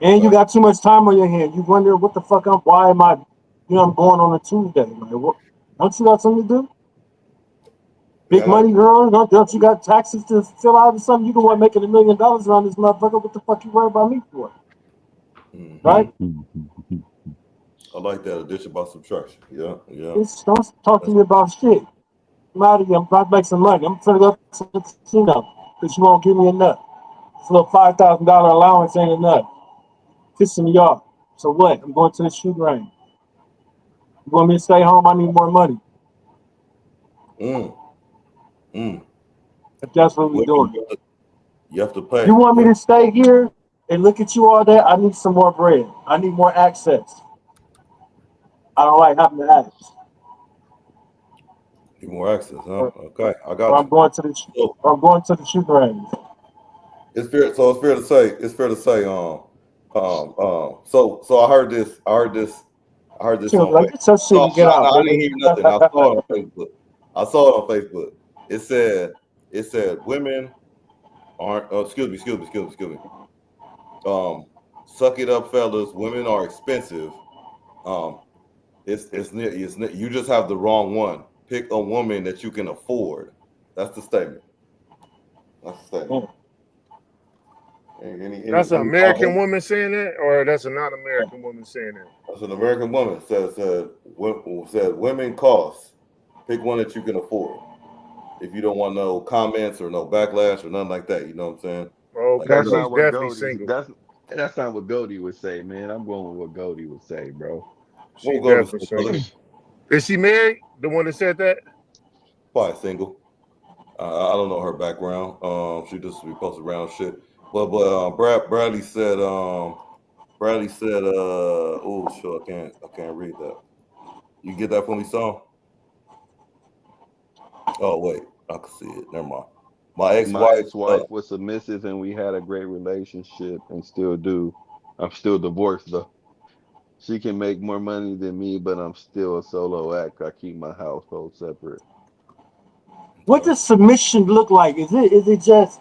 And you Okay. got too much time on your hand. You wonder what the fuck why am I, I'm going on a Tuesday. Like, what, don't you got something to do? Yeah, Big money girl, don't you got taxes to fill out or something? You the one making $1 million around this motherfucker. What the fuck you worry about me for? hmm Right? I like that addition by subtraction. Yeah, yeah. It's, don't talk to That's me about shit. I'm out of here. I'm about to make some money. I'm trying to go to the casino because you won't give me enough. This little $5,000 allowance ain't enough. Pissing me off. So what? I'm going to the shooting range. You want me to stay home? I need more money. mm, mm. If that's what we're Well, doing. you have to You pay. want me to stay here and look at you all day? I need some more bread. I need more access. I don't like having to ask. Need more access, huh? Or, Okay, I or got I'm you. going to the So or I'm going to the shooting range. It's fair. So it's fair to say. It's fair to say. So I heard this She was on like, Facebook. get your shit and get out, I didn't nigga. hear nothing. I saw it on Facebook. I saw it on Facebook. It said women aren't. Oh, excuse me. Suck it up, fellas. Women are expensive. Um, you just have the wrong one. Pick a woman that you can afford. That's the statement. That's the statement. That's an Any American comments? woman saying that, or that's a non-American woman saying that? That's an American woman said women cost. Pick one that you can afford. If you don't want no comments or no backlash or nothing like that, you know what I'm saying? Like Okay, you That's know, she's not what definitely Goldie. single. That's not what Goldie would say, man. I'm going with what Goldie would say, bro. She's we'll go to definitely say, single. brother. Is she married? The one that said that? Probably single. I don't know her background. She just be posted around shit. But Bradley said oh sure I can't read that. You get that from me, song? Oh wait, I can see it. Never mind. My My ex-wife. ex-wife was submissive, and we had a great relationship, and still do. I'm still divorced though. She can make more money than me, but I'm still a solo act. I keep my household separate. What does submission look like? Is it just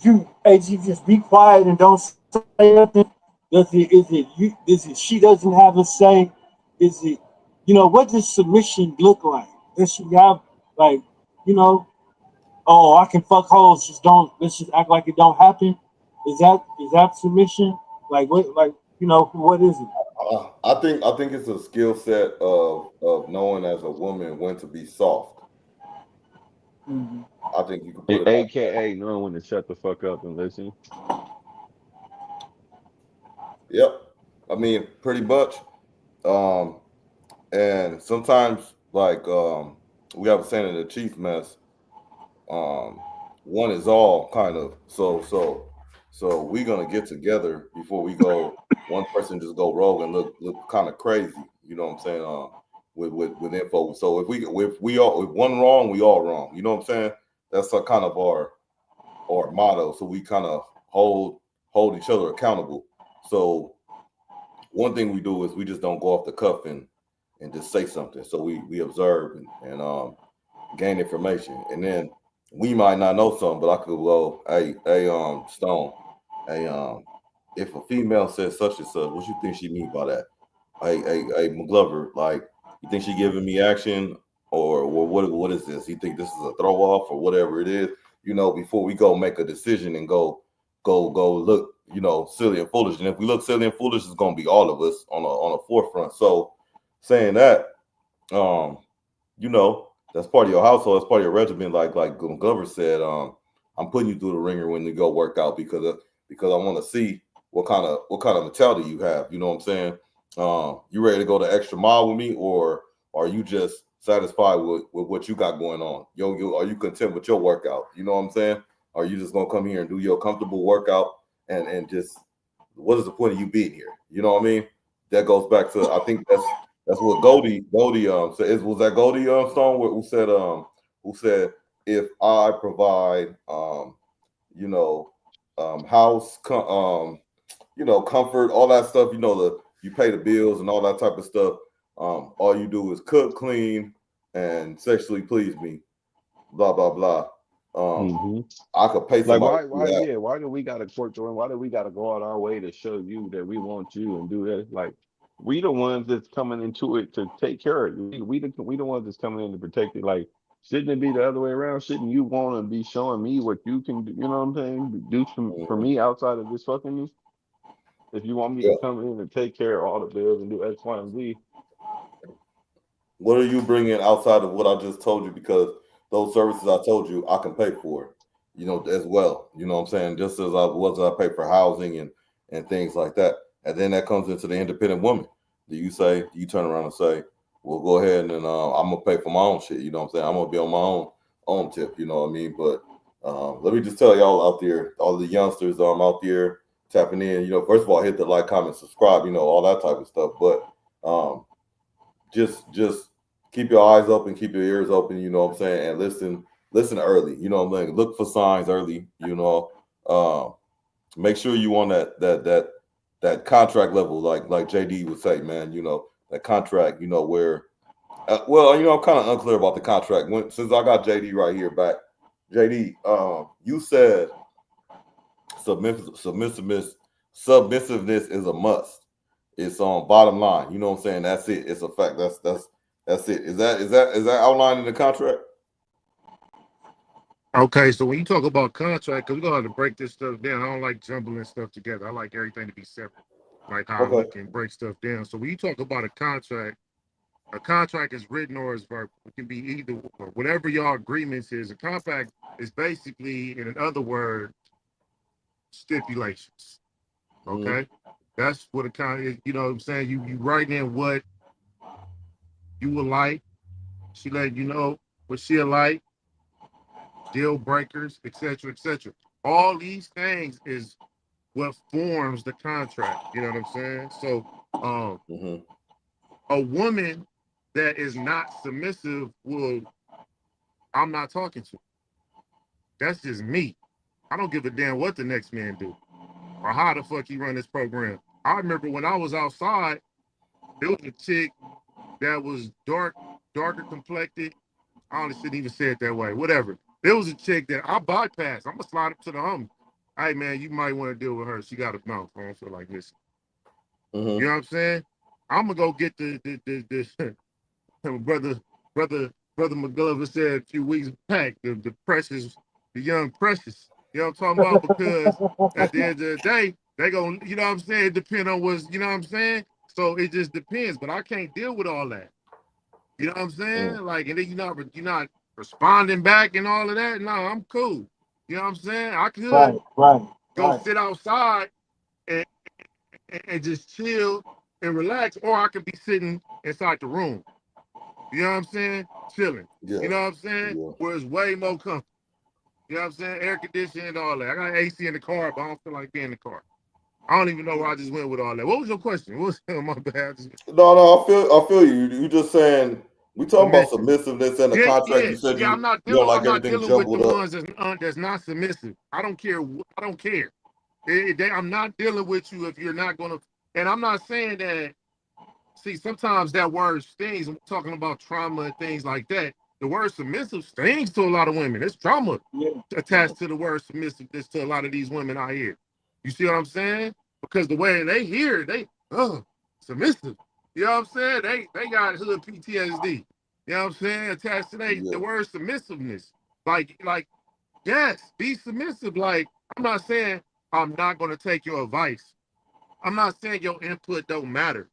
you just be quiet and don't say nothing? Is it she doesn't have a say? Is it what does submission look like? Does she have like you know oh I can fuck hoes, just don't, let's just act like it don't happen? Is that submission? Like what is it? I think it's a skill set of knowing as a woman when to be soft. Mm-hmm. I think you can put it like that. AKA knowing when to shut the fuck up and listen. Yep. I mean, pretty much. Um, and sometimes like we have a saying in the chief mess, um, one is all kind of. So we're gonna get together before we go. One person just go rogue and look kind of crazy. You know what I'm saying? With info. So if one wrong, we all wrong. You know what I'm saying? That's a kind of our motto. So we kind of hold each other accountable. So one thing we do is we just don't go off the cuff and just say something. So we observe and gain information, and then we might not know something, but I could go, Stone, hey, if a female says such and such, what you think she mean by that? Hey, McGlover, like, you think she giving me action, or what is this? You think this is a throw off or whatever it is? Before we go make a decision and go look, silly and foolish. And if we look silly and foolish, it's gonna be all of us on a forefront. So saying that, um, that's part of your household, that's part of your regimen. Like Glover said, I'm putting you through the ringer when you go work out because I want to see what kind of mentality you have. You know what I'm saying? You ready to go the extra mile with me, or are you just satisfied with what you got going on? Are you content with your workout? You know what I'm saying? Are you just gonna come here and do your comfortable workout and just, what is the point of you being here? You know what I mean? That goes back to, I think that's what Goldie said. Was that Goldie Stone who said if I provide you know house comfort, all that stuff, you pay the bills and all that type of stuff, all you do is cook, clean, and sexually please me, blah blah blah. um Hmm. I could pay Like somebody to do that. why do we gotta court Jordan? Why do we gotta go out our way to show you that we want you and do that? Like, we the ones that's coming into it to take care of you. We the ones that's coming in to protect it. Like, shouldn't it be the other way around? Shouldn't you want to be showing me what you can do? You know what I'm saying? Do for Mhm. me outside of just fucking me. If you want me to Yeah. come in and take care of all the bills and do X, Y, and Z. What are you bringing outside of what I just told you? Because those services I told you, I can pay for, as well. You know what I'm saying? Just as I pay for housing and things like that. And then that comes into the independent woman. Do you turn around and say, well, go ahead and I'm gonna pay for my own shit. You know what I'm saying? I'm gonna be on my own tip. You know what I mean? But let me just tell y'all out there, all the youngsters out there tapping in. First of all, hit the like, comment, subscribe. All that type of stuff. But just keep your eyes open, keep your ears open, you know what I'm saying, and listen early, you know what I'm saying. Look for signs early, Um, make sure you on that contract level, like JD would say, man. That contract. Where. Well, I'm kind of unclear about the contract. Since I got JD right here back, JD, you said submissiveness submissiveness is a must. It's on bottom line. You know what I'm saying? That's it. It's a fact. That's it. Is that outlined in the contract? Okay, so when you talk about contract, because we're gonna have to break this stuff down. I don't like jumbling stuff together. I like everything to be separate, like how we Okay. can break stuff down. So when you talk about a contract is written or is verbal. It can be either or. Whatever your agreements is. A contract is basically, in other words, stipulations. Mm-hmm. Okay, that's what a contract. You know what I'm saying? You write in what you would like. She let you know what she'll like, deal breakers, etc., etc. All these things is what forms the contract. You know what I'm saying? So, um, Mm-hmm. a woman that is not submissive will I'm not talking to. That's just me. I don't give a damn what the next man do or how the fuck he run this program. I remember when I was outside, there was a chick that was darker complected. I honestly shouldn't even say it that way. Whatever. There was a chick that I bypassed. I'm gonna slide up to the homie. Hey man, you might want to deal with her. She got a mouth. I don't feel like this. You Mm-hmm. know what I'm saying? I'm gonna go get the brother brother brother McGlover said a few weeks back. The precious, the young precious. You know what I'm talking about? Because at the end of the day, they gonna, you know what I'm saying, depend on what's, you know what I'm saying? So it just depends. But I can't deal with all that. You know what I'm saying? Like, and then you're not responding back and all of that. No, I'm cool. You know what I'm saying? I could Right, right, go right. sit outside and, and just chill and relax, or I could be sitting inside the room. You know what I'm saying? Chilling. Yeah. You know what I'm saying? Yeah. Where it's way more comfortable. You know what I'm saying? Air conditioning and all that. I got AC in the car, but I don't feel like being in the car. I don't even know where I just went with all that. What was your question? What was my bad? No. I feel you. You just saying we talking about Submission. submissiveness in the Yeah, contract. yeah, You said yeah. you you don't I'm like not everything dealing with the jumbled up. ones that's not submissive. I don't care. I don't care. I'm not dealing with you if you're not gonna. And I'm not saying that. See, sometimes that word stings. I'm talking about trauma and things like that. The word submissive stings to a lot of women. It's trauma Yeah, attached to the word submissiveness to a lot of these women out here. You see what I'm saying? Because the way they hear it, submissive. You know what I'm saying? They got hood PTSD. You know what I'm saying? Attached to the Yeah. word submissiveness. Like, yes, be submissive. Like, I'm not saying I'm not gonna take your advice. I'm not saying your input don't matter.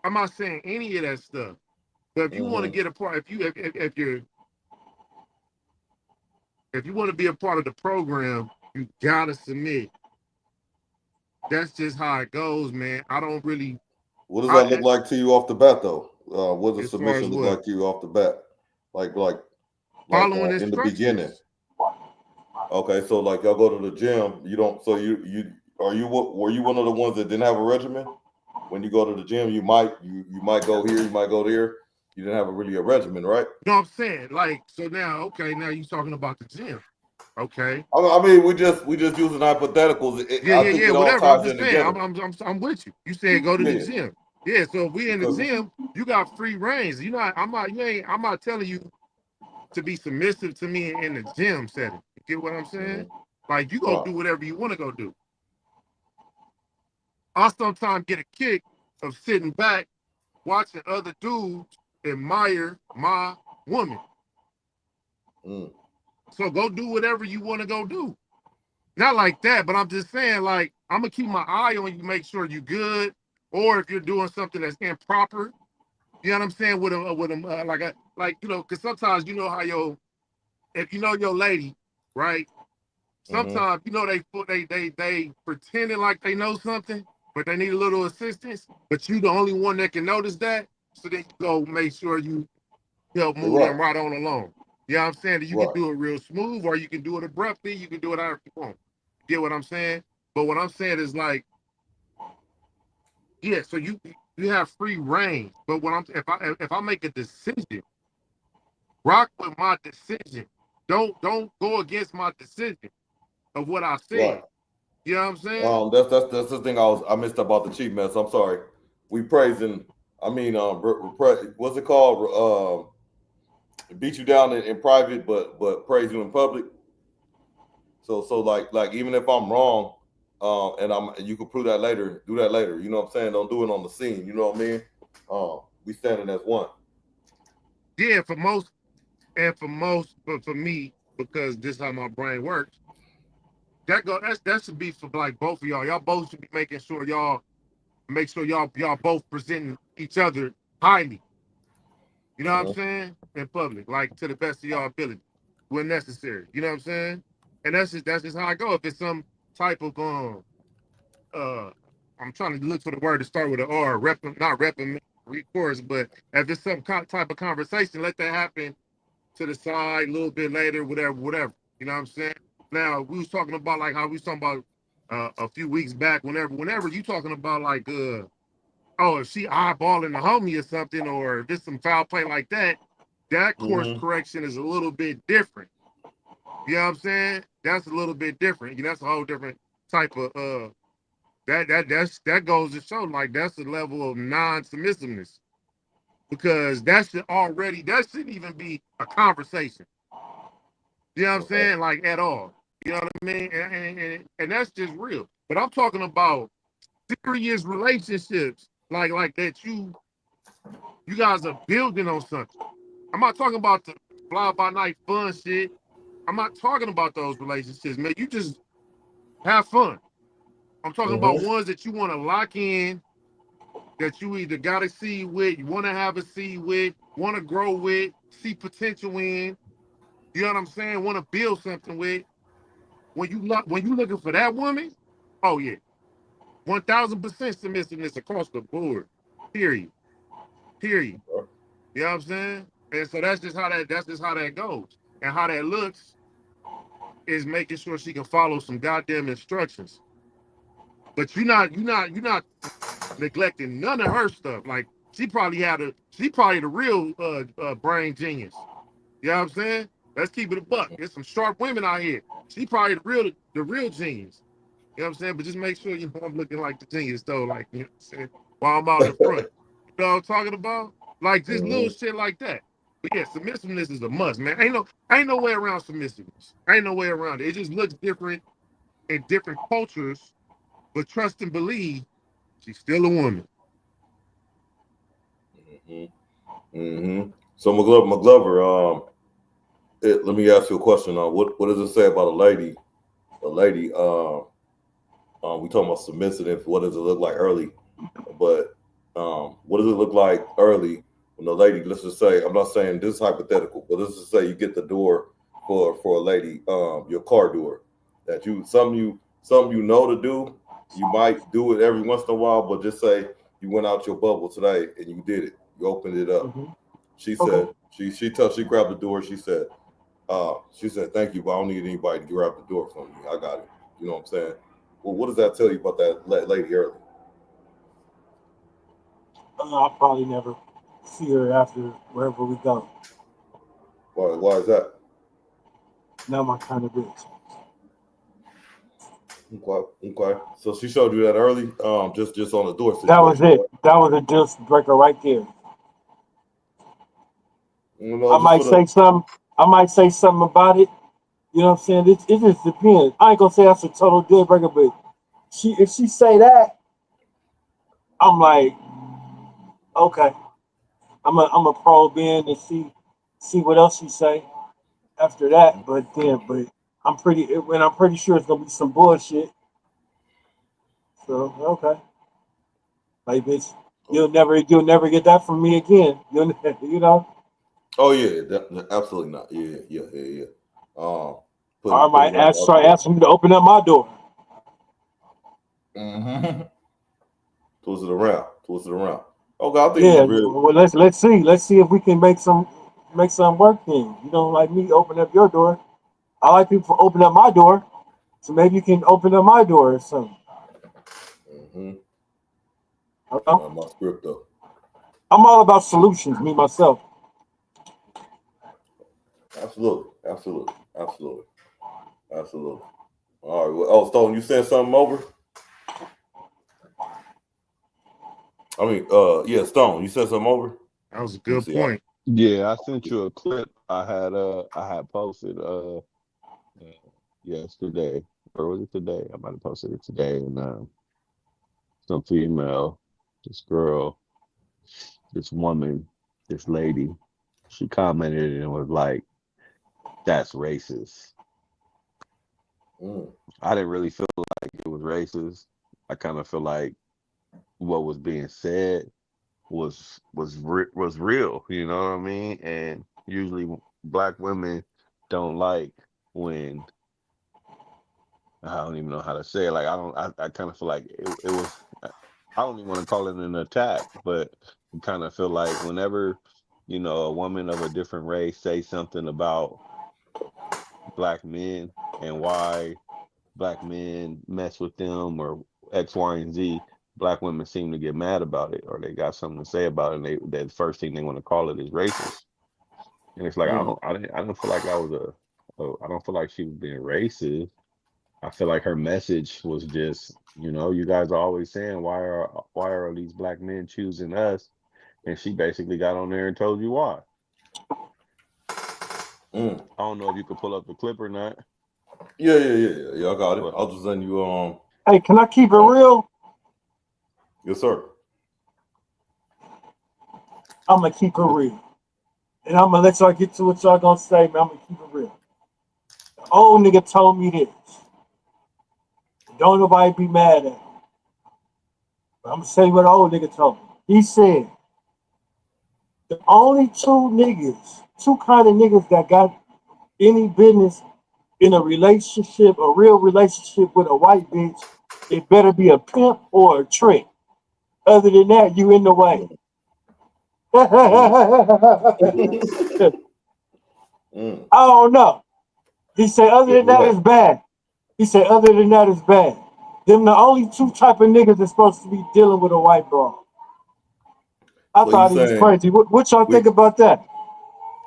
I'm not saying any of that stuff. But if you want to Mm-hmm. get a part, if you want to be a part of the program, you gotta submit. That's just how it goes, man. I don't really, What does that look I like to you off the bat, though? What does as far as submission look what like to you off the bat? Like following in the beginning. instructions. Okay, so like y'all go to the gym, you don't. So you are you were you one of the ones that didn't have a regimen? When you go to the gym, you might go here, you might go there. You didn't have a regimen, right? You know what I'm saying? Like, so now, okay, now you're talking about the gym. Okay. I mean, we just using hypotheticals. I think Yeah. it all Whatever. I'm ties in just saying. together. I'm with you. You said go to the Yeah, gym. Yeah. So if we in the because gym, you got free reigns. You know, I'm not telling you to be submissive to me in the gym setting. You get what I'm saying? mhm, Like, you go right. do whatever you want to go do. I sometimes get a kick of sitting back watching other dudes admire my woman. Mm, So go do whatever you want to go do. Not like that, but I'm just saying, like, I'm gonna keep my eye on you, make sure you're good. Or if you're doing something that's improper, you know what I'm saying? Like because sometimes you know how if you know your lady, right? hmm Sometimes they pretending like they know something, but they need a little assistance. But you the only one that can notice that. So then you go make sure you help move Right, them right on along. You know what I'm saying? You can right. do it real smooth, or you can do it abruptly. You can do it however you want. Get what I'm saying? But what I'm saying is like, yeah. So you have free reign. But when if I make a decision, rock with my decision. Don't go against my decision. of what I said. Right. You know what I'm saying? That's the thing I missed about the chief mess. I'm sorry. We praising. I mean, what's it called? Beat you down in private, but praise you in public. So like even if I'm wrong, and you can prove that later. Do that later. You know what I'm saying? Don't do it on the scene. You know what I mean? We standing as one. Yeah, for most, but for me, because this is how my brain works. That should be for like both of y'all. Y'all both should be making sure y'all y'all both presenting each other highly. You know what I'm Uh-huh. saying? In public, like to the best of your ability, when necessary. You know what I'm saying? And that's just how I go. If it's some type of uh I'm trying to look for the word to start with an R, not repping recourse, but if it's some type of conversation, let that happen to the side a little bit later, whatever. You know what I'm saying? Now we was talking about like how we was talking about a few weeks back, whenever you talking about like oh, if she eyeballing the homie or something, or if there's some foul play like that, that course Mm-hmm. correction is a little bit different. You know what I'm saying? That's a little bit different. You know, that's a whole different type of that goes to show like that's the level of non-submissiveness, because that shouldn't even be a conversation. You know what I'm Okay. saying? Like at all. You know what I mean? And that's just real. But I'm talking about serious relationships, like that you guys are building on something. I'm not talking about the fly by night fun shit. I'm not talking about those relationships, man. You just have fun. I'm talking about Mm-hmm. ones that you want to lock in, that you either got to see with, you want to have a seed with, want to grow with, see potential in. You know what I'm saying? Want to build something with. When you looking for that woman, oh yeah, 1,000% submissiveness across the board. Period. Period. You know what I'm saying? And so that's just how that goes. And how that looks is making sure she can follow some goddamn instructions. But you're not neglecting none of her stuff. Like she probably the real brain genius. You know what I'm saying? Let's keep it a buck. There's some sharp women out here. She probably the real genius. You know what I'm saying? But just make sure I'm looking like the genius though, like you know what I'm saying, while I'm out in front. You know what I'm talking about? Like just little Mm-hmm. shit like that. But yeah, submissiveness is a must, man. Ain't no way around submissiveness. Ain't no way around it. It just looks different in different cultures, but trust and believe she's still a woman. Mm-hmm. Mm-hmm. So McGlover, let me ask you a question. What does it say about a lady? A lady. We talking about submissive. What does it look like early? But what does it look like early when the lady? Let's just say I'm not saying this is hypothetical, but let's just say you get the door for a lady, your car door, that something you know to do. You might do it every once in a while, but just say you went out your bubble today and you did it. You opened it up. Mm-hmm. She Okay. said she grabbed the door. She said thank you, but I don't need anybody to grab the door for me. I got it. You know what I'm saying? Well, what does that tell you about that lady early? I'll probably never see her after wherever we go. Why is that? Not my kind of bitch. Okay, okay. So she showed you that early, just on the door That was situation, it. right? That was a deal breaker right there. You I know, just might for the. say something. I might say something about it. You know what I'm saying? It just depends. I ain't gonna say that's a total deal breaker, but if she say that, I'm like, okay. I'm a probe in and see what else she say after that. But I'm pretty sure it's gonna be some bullshit. So okay, like bitch, you'll never get that from me again. You know, Oh yeah, absolutely not. Yeah, yeah, yeah, yeah. Um, or I putting might that out start there. asking me to open up my door. Mm-hmm. Twist it around. Okay, I think Yeah, it's real. well let's see if we can make some work. Then you don't like me open up your door. I like people to open up my door, so maybe you can open up my door or something. Mm-hmm. Hello? My script though. I'm all about solutions, me myself. Absolutely, absolutely, absolutely, absolutely. All right. Well, oh, Stone, you sent something over? I mean, yeah, Stone, you sent something over? That was a Let me good see. point. Yeah, I sent you a clip I had posted yesterday, or was it today? I might have posted it today, and some female, this girl, this woman, this lady, she commented and was like, "That's racist." Mm, I didn't really feel like it was racist. I kind of feel like what was being said was real. You know what I mean? And usually, black women don't like when I don't even know how to say it. Like I don't. I kind of feel like it was. I don't even want to call it an attack, but I kind of feel like whenever a woman of a different race say something about black men and why black men mess with them or X, Y, and Z, black women seem to get mad about it or they got something to say about it. And the first thing they want to call it is racist. And it's like mm, I don't feel like that was I don't feel like she was being racist. I feel like her message was just, you guys are always saying why are these black men choosing us? And she basically got on there and told you why. mm. I don't know if you could pull up the clip or not, Yeah. I got it. but I'll just send you. Hey, can I keep it Um real? yes, sir. I'm gonna keep it Yes. real, and I'm gonna let y'all get to what y'all gonna say, man. I'm gonna keep it real. The old nigga told me this. Don't nobody be mad at me. But I'm gonna say what the old nigga told me. He said the only two kind of niggas that got any business in a relationship, a real relationship with a white bitch, it better be a pimp or a trick. Other than that, you in the way. Mm, mm, I mm. don't know. He said, other Where than you that, at? it's bad. He said, other than that, it's bad. Them the only two type of niggas that's supposed to be dealing with a white bra. I So you thought he was saying crazy. What y'all think we? about that?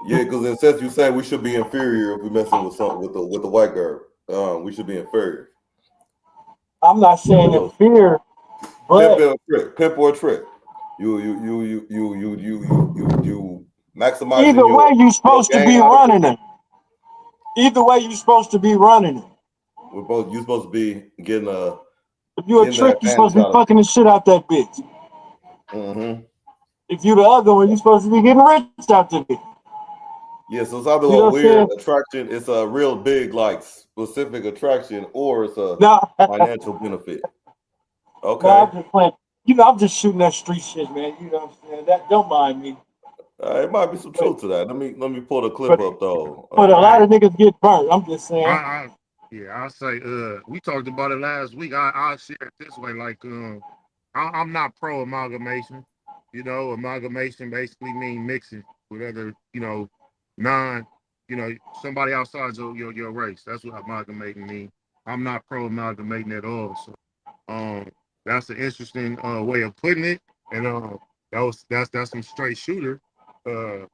Yeah, because in a sense you saying we should be inferior if we messing with something with the white girl. We should be inferior. I'm not saying in So fear, pimp but or a trick, pimp or a trick. You maximizing either way, you your supposed to gain be out of running it. it. Either way, you supposed to be running it. We're both you supposed to be If you a getting the trick, you supposed advantage to be out of fucking the shit out that bitch. it. Mm-hmm. If you the other one, you supposed to be getting rich out that bitch. Yeah, so it's either You know a what I'm weird saying? attraction, it's a real big like specific attraction, or it's a No, financial benefit. no, Okay. I'm just playing. You know, I'm just shooting that street shit, man. You know what I'm saying? That don't mind me. It might be some But truth to that. Let me pull the clip but up though. but a lot Hey, of niggas get burnt. I'm just saying. I yeah, I say we talked about it last week. I share it this way, like I'm not pro amalgamation. Amalgamation basically mean mixing with other, non, somebody outside your race. That's what amalgamating means. I'm not pro amalgamating at all. So um that's an interesting way of putting it. And that's some straight shooter. Uh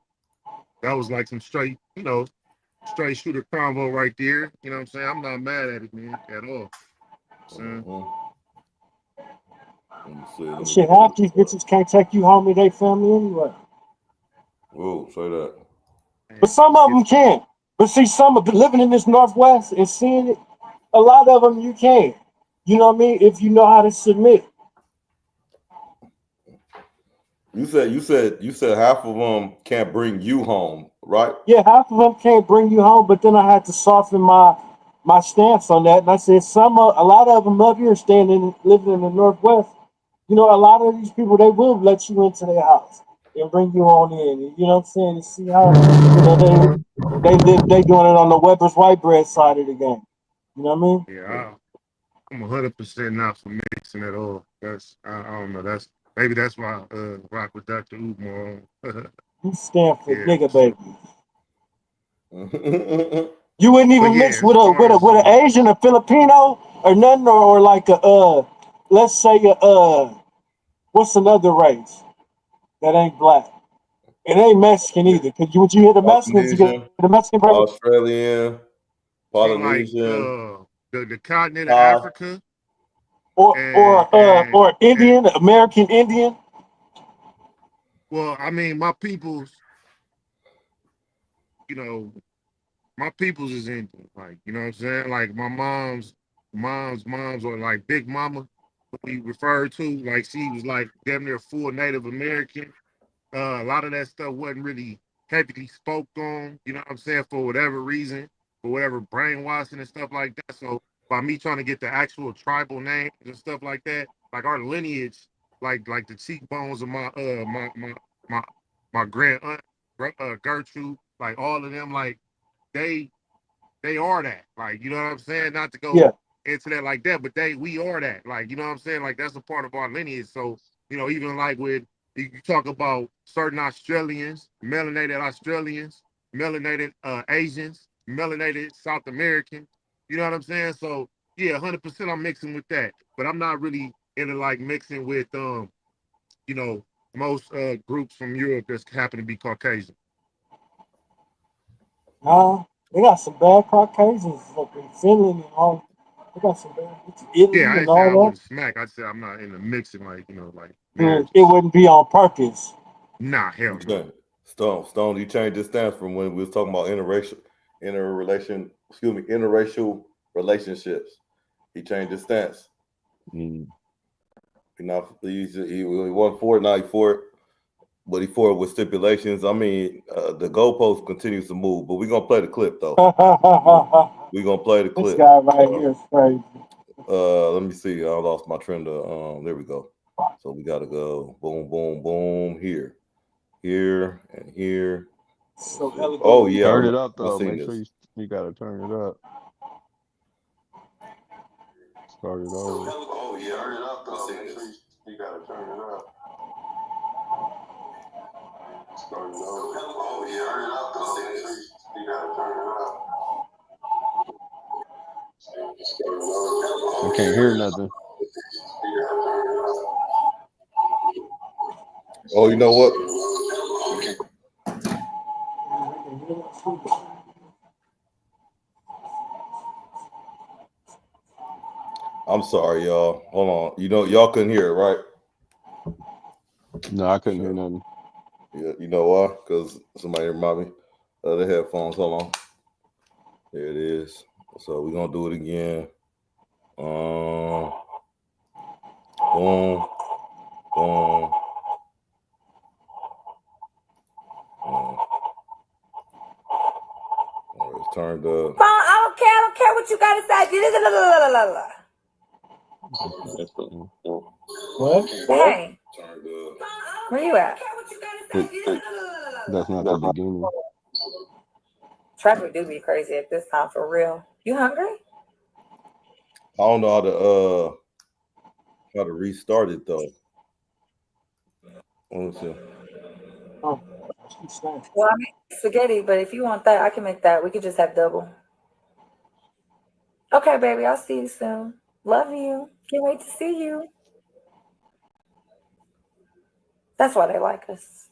that was like some straight shooter combo right there. You know what I'm saying? I'm not mad at it, man, at all. So, Mhm. Let me see. Let me Shit, pull half this these up. bitches can't take you home with their family anyway. Whoa, say that. But man, some you of get them can. But see, some of living in this Northwest and seeing it, a lot of them you can. You know what I mean? If you know how to submit. You said half of them can't bring you home, right? Yeah, half of them can't bring you home, but then I had to soften my stance on that, and I said a lot of them up here living in the Northwest. You know, a lot of these people they will let you into their house and bring you on in. You know what I'm saying? To see how they doing it on the Weber's white bread side of the game. You know what I mean? yeah, I'm 100% not for mixing at all. I don't know. Maybe that's why rock with Dr. Umar on. You stand for Yeah. nigga So, baby. You wouldn't but even yeah, mix as far with as an Asian, a Filipino, or nothing, or like let's say what's another race that ain't black? It ain't Mexican Yeah. either. Cause would you hear the Mexicans? You get Polynesian, the Mexican person. Australian, see like Polynesian. the continent of Africa and or Indian, American Indian. well, I mean, my people's, you know, my people's is Indian. Like, you know what I'm saying? Like my mom's or like Big Mama, what we referred to, like she was like damn near full Native American. A lot of that stuff wasn't really heavily spoke on, you know what I'm saying, for whatever reason, for whatever brainwashing and stuff like that. So by me trying to get the actual tribal names and stuff like that, like our lineage, like the cheekbones of my my grand aunt Gertrude, like all of them, like they they are that. Like, you know what I'm saying? Not to go Yeah. into that like that, but we are that. Like, you know what I'm saying? Like that's a part of our lineage. So, you know, even like with you talk about certain Australians, melanated Asians, melanated South American. You know what I'm saying? So yeah, 100% I'm mixing with that. But I'm not really into like mixing with you know, most groups from Europe that happen to be Caucasian. Nah, they got some bad Caucasians up in Finland and all. They got some bad. It's Yeah, Italy I and didn't say I all wouldn't smack. I said I'm not into mixing like, you know, like that. It marriages. wouldn't be on purpose. Nah, hell no. Okay. Stone, you changed his stance from when we was talking about interracial relationships. He changed his stance. Mm. He wasn't for it, now he for it, but he for it with stipulations. I mean, the goalpost continues to move, but we're gonna play the clip though. We're gonna play the This clip. guy right here is crazy. Let me see. I lost my trend. There we go. So we gotta go boom, boom, boom here, and here. So Oh elegant. yeah, Turn it up I though. seen Make sure this. you gotta turn it up. Start it over. Oh yeah, turn it up though. Make sure you gotta turn it up. Start it over. Oh yeah, turn it up though. Make sure you gotta turn it up. I can't hear nothing. Oh, you know what? I'm sorry, y'all. Hold on. You know, y'all couldn't hear it, right? No, I couldn't hear nothing. Yeah, you know why? Because somebody remind me of the headphones. Hold on. There it is. So we're gonna do it again. Boom, boom. It's turned up. I don't care what you gotta say. What? Hey, Turned up. where you at? That's not the beginning. Traffic do be crazy at this time for real. You hungry? I don't know how to restart it though. Let me see. Oh, she's saying. Well, I mean spaghetti, but if you want that, I can make that. We could just have double. Okay, baby, I'll see you soon. Love you. Can't wait to see you. That's why they like us.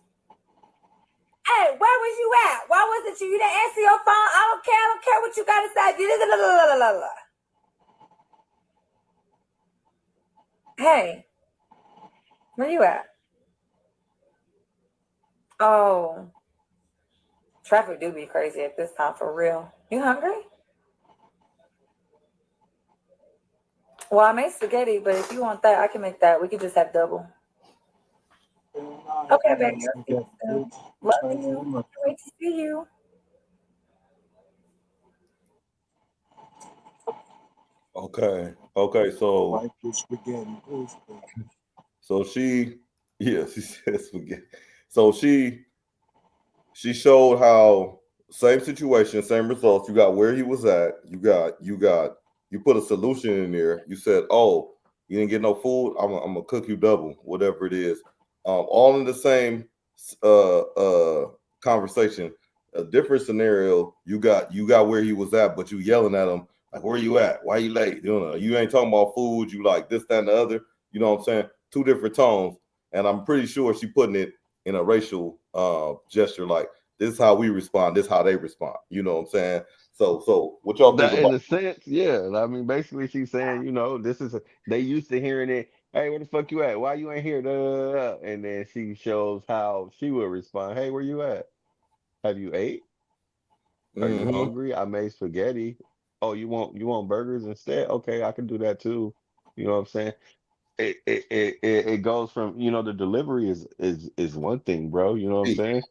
Hey, where was you at? Why wasn't you? You didn't answer your phone. I don't care what you gotta say. Hey, where you at? Oh, traffic do be crazy at this time for real. You hungry? Well, I made spaghetti, but if you want that, I can make that. We could just have double. Okay, baby. I'll see you soon. Love you. Can't wait to see you. Okay. So Wipe your spaghetti, please. she says spaghetti. So she showed how same situation, same results. You got where he was at. You put a solution in there. You said, "Oh, you didn't get no food. I'm gonna cook you double, whatever it is." All in the same conversation. A different scenario. You got where he was at, but you yelling at him like, "Where you at? Why you late?" You ain't talking about food. You like this, that, and the other. You know what I'm saying? Two different tones, and I'm pretty sure she putting it in a racial gesture, like This is how we respond. This is how they respond. You know what I'm saying? So what y'all think That in about? a sense, yeah. I mean, basically, she's saying, this is they used to hearing it. Hey, where the fuck you at? Why you ain't here? Da, da, da, da. And then she shows how she would respond. Hey, where you at? Have you ate? Are you Mm-hmm. hungry? I made spaghetti. Oh, you want burgers instead? Okay, I can do that too. You know what I'm saying? It goes from, the delivery is one thing, bro. You know what I'm saying?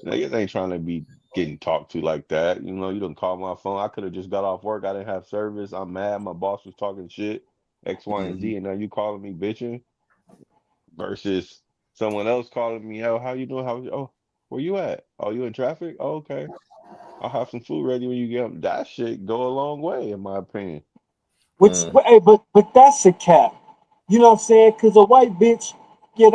Niggas ain't trying to be getting talked to like that. You don't call my phone. I could have just got off work. I didn't have service. I'm mad. My boss was talking shit, X, Y, and Mm-hmm. Z, and now you calling me bitching versus someone else calling me, oh, how you doing? Oh, where you at? Oh, you in traffic? Oh, okay. I'll have some food ready when you get up. That shit go a long way, in my opinion. Which, hey, but that's a cap. You know what I'm saying? Because a white bitch, yeah,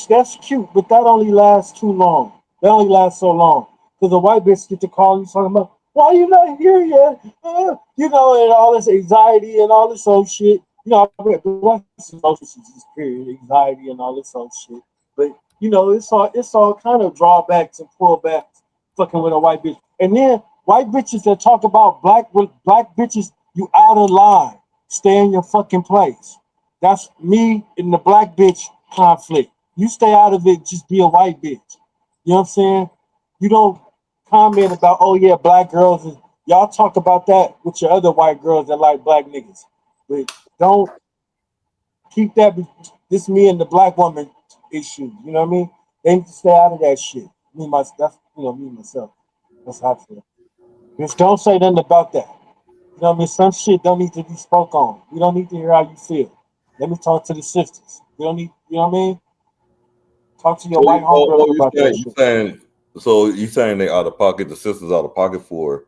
that's cute, but that only lasts too long. That only lasts so long. Because a white bitch get to call you talking about, why you not here yet? And all this anxiety and all this old shit. That's emotions, just period, anxiety and all this old shit. But it's all kind of drawbacks and pullbacks fucking with a white bitch. And then white bitches that talk about black bitches, you out of line. Stay in your fucking place. That's me in the black bitch conflict. You stay out of it, just be a white bitch. You know what I'm saying? You don't comment about, oh yeah, black girls. Y'all talk about that with your other white girls that like black niggas. But don't keep that, this me and the black woman issue. You know what I mean? They need to stay out of that shit. Me myself. That's how I feel. Just don't say nothing about that. You know what I mean? Some shit don't need to be spoke on. We don't need to hear how you feel. Let me talk to the sisters. We don't need, you know what I mean? Talk to your So white homegirls you about that saying shit. you saying they out of pocket, the sisters out of pocket for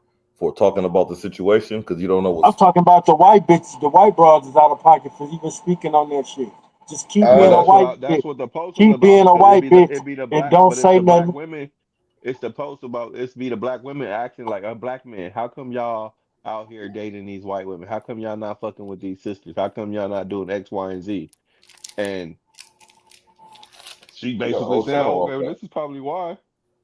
talking about the situation because you don't know I'm what's. talking about the white bitches, the white broads is out of pocket for even speaking on that shit. Just keep Well, being a Uh, white that's bitch. what the post was Keep about being a because white bitch it be the and black, don't but it's say the black nothing. women. It's the post about it's be the black women acting like a black man. How come y'all out here dating these white women? How come y'all not fucking with these sisters? How come y'all not doing X, Y, and Z? And she you got a basically whole saying, "Oh, channel okay, off well, that. this is probably why."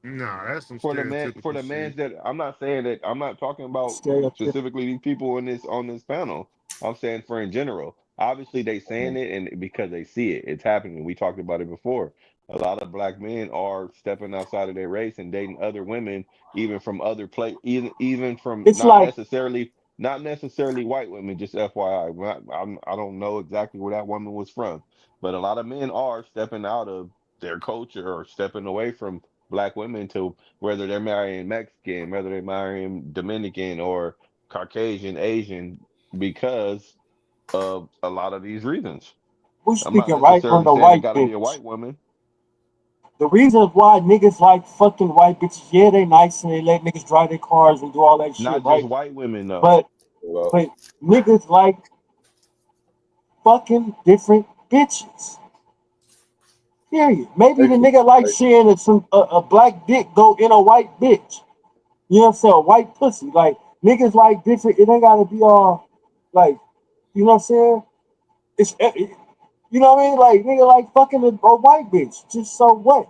Nah, that's some For stereotypical the shit. mans that I'm not saying that I'm not talking about Stereotypical. specifically these people in this on this panel. I'm saying for in general. Obviously they saying it and because they see it. It's happening. We talked about it before. A lot of black men are stepping outside of their race and dating other women, even from other even from It's like not necessarily white women, just FYI. I don't know exactly where that woman was from, but a lot of men are stepping out of their culture or stepping away from black women to whether they're marrying Mexican, whether they're marrying Dominican or Caucasian, Asian, because of a lot of these reasons. we I'm not speaking right on necessarily the saying it white got to be a bitch. white woman, The reason why niggas like fucking white bitches, yeah, they nice and they let niggas drive their cars and do all that shit, not just right? white women though. But Well, but niggas like fucking different bitches. Period. Maybe the basically, nigga like seeing a black dick go in a white bitch. You know what I'm saying? A white pussy. Like niggas like different. It ain't gotta be all like. You know what I'm saying? You know what I mean? Like nigga like fucking a white bitch. Just so what?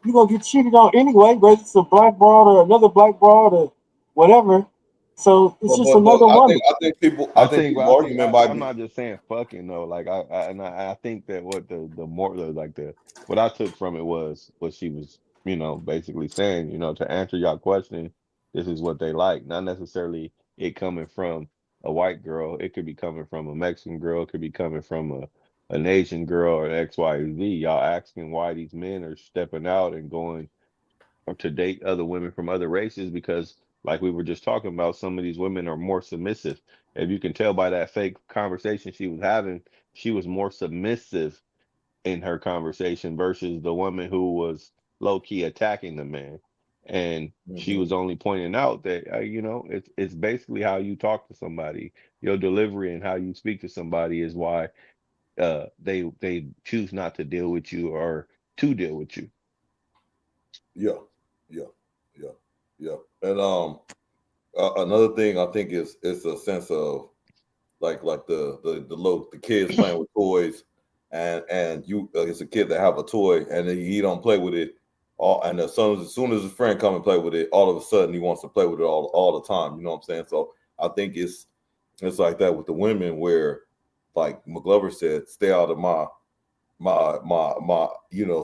You gonna get cheated on anyway, whether it's a black broad or another black broad or whatever. So it's just but another woman. I think people argument might I'm be. not just saying fucking though. Like I think that what the more like the what I took from it was what she was basically saying to answer your question. This is what they like, not necessarily it coming from a white girl. It could be coming from a Mexican girl. It could be coming from an Asian girl or X Y Z. Y'all asking why these men are stepping out and going or to date other women from other races because like we were just talking about, some of these women are more submissive. If you can tell by that fake conversation she was having, she was more submissive in her conversation versus the woman who was low key attacking the man. And she Mhm. was only pointing out that it's basically how you talk to somebody, your delivery and how you speak to somebody is why they choose not to deal with you or to deal with you. Yeah, yeah, yeah, yeah. And another thing I think is a sense of like the kids playing with toys, and you it's a kid that have a toy and he don't play with it. And as soon as his friend come and play with it, all of a sudden he wants to play with it all the time. You know what I'm saying? So I think it's like that with the women, where, like McGlover said, stay out of my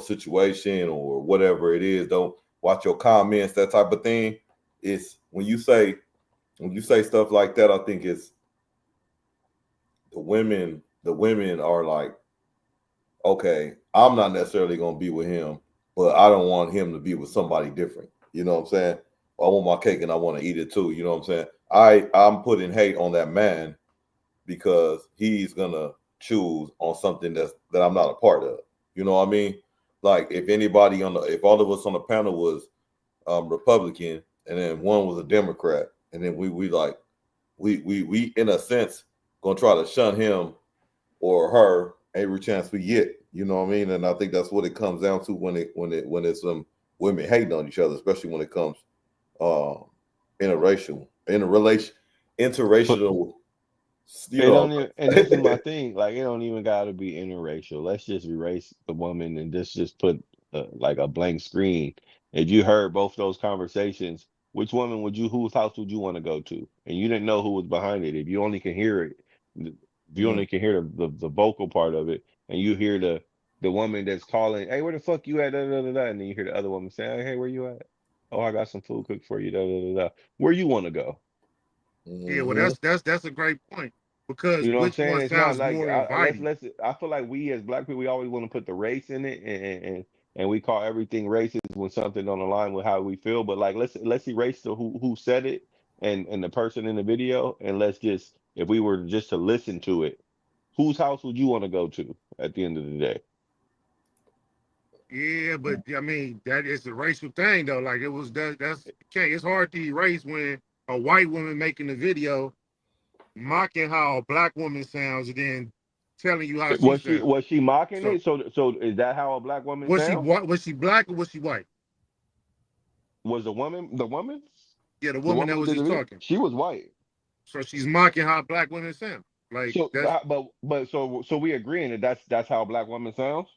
situation or whatever it is. Don't watch your comments, that type of thing. It's when you say stuff like that, I think it's the women are like, okay, I'm not necessarily gonna be with him, but I don't want him to be with somebody different. You know what I'm saying? I want my cake and I want to eat it too. You know what I'm saying? I'm putting hate on that man because he's gonna choose on something that I'm not a part of. You know what I mean? Like if all of us on the panel was Republican and then one was a Democrat, and then we in a sense gonna try to shun him or her every chance we get. You know what I mean? And I think that's what it comes down to when it's women hating on each other, especially when it comes uh But interracial. You it know, don't even, and this is my thing. Like, it don't even got to be interracial. Let's just erase the woman and just put like a blank screen. If you heard both those conversations, which woman whose house would you want to go to? And you didn't know who was behind it. If you only can hear it, if you only can hear the vocal part of it, and you hear the woman that's calling, "Hey, where the fuck you at?" Da, da, da, da, and then you hear the other woman saying, "Hey, where you at? Oh, I got some food cooked for you." Da, da, da, da. Where you want to go? Yeah, well, mm-hmm. that's a great point, because You know what I'm which saying? one It's not sounds like more let's inviting? I feel like we as black people, we always want to put the race in it, and we call everything racist when something on the line with how we feel. But like, let's erase the who said it and the person in the video, and let's just, if we were just to listen to it, whose house would you want to go to at the end of the day? Yeah, but I mean that is a racial thing though. Like it was that's okay. It's hard to erase when a white woman making a video mocking how a black woman sounds and then telling you how she sounds. Was she mocking So it? So is that how a black woman was she sounds? what? Was she black or was she white? Was the woman Yeah, the the woman woman that who was did the just video? talking. She was white. So she's mocking how black women sound. Like So, that's but we agreeing that that's how a black woman sounds.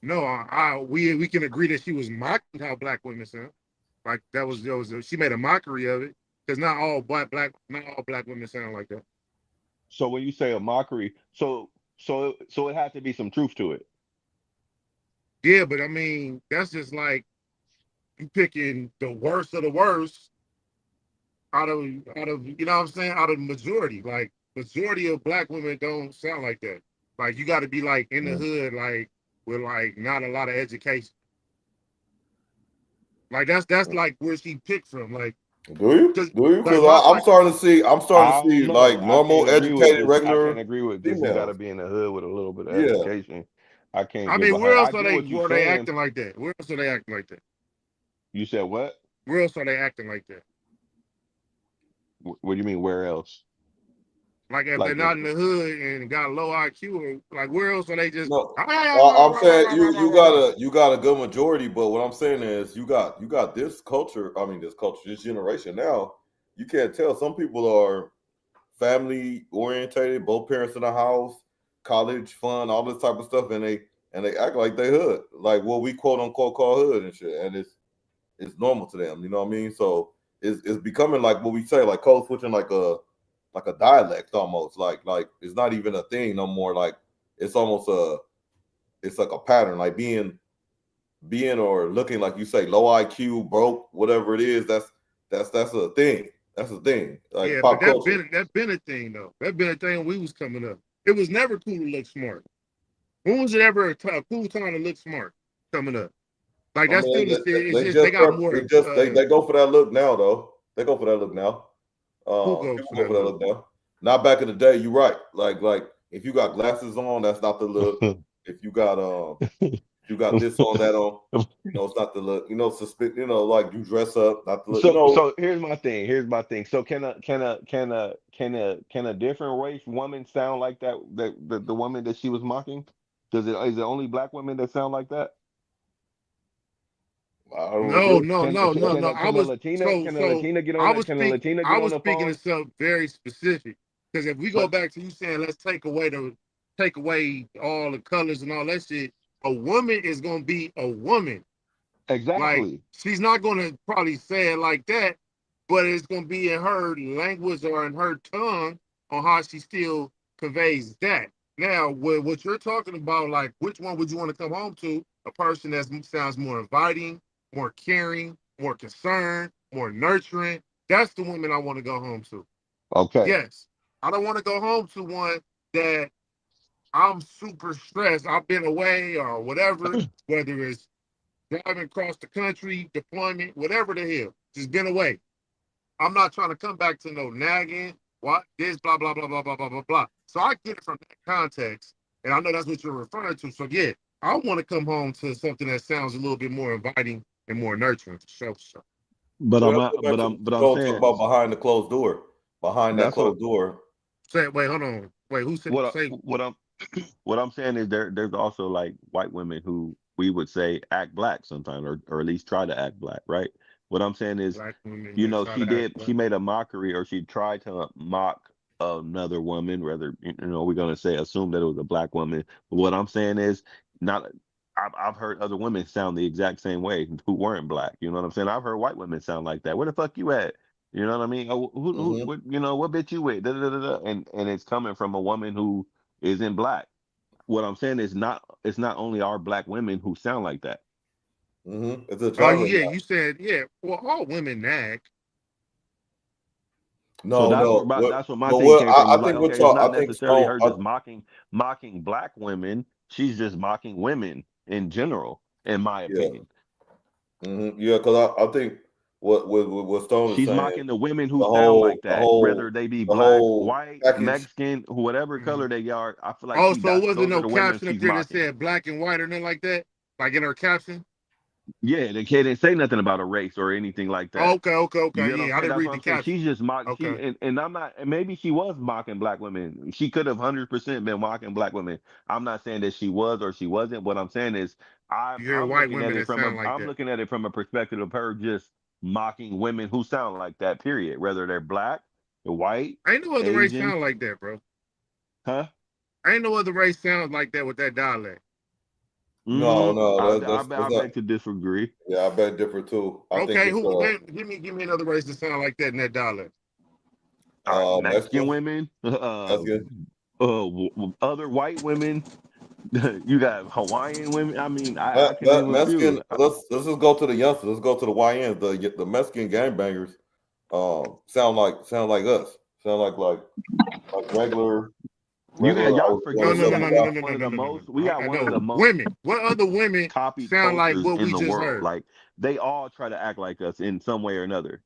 no. We can agree that she was mocking how black women sound. Like that was she made a mockery of it, because not all black women sound like that. So when you say a mockery, so it has to be some truth to it. Yeah, but I mean that's just like you picking the worst of the worst out of you know what I'm saying, out of the majority. Like majority of black women don't sound like that. Like you got to be like in the hood, like with like not a lot of education. Like that's like where she picked from. Like Do you? because Do you? like Because my I'm like starting to see. I'm starting to I see don't know. like normal, educated, I can't regular agree with this. You got to females. be in the hood with a little bit of Yeah. education. I can't I get mean where behind. I else are get they what you're were they saying. acting like that? Where else are they acting like that? You said what? Where else are they acting like that? What do you mean? Where else? Like if they're Like, not in the hood and got low IQ, or like where else are they just No, I'm saying you got a good majority, but what I'm saying is you got this culture. I mean, this generation now. You can't tell. Some people are family orientated, both parents in the house, college fund, all this type of stuff, and they act like they hood, like what we quote unquote call hood and shit, and it's normal to them. You know what I mean? So it's becoming like what we say, like code switching, like a dialect almost. Like it's not even a thing no more. Like it's almost it's like a pattern, like being or looking like you say low IQ, broke, whatever it is. That's a thing. That's a thing. Like yeah, but pop culture. that been a thing though. That been a thing when we was coming up. It was never cool to look smart. When was it ever a cool time to look smart coming up? Like I that's mean, still the thing. It's they just they just got more they go for that look now though. They go for that look now. who goes People for go that for that look. look now. Not back in the day. You're right. Like if you got glasses on, that's not the look. If you got this on, that on, it's not the look. Like you dress up, not the look. so here's my thing. So can a different race woman sound like that? The woman that she was mocking? Is it only black women that sound like that? I don't No, agree. no, Can no, can no, can no. a, can a Latina can a Latina get on that? Can a Latina get I on was the speaking of phone? something very specific. Because if we go But back to you saying let's take away all the colors and all that shit, a woman is gonna be a woman. Like, Exactly. she's not gonna probably say it like that, but it's gonna be in her language or in her tongue on how she still conveys that. Now, what you're talking about, like, which one would you want to come home to? A person that sounds more inviting, more caring, more concerned, more nurturing. That's the woman I want to go home to. Okay. Yes, I don't want to go home to one that I'm super stressed. I've been away or whatever, whether it's driving across the country, deployment, whatever the hell, just been away. I'm not trying to come back to no nagging, what this, blah, blah, blah, blah, blah, blah, blah, blah. So I get it from that context. And I know that's what you're referring to. So yeah, I want to come home to something that sounds a little bit more inviting and more nurturing for sure. So But Well, I'm let's not, go back to what but you're I'm going to talk saying about behind the closed door. Behind that that's what closed door. say, wait, hold on. Wait, who said what say I'm what I'm saying is there's also like white women who we would say act black sometimes, or at least try to act black, right? What I'm saying is, black women you that know, try to act she black? made a mockery, or she tried to mock another woman, whether we're gonna say assume that it was a black woman. But what I'm saying is not. I've heard other women sound the exact same way who weren't black. You know what I'm saying? I've heard white women sound like that. Where the fuck you at? You know what I mean? Oh, Mm-hmm. what, what bitch you with? Da, da, da, da. And it's coming from a woman who isn't black. What I'm saying is it's not only our black women who sound like that. Mm-hmm. It's a Oh genre yeah, now. you said yeah. Well, all women nag. So No, no. that's what my But thing what came from. I Is like, think we're okay, it's talking. not I think necessarily Stone. her just mocking black women. She's just mocking women in general, in my Yeah. opinion. Mm-hmm. Yeah, because I think what Stone is She's saying, mocking the women who the sound whole like the that, whether whole they be the black, whole white, package. Mexican, whatever color Mhm. they are. I feel like Oh, so it wasn't those are no the women caption up she's there that mocking. said black and white or nothing like that? Like in her caption? Yeah, they didn't say nothing about a race or anything like Oh, that. okay, okay, You okay. get what I'm Yeah, I saying? didn't That's read what the I'm saying. caption. She's just mock. Okay. And I'm not. And maybe she was mocking black women. She could have 100% been mocking black women. I'm not saying that she was or she wasn't. What I'm saying is, You hear white women that sound like I'm that. looking at it from a perspective of her just mocking women who sound like that. Period. Whether they're black, white, Ain't no other race Asian, sound like that, bro. huh? Ain't no other race sounds like that with that dialect. No, Mm-hmm. no, I that's not. beg to disagree. Yeah, I bet different too. I think Okay, it's who give me another race that sound like that in that dialect. All right, Mexican Mexican, women, Mexican. other white women. You got Hawaiian women. I mean, I can name a few. Mexican. Let's just go to the youngsters. Let's go to the YNs. The Mexican gangbangers. Sound like us. Sound like You regular. got I y'all was want No, forgetting to no, we no, say no, got no, my no, guy. no, no, no, no, no, no. we got I one of know the most women. What other women copied sound like cultures what in we the just world. heard? Like they all try to act like us in some way or another.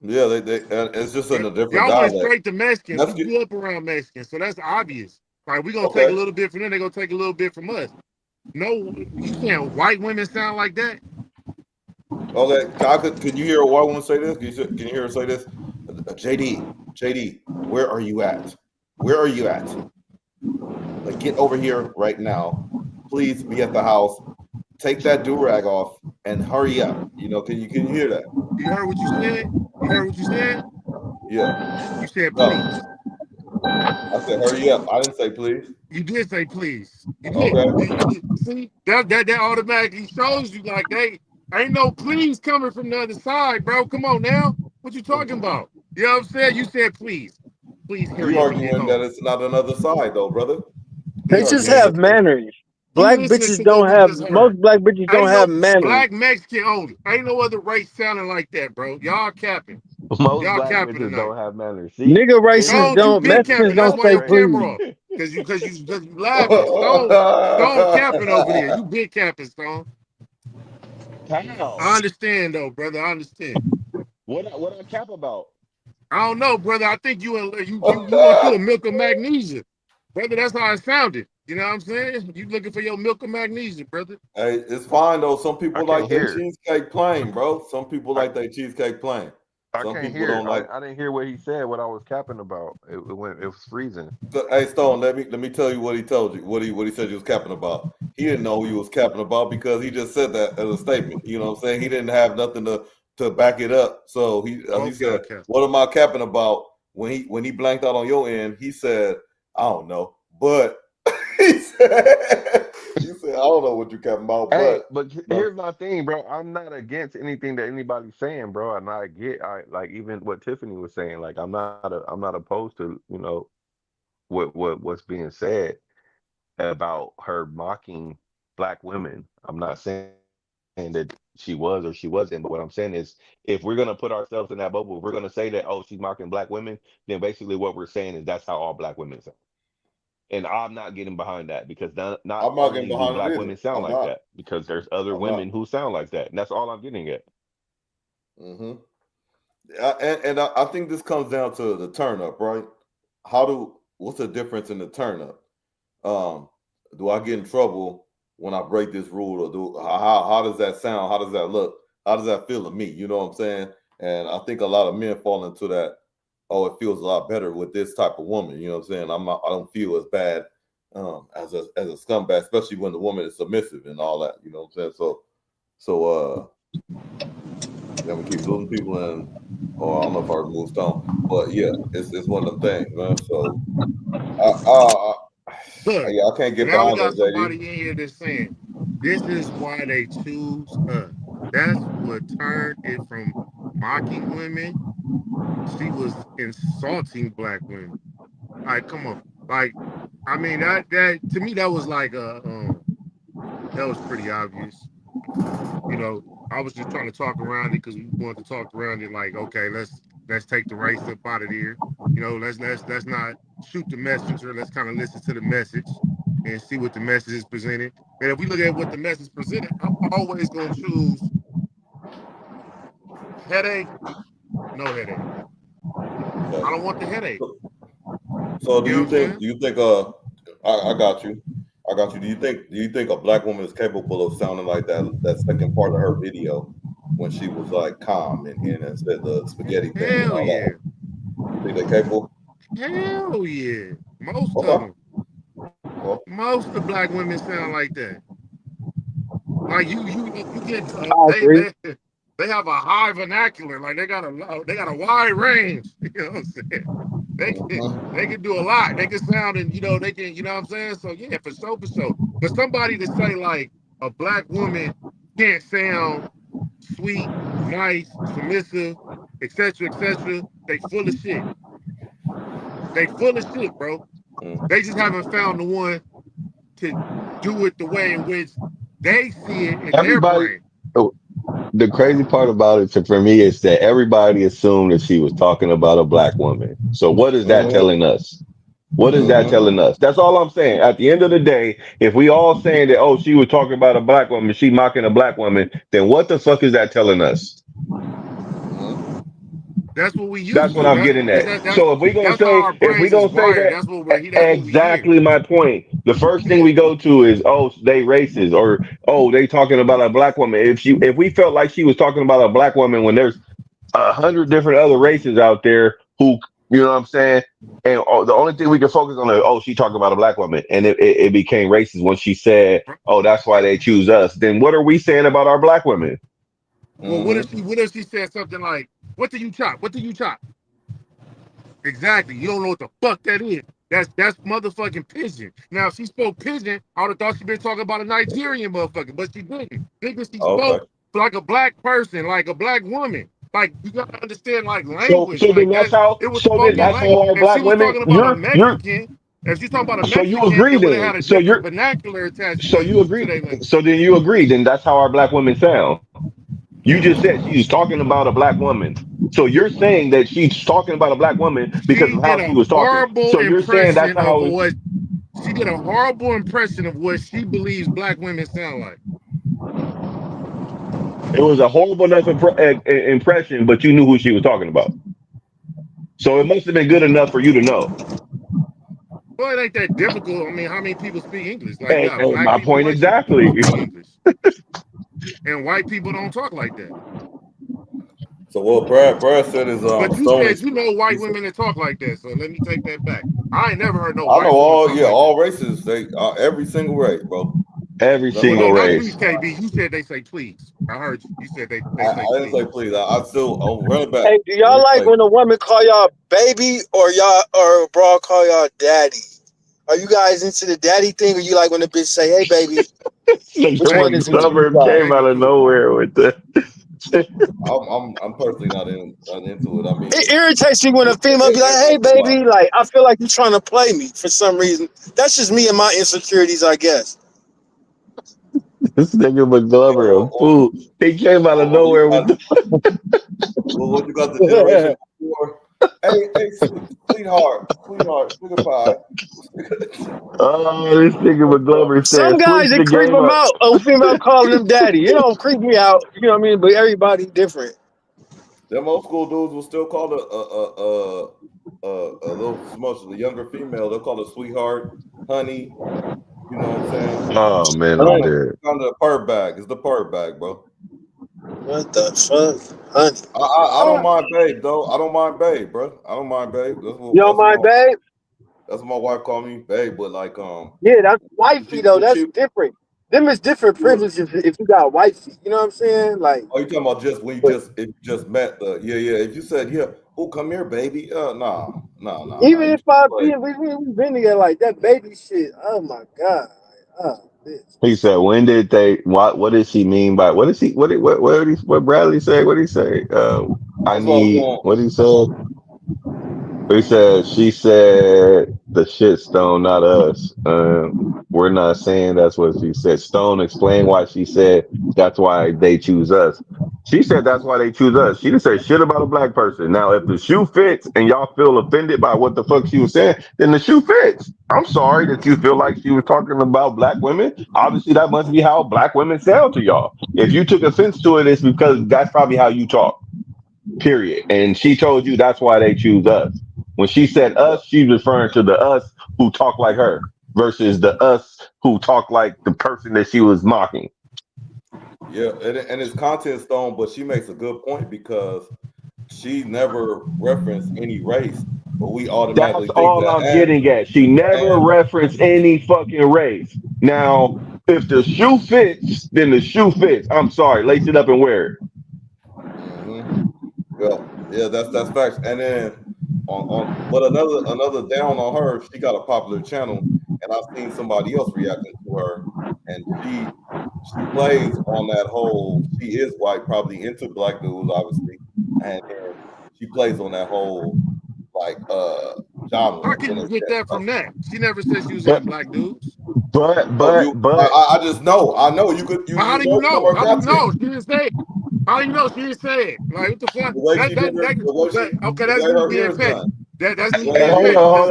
Yeah, and it's just in a different Y'all went dialect. straight to Mexicans. We Mexican. grew up around Mexicans, so that's obvious. Like we're gonna take a Okay. little bit from them, they're gonna take a little bit from us. No, you saying white women sound like that? Okay. Can you hear a white woman say this? Can you hear her say this? JD, where are you at? Where are you at? Like, get over here right now. Please be at the house. Take that do rag off and hurry up. Can you hear that? You heard what you said? You heard what you said? Yeah. You said No, please. I said hurry up. I didn't say please. You did say please. You did. Okay. You did. See, that automatically shows you like they ain't no please coming from the other side, bro. Come on now. What you talking about? You know what I'm saying? You said please. Please You hurry up and get arguing that home. it's not another side though, brother. They We just arguing Man, have that. manners. you Black listening bitches to what don't we have, just heard. most black bitches don't Ain't have no manners. black Mexican only. Ain't no other race sounding like that, bro. Y'all capping. Most Y'all black capping bitches tonight. don't have manners. See, Nigga races Stone, you don't, been Mexicans capping. don't That's why say your camera please. off. Cause you laughing. Stone capping over there. You been capping, Stone. how? I understand though, brother. I understand. What I cap about? I don't know, brother. I think you want you a milk of magnesia, brother. That's how it sounded. You know what I'm saying? You looking for your milk of magnesia, brother. Hey, it's fine though. Some I people can't like their hear. cheesecake plain, bro. Some people I, like their cheesecake plain. I Some can't people hear. don't like. I didn't hear what he said. What I was capping about. It was freezing. Hey Stone, let me tell you what he told you. What he said he was capping about. He didn't know who he was capping about because he just said that as a statement. You know what I'm saying? He didn't have nothing to back it up. So he Okay, said, okay. "What am I capping about?" When he blanked out on your end, he said, "I don't know," but he said, don't know what you're talking about, Hey, but but no, here's my thing, bro. I'm not against anything that anybody's saying, bro. And I like even what Tiffany was saying. Like I'm not opposed to, what's being said about her mocking black women. I'm not saying that she was or she wasn't, but what I'm saying is if we're gonna put ourselves in that bubble, if we're gonna say that, oh, she's mocking black women, then basically what we're saying is that's how all black women sound. And I'm not getting behind that because not I'm not getting only do behind it black either. women sound I'm like not. that, because there's other I'm not. women who sound like that. And that's all I'm getting at. hmm and I think this comes down to the turn up, right? What's the difference in the turn up? Um, do I get in trouble when I break this rule, or how does that sound? How does that look? How does that feel to me? You know what I'm saying? And I think a lot of men fall into that. Oh, it feels a lot better with this type of woman. You know what I'm saying? I don't feel as bad as a scumbag, especially when the woman is submissive and all that. You know what I'm saying? So yeah, we keep losing people, and I don't know if I removed Stone, but yeah, it's one of them things, man. So Look, yeah, I can't get now we behind got that, somebody JD. in here that's saying this is why they choose us. That's what turned it from mocking women. She was insulting black women. Like, come on. Like, I mean, that to me that was like that was pretty obvious. You know, I was just trying to talk around it because we wanted to talk around it. Like, okay, let's take the race up out of here. You know, let's not shoot the messenger. Let's kind of listen to the message and see what the message is presented. And if we look at what the message presented, I'm always gonna choose headache, no headache. I Okay. don't want the headache. So You know what I'm saying? do you think I got you. I got you. Do you think a black woman is capable of sounding like that second part of her video when she was like calm and said the spaghetti thing and Hell all that? yeah. You think they're capable? Hell yeah. Most of Okay. them. Well, Most of black women sound like that. Like you get I agree. they have a high vernacular. Like they got a wide range. You know what I'm saying? They can do a lot. They can sound and they can what I'm saying. So yeah, for sure, for sure. For somebody to say like a black woman can't sound sweet, nice, submissive, etc., etc., they full of shit. They full of shit, bro. mm, They just haven't found the one to do it the way in which they see it in their Everybody, brain. oh, the crazy part about it for me is that everybody assumed that she was talking about a black woman. So what is that mm-hmm, telling us? What is that mm-hmm. telling us? That's all I'm saying. At the end of the day, if we all saying that, oh, she was talking about a black woman, she mocking a black woman, then what the fuck is that telling us? That's what we used That's what to. I'm getting at. That's So that's how our if we brains is gonna say wired. that, That's what we hear. exactly my point. The first thing we go to is, oh, they racist, or oh, they talking about a black woman. If we felt like she was talking about a black woman when there's 100 different other races out there who, you know what I'm saying? And the only thing we can focus on is, oh, she talking about a black woman. And it became racist when she said, oh, that's why they choose us. Then what are we saying about our black women? Well, Mm-hmm. what if she said something like, "What do you chop? What do you chop?" Exactly. You don't know what the fuck that is. That's motherfucking pigeon. Now, if she spoke pigeon, I would have thought she'd been talking about a Nigerian motherfucker, but she didn't. Nigga, she Okay. spoke like a black person, like a black woman. Like you gotta understand, like So language, so then like that's that. how It was so then spoken that's language. how our If she black was women talking about a you're Mexican, if she's talking about a so you Mexican, agree it would have then. had a different vernacular attached So you to agree. their language. So then you agree. Then that's how our black women sound. You just said she's talking about a black woman. So you're saying that she's talking about a black woman because She of did how a she was talking. horrible So you're saying that's impression of how what she did a horrible impression of what she believes black women sound like. it was a horrible enough impression, but you knew who she was talking about. So it must have been good enough for you to know. Well, it ain't that difficult. I mean, how many people speak English? Like, you got And black my people, point white people exactly. speak English. And white people don't talk like that. So what Brad said is But you Stone. said you know He white said, women that talk like that. So let me take that back. I ain't never heard no I know white woman all talk like that. all races. They every single race, bro. Every Let me Well, single no, let not me. you, race. KB. You said they say please. I heard you. You said they say I didn't please. say please. I still I'll run it back. Hey, do Let y'all me like say. when a woman call y'all baby or y'all or a bro call y'all daddy? Are you guys into the daddy thing, or you like when the bitch say, "Hey, baby"? Which one is it you McGlover got? came out of nowhere with the. I'm personally not into it. I It mean, irritates me when a female be like, "Hey, once in a while. baby," like I feel like you're trying to play me for some reason. That's just me and my insecurities, I guess. This nigga Yeah, McGlover a fool. He came out of or you nowhere got with the. what you got the generation before. Hey, sweetheart, sugar pie. Oh, this nigga McGlover Some said, guys switch the it creep game them up. out. A female calling them daddy. It don't creep me out. You know what I mean? But everybody different. Them old school dudes will still call a little much the younger female. They'll call her sweetheart, honey. You know what I'm saying? Oh man, I'm Kind of, Honey. dead. kind of part bag. It's the part bag, bro. What the fuck? Honey. I don't mind babe though. I don't mind babe, bro. I don't mind babe. You don't mind, babe? That's what my wife called me, babe. But like Yeah, that's wifey though. when That's she different. Them is different privileges if you got wifey. You know what I'm saying? Like, oh, you talking about just when you but if you just met the yeah. If you said yeah, oh come here, baby. Nah. even You if just I like be we been together like that baby shit. Oh my god. Oh, bitch. He said, when did they? What does he mean by? What is he? What Bradley say? What did he say? I that's what I was need. going. What did he say? He said, she said the shit Stone, not us. We're not saying that's what she said. Stone explained why she said that's why they choose us. She said that's why they choose us. She didn't say shit about a black person. Now, if the shoe fits and y'all feel offended by what the fuck she was saying, then the shoe fits. I'm sorry that you feel like she was talking about black women. Obviously, that must be how black women sound to y'all. If you took offense to it, it's because that's probably how you talk. Period. And she told you that's why they choose us. When she said Yeah, us, she's referring to the us who talk like her versus the us who talk like the person that she was mocking. yeah, and it's content Stone, but she makes a good point because she never referenced any race, but we That's automatically think all that I'm getting at. She never and referenced any fucking race. Now, if the shoe fits, then the shoe fits. I'm sorry, lace it up and wear it. mhm. Yeah, that's facts. And then but another down on her, she got a popular channel, and I've seen somebody else reacting to her, and she plays on that whole. She is white, probably into black dudes, obviously, and then she plays on that whole like How genre can in you a get sense. that from that? She never said she was But into black dudes. but Oh, but but I just know. I know But how you do you know from know? her How do you content. know? She didn't say it. How do you know she didn't say it? Like what the fuck? The way she Okay, the that's way me her being hair is petty. done. That's The me way her being hold hair petty is up, done.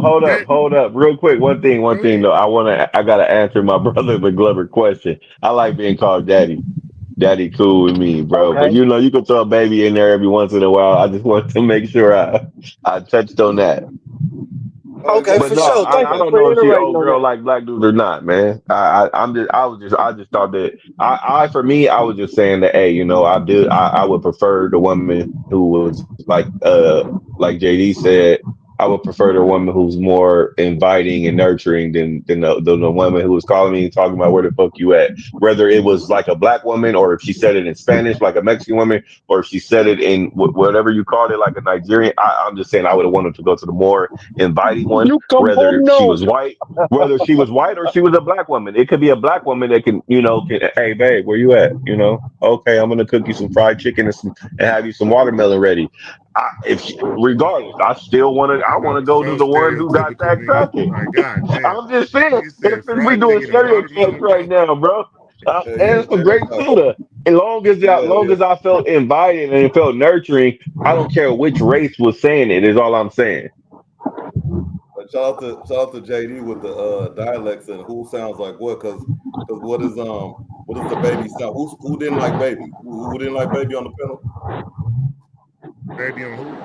because that hold up, real quick. go One thing ahead. though. I gotta answer my brother McGlover question. I like being called daddy. Daddy cool with me, bro. But Okay. you know, you can throw a baby in there every once in a while. I just want to make sure I touched on that. No, Okay, But for exactly. no, I sure. Thank I you understand. don't for know if she iterating old on girl that. like black dudes or not, man. I just thought that for me, I was just saying that, hey, you know, I would prefer the woman who was like JD said, I would prefer the woman who's more inviting and nurturing than the woman who was calling me and talking about where the fuck you at. Whether it was like a black woman or if she said it in Spanish like a Mexican woman or if she said it in whatever you called it like a Nigerian. I'm just saying I would have wanted to go to the more inviting one, You come whether home she no. was white, whether she was white or she was a black woman. It could be a black woman that can, you know, hey babe, where you at? You know, okay, I'm gonna cook you some fried chicken and have you some watermelon ready. Regardless, I want That to was go to so the one who got stereotypical, that nigga. cracking. Like, god damn. I'm just saying, He if said we fried doing chicken and stereotypes watermelon, right bro. now, bro, Yeah, and some fair great enough. soda. As long Yeah. as I felt invited and it felt nurturing, I don't care which race was saying it. Is all I'm saying. But shout out to JD with the dialects and who sounds like what because what is the baby sound? Who didn't like baby? Who didn't like baby on the panel? Baby on who?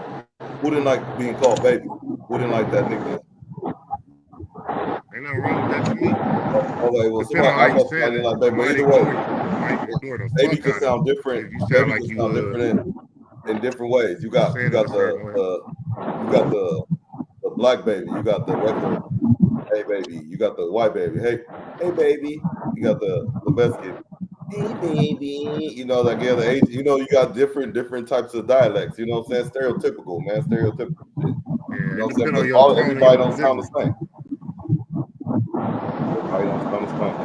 Who didn't like being called baby? Who didn't like that nickname? Ain't nothing wrong with that to me. Okay, well Depending somebody on how I you know said somebody didn't it, like baby, it but might either way, ignore you. It might ignore the baby fuck can out of you sound different. if you sound Baby like can sound you different in different ways. You saying it a got certain way. you got the black baby. You got the regular hey baby. You got the white baby. Hey baby. You got the Mexican. Hey baby. You know like the age. You know you got different types of dialects. You know what I'm saying? Stereotypical man. Stereotypical shit. You Yeah, know it what I'm saying? depends on Because your all tone of everybody your don't sound delivery. the same. Everybody don't sound the same.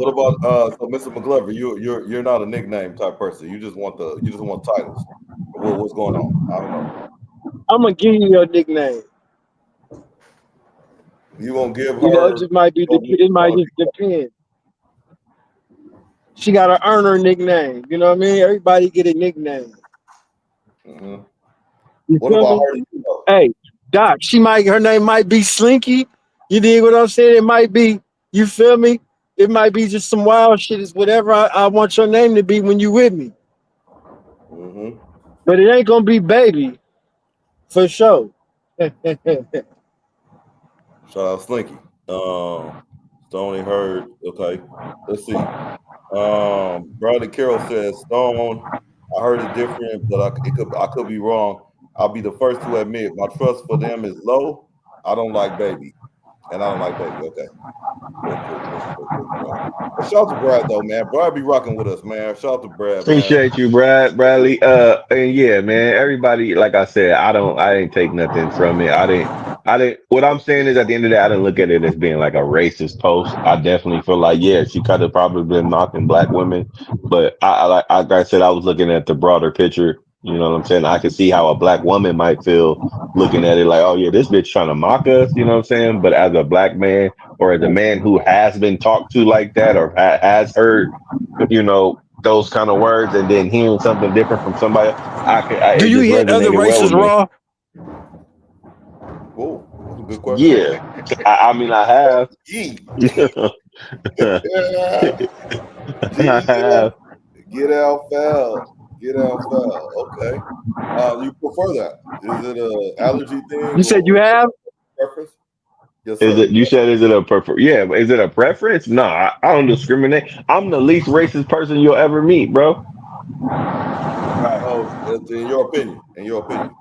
What about so Mr. McGlover? You're not a nickname type person. You just want titles. What's going on? I don't know. I'm gonna give you your nickname. You gonna give You know, it her just might be. It might just depend. She got to earn her nickname. You know what I mean? Everybody get a nickname. hmm You What feel about me? her? Hey, Doc. Her name might be Slinky. You dig what I'm saying? It might be. You feel me? It might be just some wild shit. It's whatever I want your name to be when you with me. hmm But it ain't gonna be baby for sure. Shout out Slinky. Stony heard. Okay, let's see. Bradley Carroll says Stone. I heard it different, but I could be wrong. I'll be the first to admit my trust for them is low. I don't like baby, and I don't like baby. Okay, cool. But shout out to Brad though, man. Brad be rocking with us, man. Shout out to Brad, man. Appreciate you, Bradley. And yeah, man, everybody, like I said, I didn't take nothing from it. I didn't, what I'm saying is at the end of the day, I didn't look at it as being like a racist post. I definitely feel like, yeah, she could have probably been knocking black women, but like I said, I was looking at the broader picture. You know what I'm saying? I could see how a black woman might feel looking at it like, oh yeah, this bitch trying to mock us. You know what I'm saying? But as a black man or as a man who has been talked to like that or has heard, those kind of words, and then hearing something different from somebody, Do it you just hit other resonated well with races me. raw? Oh, that's a good question. Yeah, I mean, I have. Gee, I Gee, have. get out foul. Get out foul. Okay. You prefer that? Is it a allergy thing You said you or have? preference? Yes, Is sir. it? You said, is it a prefer? Yeah, is it a preference? No, I don't discriminate. I'm the least racist person you'll ever meet, bro. Right. Oh, in your opinion. In your opinion.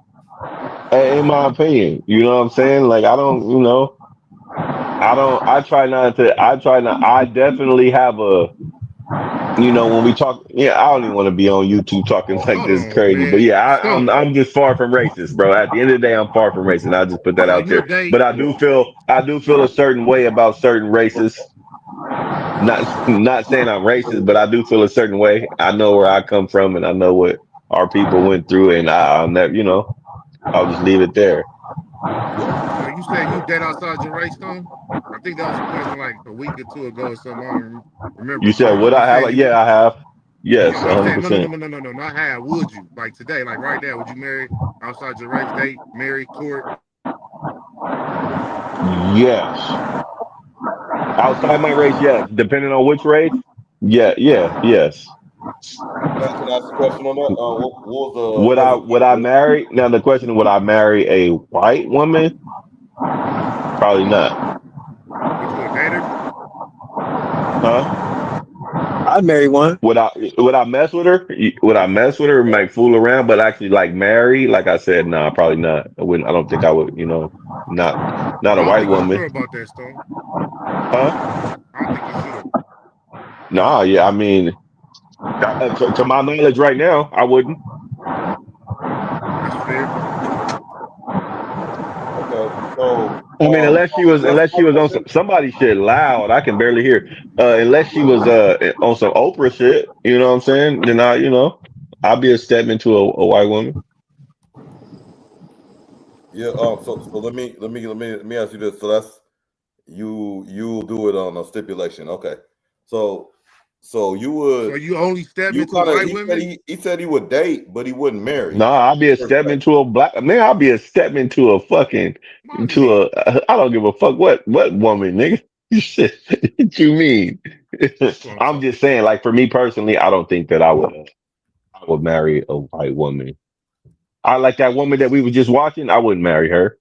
In my opinion, you know what I'm saying? Like, I don't, I don't. I try not to. I try not. I definitely have a. When we talk, yeah, I don't even want to be on YouTube talking like Hold this on, crazy, but man. yeah, I'm Stone. I'm just far from racist, bro. At the end of the day, I'm far from racist. I'll just put that So out you'll there. date. But I do feel a certain way about certain races. Not saying I'm racist, but I do feel a certain way. I know where I come from, and I know what our people went through, and I'll never, I'll just leave it there. Yeah. So you said you date outside your race, Stone? I think that was a question like a week or two ago or something. I don't remember, You but said, would you I have? said Like, you would. yeah, I have. Yeah, Yes, but I'm saying no, 100%. not how. Would you like today, like right now? Would you marry outside your race, date, marry, court? Yes. Outside my race, yes. Depending on which race, yeah, yeah, yes. Can I ask a question on that? What was Would the I would I hesitation? marry? Now the question: would I marry a white woman? Probably not. But you a dater? Huh? I'd marry one. Would I mess with her? Would I mess with her? Like fool around, but actually like marry? Like I said, nah, probably not. I wouldn't. I don't think I would. Not not I a don't white think you woman. sure about that, Stone. Huh? I don't think you should. Nah. Yeah. I mean, to my knowledge, right now, I wouldn't. That's fair. Okay. So I mean, unless she was, can I ask unless my she was on question? somebody shit loud, I can barely hear. Unless she was on some Oprah shit, you know what I'm saying? Then I'll be a step into a white woman. Yeah. So let me ask you this. So that's you'll do it on a stipulation. Okay. So you So would you only step you into kind of white women? he said he would date, but he wouldn't marry. Nah, I'll be a First step date. into a black man. I'll be a step into a fucking into Money. a. I don't give a fuck what woman, nigga. Shit, what you mean? That's what I'm I'm talking just about. saying, like for me personally, I don't think that I would marry a white woman. I like that woman that we were just watching. I wouldn't marry her.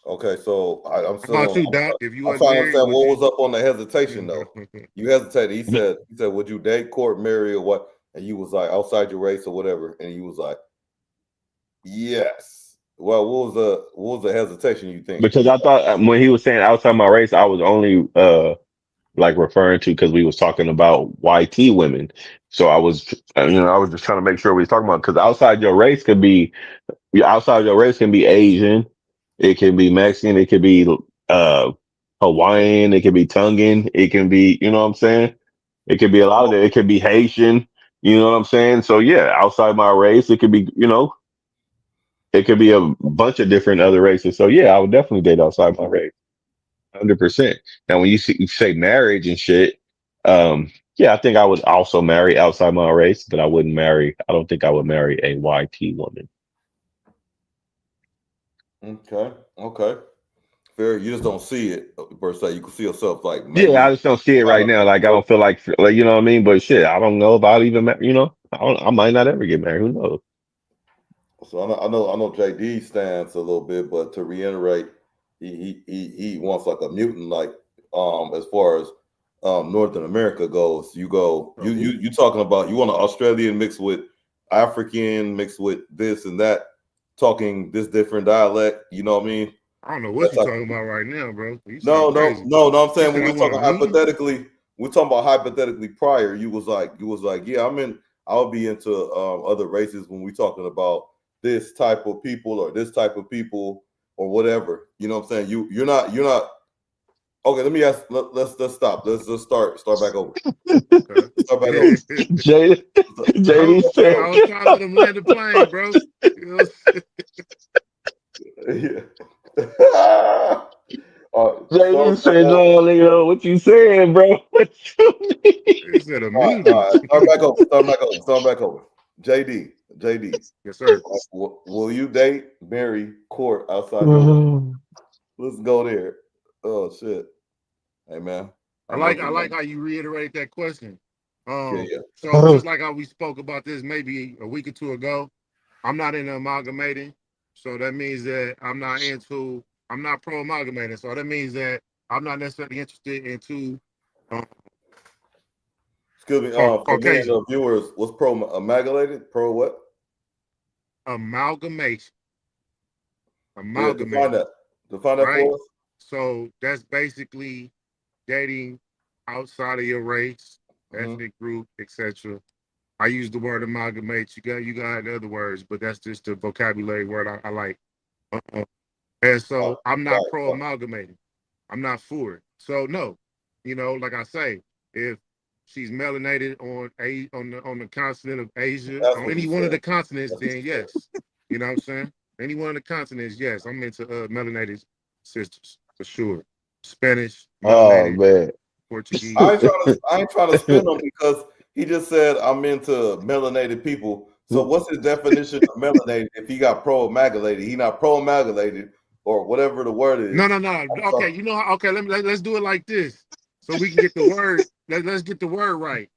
Okay, so I'm How about still you, Doc? If you I'm wasn't trying to married, understand would what you? was up on the hesitation though. You hesitated. He said, would you date, court, marry, or what? And you was like outside your race or whatever, and you was like, yes. Well, what was the hesitation? You think Because I thought when he was saying outside my race, I was only like referring to because we was talking about YT women. So I was just trying to make sure we was talking about because outside your race can be Asian, it can be Mexican, it could be uh Hawaiian, it can be Tongan, it can be, you know what I'm saying? It could be a lot of it. It could be Haitian, you know what I'm saying? So yeah, outside my race, it could be, it could be a bunch of different other races. So yeah, I would definitely date outside my race, 100%. Now, when you say marriage and shit, yeah, I think I would also marry outside my race, but I wouldn't marry. I don't think I would marry a YT woman. Okay. Okay. Fair. You just don't see it per se. You can see yourself like Yeah, I maybe. just don't see it right now. Like I don't feel like you know what I mean. But shit, I don't know if I'll even, I might not ever get married. Who knows? So I know JD stands a little bit, but to reiterate, he wants like a mutant, like as far as Northern America goes. You talking about you want an Australian mixed with African mixed with this and that, talking this different dialect. You know what I mean? I don't know what That's you like talking about right now, bro. You no, sound no, crazy. no, no. I'm You saying said when I we're want talking a mutant? hypothetically, we're talking about hypothetically prior. You was like, yeah, I'll be into other races when we're talking about this type of people or this type of people or whatever. You know what I'm saying? You're not okay. Let me ask. Let's stop. Let's start back over. Okay. Start back over. J, JD I was said, trying to let him land the plane, bro. You know Yeah. JD Start back said, over. no, nigga, what you saying, bro? What you mean? he said a All mutant. right. Start back over. Start back over. Start back over. JD. Yes, sir. Will you date, marry, court outside your? Let's go there. Oh shit. Hey man. I I know like you I like like. how you reiterate that question. Yeah, yeah. So just like how we spoke about this maybe a week or two ago, I'm not into amalgamating. So that means that I'm not pro amalgamating. So that means that I'm not necessarily interested into Excuse me. For me and Caucasian the viewers, what's pro amalgamated? Pro what? amalgamation. Yeah, define Amalgamating, that. Define that right? for us. So that's basically dating outside of your race, Mm-hmm. ethnic group, etc. I use the word amalgamate. You got other words, but that's just the vocabulary word I like. Uh, and so I'm not pro Right. amalgamating. I'm not for it. So no, like I say, if she's melanated on the continent of Asia, That's on what any you one of said. the continents, That's what then you said. yes. You know what I'm saying? Any one of the continents, yes. I'm into melanated sisters for sure. Spanish, Oh melanated, man. Portuguese. I ain't trying to spin him because he just said I'm into melanated people. So what's his definition of melanated? If he got pro amalgamated, he not pro amalgamated or whatever the word No, is. no, no. Okay, okay, let's do it like this. So we can get the word, let's get the word right.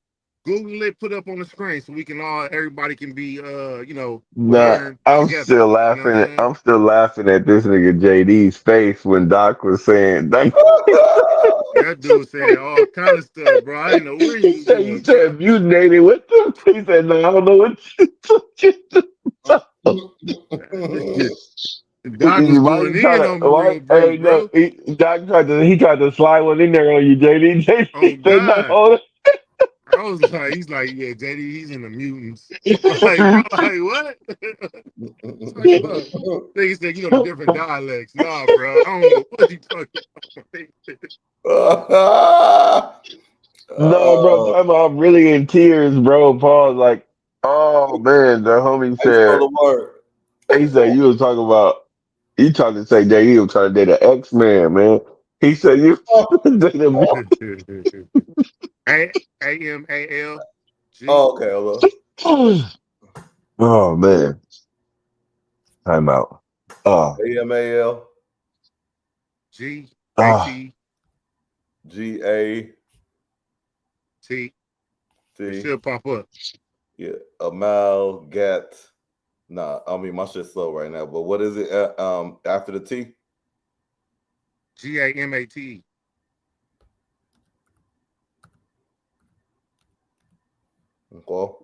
Google it, put it up on the screen so we can everybody can be Nah, learn I'm together. still You know what laughing I'm at saying? I'm still laughing at this nigga JD's face when Doc was saying Doc, That dude said all kind of stuff, bro. I didn't know where he he was said you going, bro. said mutinated with them. He said, no, I don't know what you Doc was why going you trying in to on me why real hey brief, no bro. Doc tried to slide one in there on you, JD. Oh JD said, no, God. hold I was like, he's like, yeah, JD, he's in the mutants. I'm like, bro, like what? Talk about niggas said, the different dialects. Nah, bro, I don't know what you talking about. no, bro, uh, time I'm really in tears, bro. Paul, like, oh man, the homie I spell said, the word. he said you was talking about, he tried to say that he was trying to date an X-Man, man. He said you date a mute. AMALG Oh, okay, hello. Oh man, time out. Oh, AMAL ah, GAT GAT. T. It should pop up. Yeah, amalgat. Nah, I mean my shit's slow right now. But what is it? After the T? GAMAT. Okay.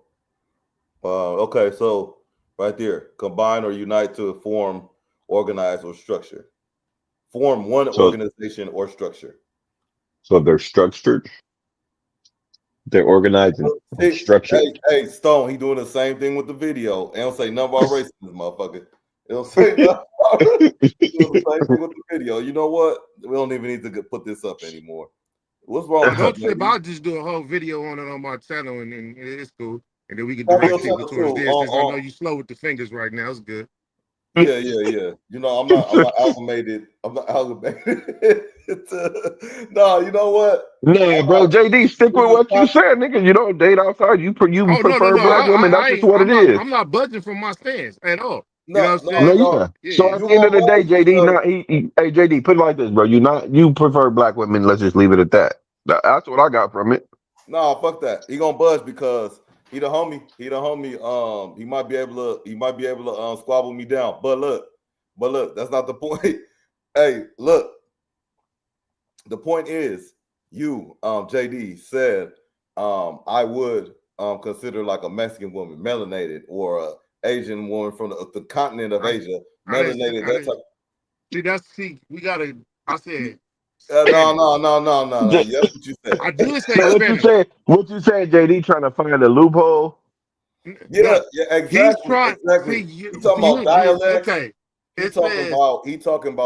Okay, so right there, combine or unite to form, organize, or structure. Form one so organization or structure. they're structured, they're organized and See, structured. hey, Stone, he doing the same thing with the video. And don't say nothing about race in this motherfucker. It'll say nothing. Do the same thing with the video. You know what? We don't even need to put this up anymore. What's wrong with Don't you, trip. baby? I'll just do a whole video on it on my channel, and it's cool. And then we can On your direct channel people too. towards there. Since I know you slow with the fingers right now, it's good. Yeah. You know, I'm not amalgamated. I'm not amalgamated. No, you know what? Oh Nah, bro, JD, stick with This is what you said, nigga. You don't date outside. You prefer no! black women. That's just what it is. I'm not budging from my stance at all. You know no, what I'm No, saying? yeah. So Yeah. at You the end of won't the day, budge JD, because not hey JD, put it like this, bro. You prefer black women. Let's just leave it at that. That's what I got from it. no, fuck that. He gonna budge because he the homie. He the homie. He might be able to squabble me down. But look, that's not the point. Hey, look, the point is you, JD said, I would consider like a Mexican woman, melanated, or a Asian woman from the continent of Asia, melanated. I That didn't see. We gotta. I said no, Spanish. no. That's what you said. I did say So what you Spanish. saying? What you saying, JD? Trying to find a loophole? Yeah, No, yeah, he's exactly, trying. exactly. He talking about dialects. Okay. He It talking says about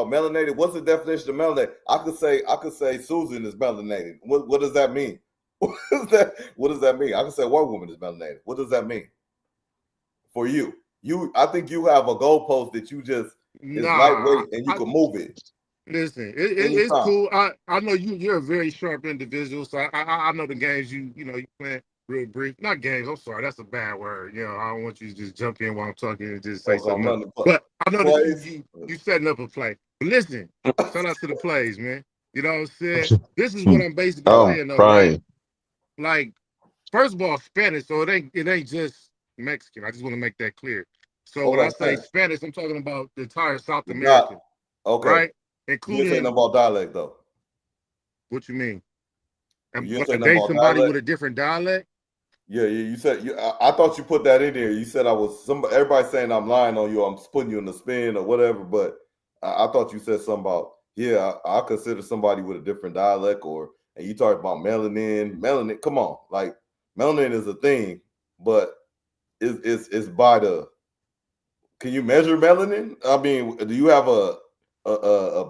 melanated. What's the definition of melanated? I could say Susan is melanated. What does that mean? What does that mean? I could say one woman is melanated. What does that mean for you? I think you have a goalpost that you just is nah. lightweight and you can move it Listen, it's anytime. cool. I know you're a very sharp individual, so I know the games you playing real brief. Not games. I'm sorry, that's a bad word. I don't want you to just jump in while I'm talking and just say Okay, I'm something else. running But I know that plays. you setting up a play. But listen, shout out to the plays, man. You know what I'm saying? This is what I'm basically I'm saying though. crying. Like first of all, Spanish. So it ain't just Mexican. I just want to make that clear. So Oh, when I that's say Spanish. Spanish, I'm talking about the entire South It's not America, okay. right? You didn't say nothing Including about dialect though. what you mean? You didn't say nothing Date about somebody dialect. with a different dialect? Yeah. You said I thought you put that in there. You said I was everybody saying I'm lying on you. I'm putting you in the spin or whatever. But I thought you said something about I consider somebody with a different dialect and you talked about melanin. Melanin, come on, like melanin is a thing, but it's by the. Can you measure melanin? I mean, do you have a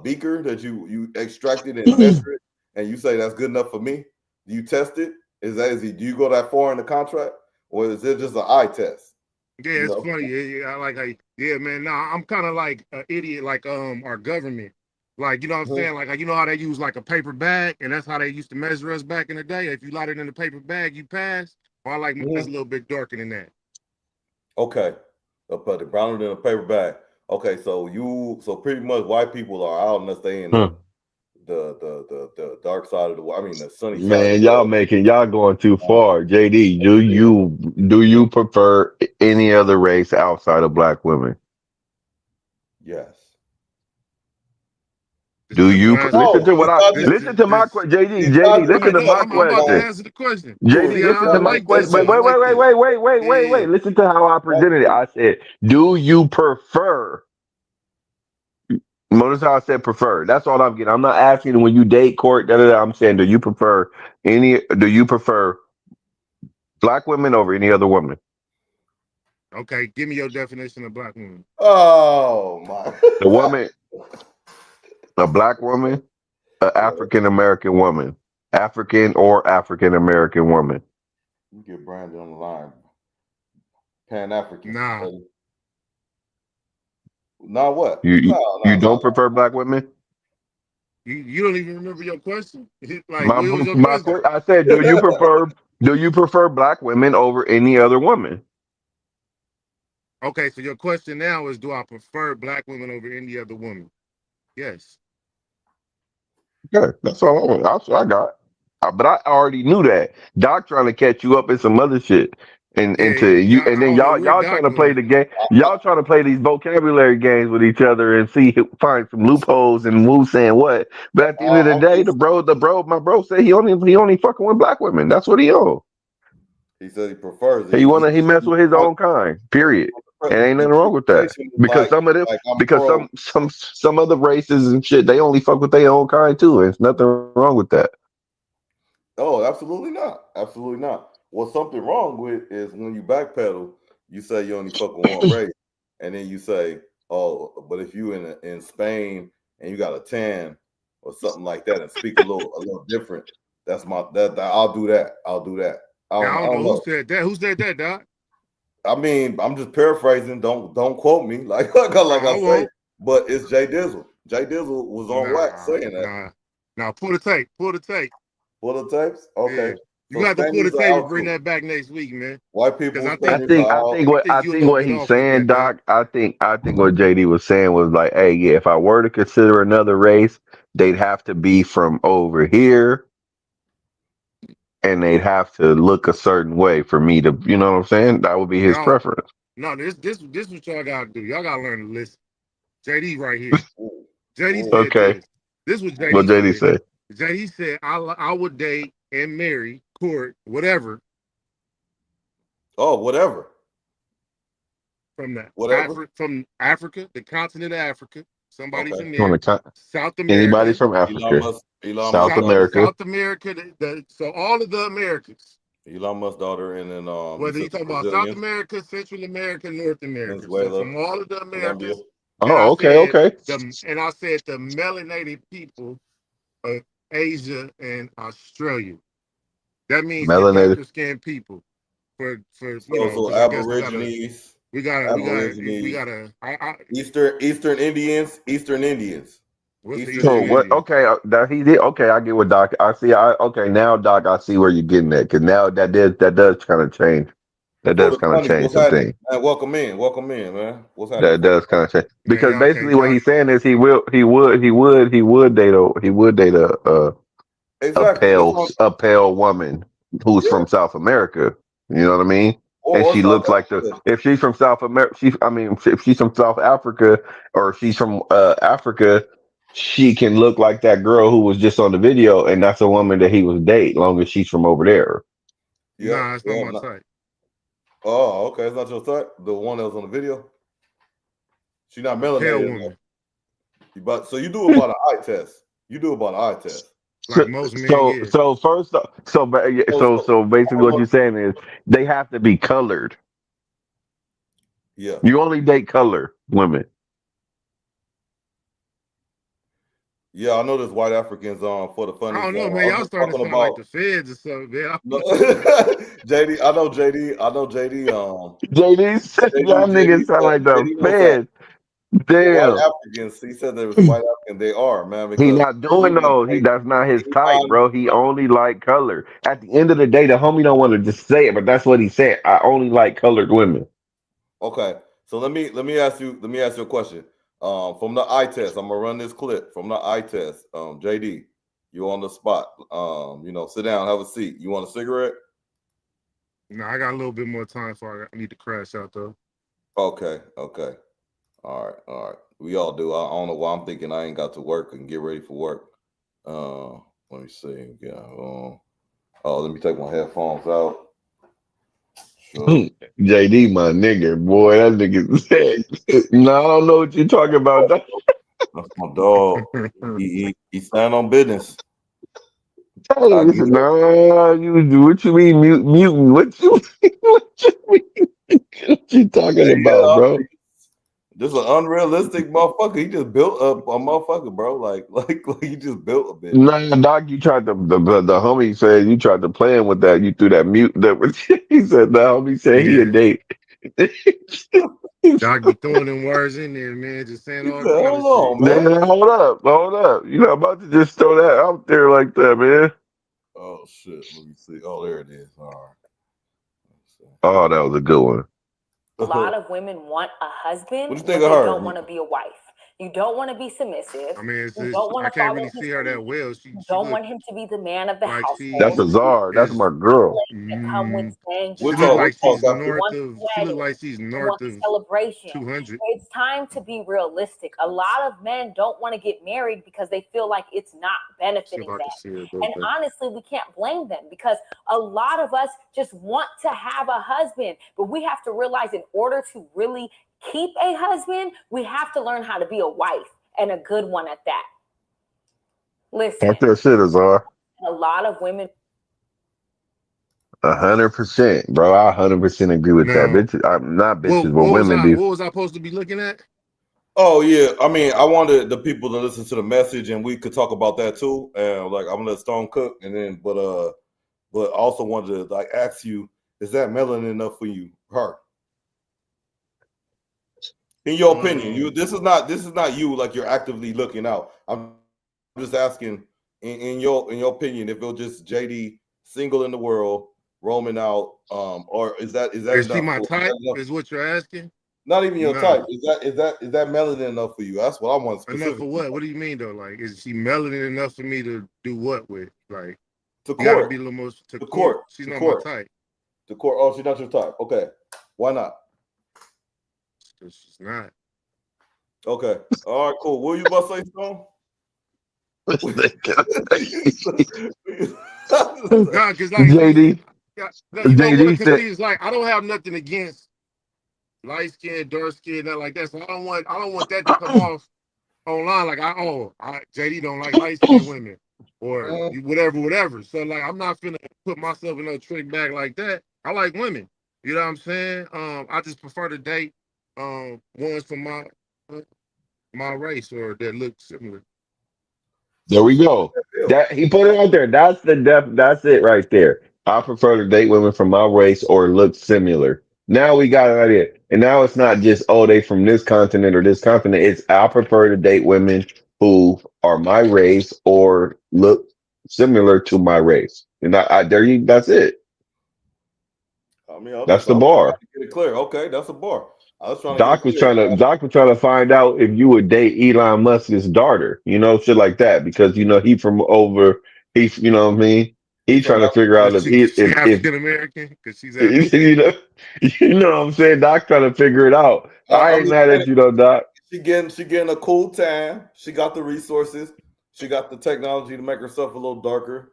beaker that you extracted and measure it, and you say that's good enough for me? Do you test it? Do you go that far in the contract, or is it just an eye test? Yeah, You it's know? funny. Yeah, I like how yeah, man. Nah, I'm kind of like an idiot, like our government. Like, you know what I'm Mhm. saying? Like, you know how they use like a paper bag, and that's how they used to measure us back in the day. If you light it in a paper bag, you pass. Or I like mine a Mhm. little bit darker than that. Okay, put it browner than a paper bag. Okay, so pretty much white people are out unless they in Hmm. the dark side of the world. I mean, the sunny side of Man, the world. y'all going too far. JD, do you prefer any other race outside of black women? Yes. The Do you simple answer. listen No, to what he's I not. listen to my question, JD? He's not JD, doing listen to No, my nothing I'm about to question. wrong. answer the question. Dude, JD, See, he's listen I to not my like question. this. Wait, I wait, doing wait, like wait, this. wait, wait, wait, wait, Yeah. wait. Listen to how I nothing. presented it. I said, do you prefer? Notice how I said prefer. That's all I'm getting. I'm not asking when you date, court, da da da. I'm saying, do you prefer black women over any other woman? Okay, give me your definition of black woman. Oh my! The woman, a black woman, an African American woman, African or African American woman. You get Brandon on the line. Pan African. Nah, Now what? You you, you No. don't prefer black women? you don't even remember your question. Like, My what was your my question? I said, do you prefer black women over any other woman? Okay, so your question now is, do I prefer black women over any other woman? Yes. Yeah, that's all I want. That's what I got. But I already knew that. Doc trying to catch you up in some other shit, and Yeah, into you, and I then don't know where y'all Doc trying to play going. the game. Y'all trying to play these vocabulary games with each other and find some loopholes and who's saying what. But at the end of the I'm day, just. my bro said he only fucking with black women. That's what he on. He said he prefers it. He mess with his own kind. Period. And ain't The nothing wrong with that. presentation is Because some of them, like I'm because pro. some other races and shit, they only fuck with their own kind too. And there's nothing wrong with that. Oh, absolutely not. Absolutely not. What's something wrong with is when you backpedal, you say you only fuck with one race, and then you say Oh, but if you in Spain and you got a tan or something like that and speak a little different, I'll do that. I'll do that. I Now don't I I don't don't know who know. said that. Who said that, Doc? I mean, I'm just paraphrasing. Don't quote me like I I say, won't. but it's Jay Dizzle. Jay Dizzle was on wax Nah, saying that. nah. Now pull the tape. Pull the tape. Pull the tapes. Yeah. Okay. You So got to pull the Spaniards are tape and out bring too. that back next week, man. White Because people, I I think Spaniards are think I out. think I what think I you a think little what bit he's off with saying, that, Doc. Doc. I think what JD was saying was like, hey, yeah, if I were to consider another race, they'd have to be from over here, and they'd have to look a certain way for me to, you know what I'm saying? That would be his Y'all, preference. no, this what y'all gotta do. Y'all gotta learn to listen. JD right here. Ooh, JD ooh. said Okay, this. This was what JD JD said. say? JD said I would date and marry, court, whatever, Oh, whatever. Whatever. From Africa, the continent of Africa, somebody Okay. from On there, the con- South Anybody America, from Elon Africa, Musk. Elon Musk South South daughter. America, South America, so all of the Americas. Elon Musk daughter, and then you Whether said you the talk about South Brazilians, America, Central America, North America. So Venezuela, from all of the Colombia. Americas, and Oh, okay, okay. I said the melanated people of Asia and Australia. That means the Melanated. darker skinned people. So Because I guess Aborigines, we Aborigines, gotta. Eastern Indians, Eastern Indians, What's the Eastern So Eastern what? Indians. Indian? Okay, that he did. Okay, I get what Doc. I see. Okay now, Doc. I see where you're getting at because now that does kind of change. That So does the kind of funny, change what's some happening? things. Man, welcome in, man. What's happening? That does kind of change Man, because y'all can't basically what y'all he's saying is he would date a Exactly. That's what. a pale woman who's Yeah, from South America. You know what I mean? And or she South looks like Africa. if she's from South America, if she's from South Africa or if she's from Africa, she can look like that girl who was just on the video, and that's a woman that he was date, long as she's from over there. Yep. nah, it's not Yeah. my type. Oh, okay. It's not your type. The one that was on the video. She's not A pale melanated enough. woman, But so you do about an eye test. You do about an eye test. like So, most men, so, yeah. so first, So, so so basically, what almost, you're saying is they have to be colored. yeah. You only date color women. Yeah, I know there's white Africans for the I funnies. don't know, man. I'm Y'all just starting to talking sound like about the feds or something, man. I no, don't know, man. JD. I know JD. I know JD. JD, y'all niggas sound like the JD knows that feds. white Damn. Africans. He said there was white African. They are, man, He because not doing even those. That's not his type, anytime. bro. He only like color. At the end of the day, the homie don't want to just say it, but that's what he said. I only like colored women. Okay, so let me ask you a question. From the eye test, I'm gonna run this clip from the eye test. JD, you on the spot. Sit down, have a seat. You want a cigarette? Nah, I got a little bit more time, so I need to crash out though. Okay, okay. All right. We all do. I don't know why I'm thinking I ain't got to work and get ready for work. Let me see. Yeah. Let me take my headphones out. Sure. JD, my nigga, boy, that nigga said. No, I don't know what you're talking about. That's my dog. He stand on business. Hey, I get listen, it. no, you do what you mean, mutant. What you what you mean? What you talking Hey, about, yeah, bro? this is an unrealistic motherfucker. He just built up a motherfucker, bro. Like he just built a bitch. Nah, Doc, you tried to the homie said you tried to play him with that. You threw that mute. He said the homie said he a Yeah, date. Doc be throwing them words in there, man, just saying He all said, kind of "Hold shit. on, man." Man, hold up. You're not about to just throw that out there like that, man. Oh shit. Let me see. Oh, there it is. All right. Oh, that was a good one. A lot of women want a husband, What you think but of they her? don't want to be a wife. You don't want to be submissive. I mean, You don't want I to can't follow really his see her lead. that well. You She don't look want him to be the man of the like That's household. she a czar. That's is. my girl. That come with saying She We'll goodbye. look talk. We'll like talk she's They after. want the She look wedding. like she's They want north the of celebration. 200. It's time to be realistic. A lot of men don't want to get married because they feel like it's not See if benefiting I can them. see her. And honestly, we can't blame them because a lot of us just want to have a husband. But we have to realize in order to really keep a husband, we have to learn how to be a wife and a good one at that. Listen, That's that shit, Azar. a lot of women 100%, bro. I 100% agree with that. Now, Bitches, I'm not bitches, but what was women I do. what was I supposed to be looking at? Oh yeah, I mean, I wanted the people to listen to the message, and we could talk about that too. And like, I'm gonna let Stone cook, and then, but I also wanted to like ask you, is that melanin enough for you, her? In your opinion, you Um, this is not you like you're actively looking out. I'm just asking in your opinion, if it was just JD single in the world, roaming out, or is that is she enough? my Is that type? enough? Is what you're asking? Not even your Nah. type. Is that melanin enough for you? That's what I want Enough for specifically. what? What do you mean though? Like, is she melanin enough for me to do what with? Like, To you got to court, be a little more to to court. court, She's to not my court, type. to court. Oh, she's not your type. Okay, why not? She's not. Okay, all right, cool. What were you about to say, Stone? Nah, cause like see, JD, yeah, you know what? JD Cause said, see, it's like I don't have nothing against light skin, dark skin, nothing like that. So I don't want that to come off online like JD don't like light skinned women or whatever. So like I'm not finna put myself in no trick bag like that. I like women. You know what I'm saying? I just prefer to date ones from my race or that look similar. there So we she go. That he put it out there. That's the depth. That's it right there. I prefer to date women from my race or look similar. Now we got an idea. And now it's not just, oh, they from this continent or this continent. It's I prefer to date women who are my race or look similar to my race. And there you, that's it. I mean, I'm That's just the I was trying bar. to get it clear. Okay, that's a bar. I was trying to get it Doc was clear. trying to find out if you would date Elon Musk's daughter, shit like that, because he from over you know what I mean? He He from trying to figure out Is if she if African American? Because she's African. you know what I'm saying? Doc trying to figure it out. I I ain't mean, mad at you though, Doc. she getting a cool tan. She got the resources. She got the technology to make herself a little darker.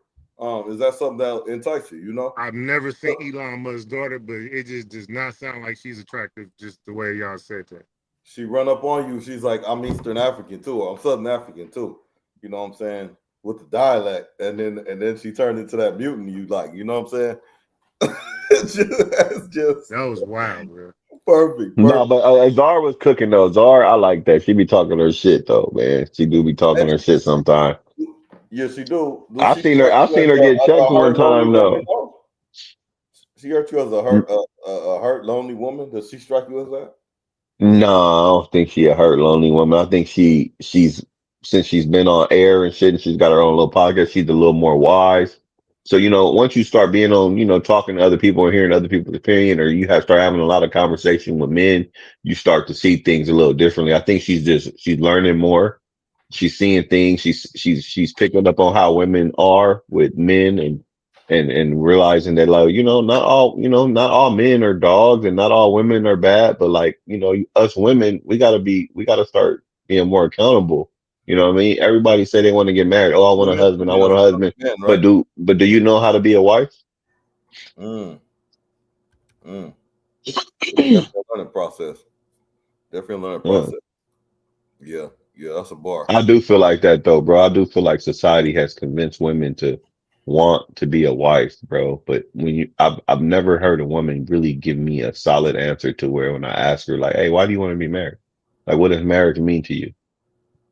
Is that something that entices you? You know? I've never seen Elon Musk's daughter, but it just does not sound like she's attractive. Just the way y'all said that. She run up on you. She's like, I'm Eastern African too, or I'm Southern African too. You know what I'm saying? With the dialect, and then she turned into that mutant. You like, you know what I'm saying? it's just That was wild, bro. perfect, No, perfect. but Zara was cooking though. Zara, I like that. She be talking her shit though, man. She do be talking her shit sometimes. Yes, she do. Do I she seen her. strike I you seen her get as a checked one hurt, lonely time woman? though. No, she hurt you as a hurt, lonely woman. Does she strike you as that? No, I don't think she a hurt lonely woman. I think she's since she's been on air and shit and she's got her own little podcast, she's a little more wise. So, once you start being on, talking to other people and hearing other people's opinion, or you have start having a lot of conversation with men, you start to see things a little differently. I think she's learning more. She's seeing things. She's picking up on how women are with men and realizing that like not all men are dogs and not all women are bad, but like us women we gotta start being more accountable. You know what I mean? Everybody say they want to get married. Oh, I want a husband. I Women want are a husband. men, But right? do you know how to be a wife? Mm, mm. It's definitely a learning process. Definitely a learning Yeah. process. Yeah, yeah, that's a bar. I do feel like that though, bro. I do feel like society has convinced women to want to be a wife, bro. But I've never heard a woman really give me a solid answer to where when I ask her like, "Hey, why do you want to be married? Like, what does marriage mean to you?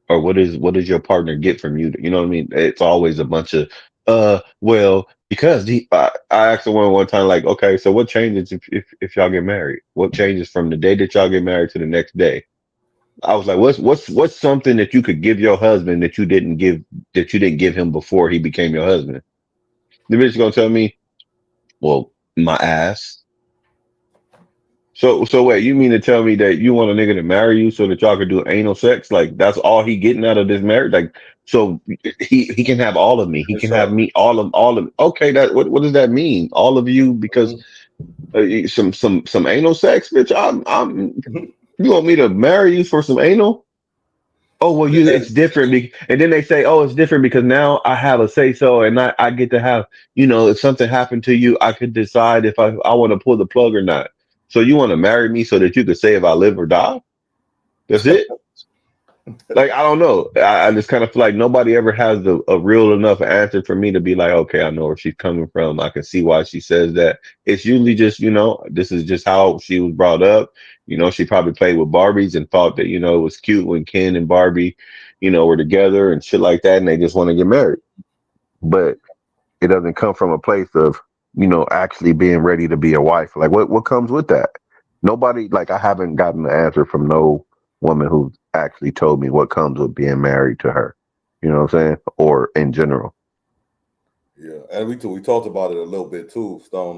Or what does your partner get from you?" You know what I mean? It's always a bunch of, well, because I asked the one time like, okay, so what changes if y'all get married? What changes from the day that y'all get married to the next day? I was like, what's something that you could give your husband that you didn't give him before he became your husband? The bitch gonna tell me, well, my ass. So wait, you mean to tell me that you want a nigga to marry you so that y'all could do anal sex? Like that's all he getting out of this marriage? Like so he can have all of me. He In can have short. me all of okay, that what does that mean? All of you because Mhm. some anal sex, bitch. I'm you want me to marry you for some anal? Oh well, it's different, and then they say, oh, it's different because now I have a say so, and I get to have, if something happened to you, I could decide if I want to pull the plug or not. So you want to marry me so that you could say if I live or die? That's it. Like I don't know. I just kind of feel like nobody ever has a real enough answer for me to be like, okay, I know where she's coming from. I can see why she says that. It's usually just, this is just how she was brought up. She probably played with Barbies and thought that, it was cute when Ken and Barbie, were together and shit like that, and they just want to get married. But it doesn't come from a place of, actually being ready to be a wife. Like what comes with that? Nobody, like I haven't gotten the answer from no woman who actually told me what comes with being married to her. You know what I'm saying? Or in general. Yeah, and we talked about it a little bit too, Stone.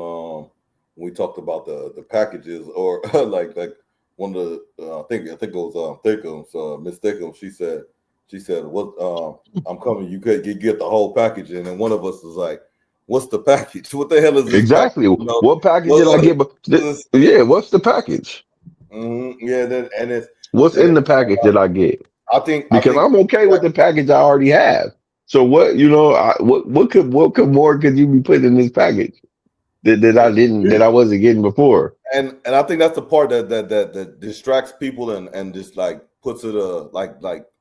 When we talked about the packages, or like one of the I think it was Thickums, Miss Thickums. She said what I'm coming. You could get the whole package, and then one of us was like, "What's the package? What the hell is this package? Exactly. You know, What package did I what, get? Yeah, what's the package? yeah." Then and it's What's then in the package that I get? I Because think I'm okay with the package I already have. So what, what more could you be putting in this package that I wasn't getting before? and I think that's the part that distracts people and just like puts it like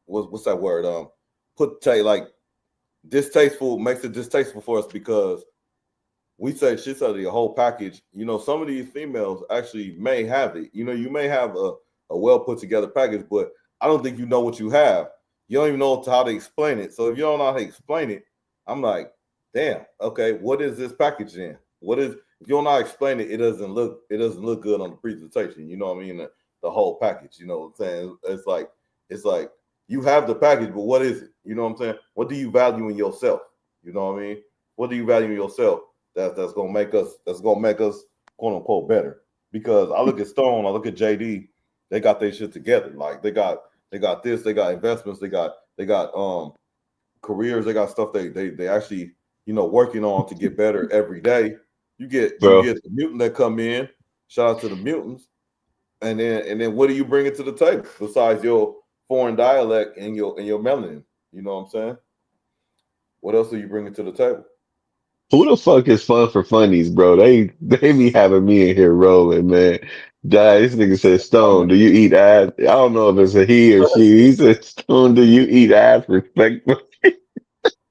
what's that word like distasteful, makes it distasteful for us because we say shit out of the whole package. Some of these females actually may have it. You may have a well put together package, but I don't think you know what you have. You don't even know how to explain it. So if you don't know how to explain it, I'm like, damn, okay, what is this package then? What is if you don't know how to explain it, it doesn't look good on the presentation. You know what I mean? The whole package, you know what I'm saying? It's like you have the package, but what is it? You know what I'm saying? What do you value in yourself? You know what I mean? What do you value in yourself? That's gonna make us quote unquote better. Because I look at Stone, I look at JD, they got their shit together. Like they got this, they got investments, they got careers, they got stuff they actually working on to get better every day. You get Bro, the mutant that come in. Shout out to the mutants, and then what do you bring it to the table besides your foreign dialect and your melanin? You know what I'm saying? What else do you bring it to the table? who the fuck is fun for funnies, bro? They be having me in here rolling, man. This nigga said, Stone, do you eat ass? I don't know if it's a he or she. He said, Stone, do you eat ass respectfully? Check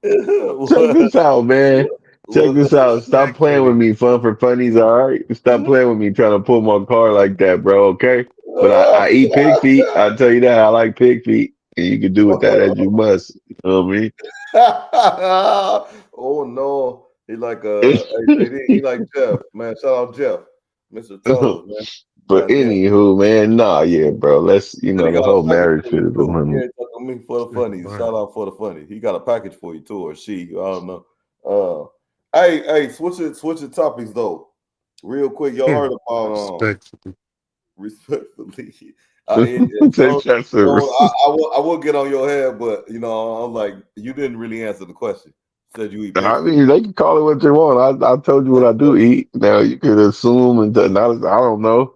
What? this out, man. Check What? this out. Stop playing with Respectfully. me, fun for funnies, all right? Stop playing with me trying to pull my car like that, bro, okay? But I eat pig feet. I tell you that. I like pig feet. And you can do with that as you must. You know what Oh no, he like I AJD, he like Jeff, man. Shout out Jeff, Mr. mean? Toes, man. But God damn. anywho, man, nah, yeah, bro. Let's, He said he the got a whole package marriage for shit you is a too. He women. ain't talking to me for the That's funny. funny. Shout out for the funny. He got a package for you too, or she. I don't know. Hey, switching topics though, real quick. Y'all heard about Respectfully. respectfully. Stone, That's a- Stone, I will get on your head, but I'm like, you didn't really answer the question. Said you eat pig I feet. mean, they can call it what they want. I told you what I do eat. Now you could assume and I don't know.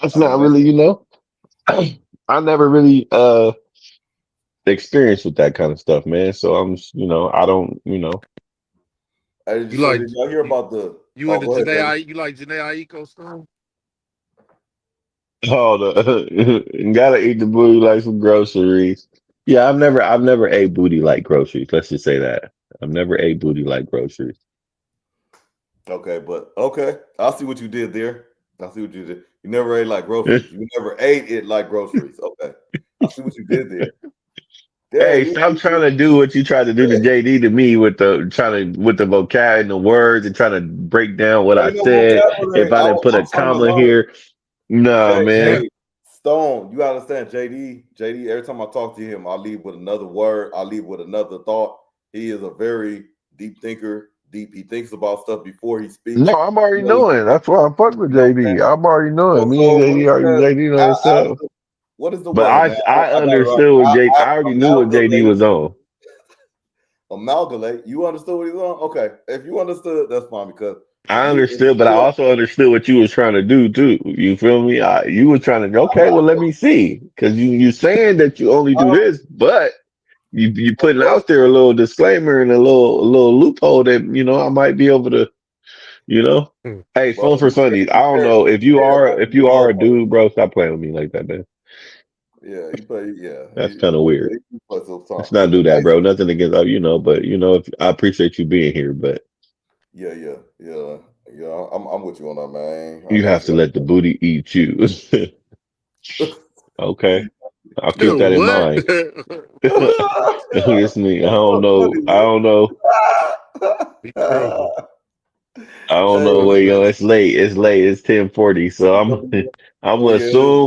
That's I mean, not really, I never really experienced with that kind of stuff, man. So I don't, You so like did y'all hear you, about the? you Oh, into go ahead, Jody. Janae? You like Janae Aiko Stone? oh, gotta eat the booty like some groceries. Yeah, I've never ate booty like groceries. Let's just say that I've never ate booty like groceries. Okay, but okay, I see what you did there. I see what you did. You never ate like groceries. You never ate it like groceries. Okay, I see what you did there. Yeah, Hey, stop trying to do what you tried to do to JD to me with the vocab and the words and trying to break down what I ain't no said. If vocabulary. I didn't put I'm a trying to comma learn. here, nah, man. Hey, Stone, you gotta understand, JD. Every time I talk to him, I leave with another word. I leave with another thought. He is a very deep thinker. Deep. He thinks about stuff before he speaks. No, I'm already You know, he, knowing. That's why I fuck with you know what I'm JD. saying? I'm already knowing. Me and So when JD he already says, JD know ask himself. what is the But word, man? I I got it right. understood what J. I already knew what JD Amalgamate. was on. Amalgamate. You understood what he's on? Okay. If you understood, that's fine because I if understood, but I you also understood what you was trying to do too. You feel me? You were trying to okay. Well, let me see, because you saying that you only do this, but you putting what out there a little disclaimer and a little loophole that I might be able to you know. Hey, bro, phone for funnies. I don't know if you you said are like if you you are love a dude, bro. Stop playing with me like that, man. Yeah, he play. Yeah, That's kind of weird. he plays some Let's time. not do that, Nice. bro. Nothing against you know, but if I appreciate you being here, but Yeah. I'm with you on that, man. I you got have to you. let the booty eat you. Okay, I'll keep that in What? mind. It's me. I That's don't so know. funny, I man. don't know. Be trolling. I don't Hey, know where you go. It's late. It's late. It's 10:40. So I'm oh gonna yeah, it is.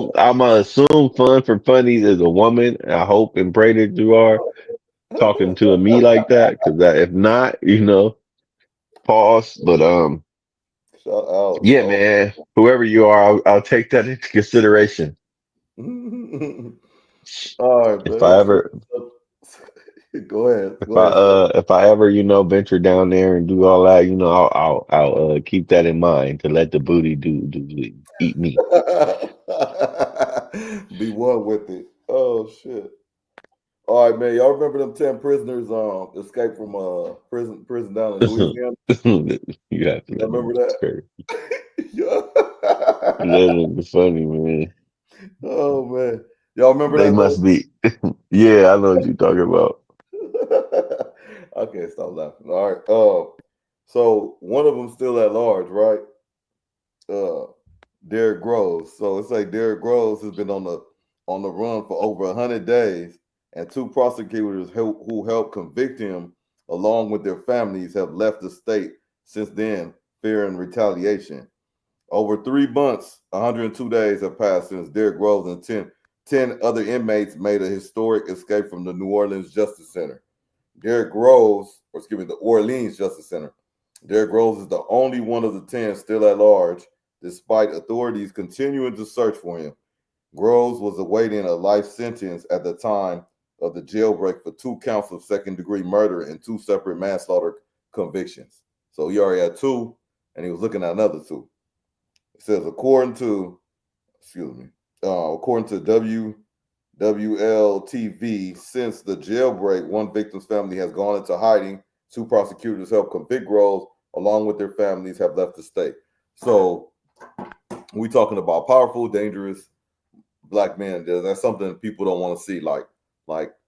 assume fun for funnies is a woman. I hope and pray that you are talking to me like that. Because if not, pause. But Shout out. yeah, man. Whoever you are, I'll take that into consideration. All right, If I man. So, ever go ahead. If Go ahead, sir. if I ever venture down there and do all that, I'll keep that in mind to let the booty eat me. Be one with it. Oh shit. All right, man. Y'all remember them 10 prisoners escaped from prison down in You Louisiana? have to Y'all let me remember get this crazy. that? Yeah. That is funny, man. Oh man. Y'all remember They that though? must be. Yeah, I know what you're talking about. I can't stop laughing. All right. So one of them still at large, right? Uh, Derrick Groves. So it's like Derrick Groves has been on the run for over 100 days, and two prosecutors who helped convict him, along with their families, have left the state since then, fearing retaliation. Over 3 months, 102 days have passed since Derrick Groves and 10 other inmates made a historic escape from the New Orleans Justice Center. Derrick Groves, or excuse me, the Orleans Justice Center. Derrick Groves is the only one of the 10 still at large, despite authorities continuing to search for him. Groves was awaiting a life sentence at the time of the jailbreak for 2 counts of second-degree murder and 2 separate manslaughter convictions. So he already had 2, and he was looking at another 2. It says, according to WLTV, since the jailbreak, one victim's family has gone into hiding. 2 prosecutors helped convict Groves, along with their families, have left the state. So we talking about powerful, dangerous black men. That's something people don't want to see. Like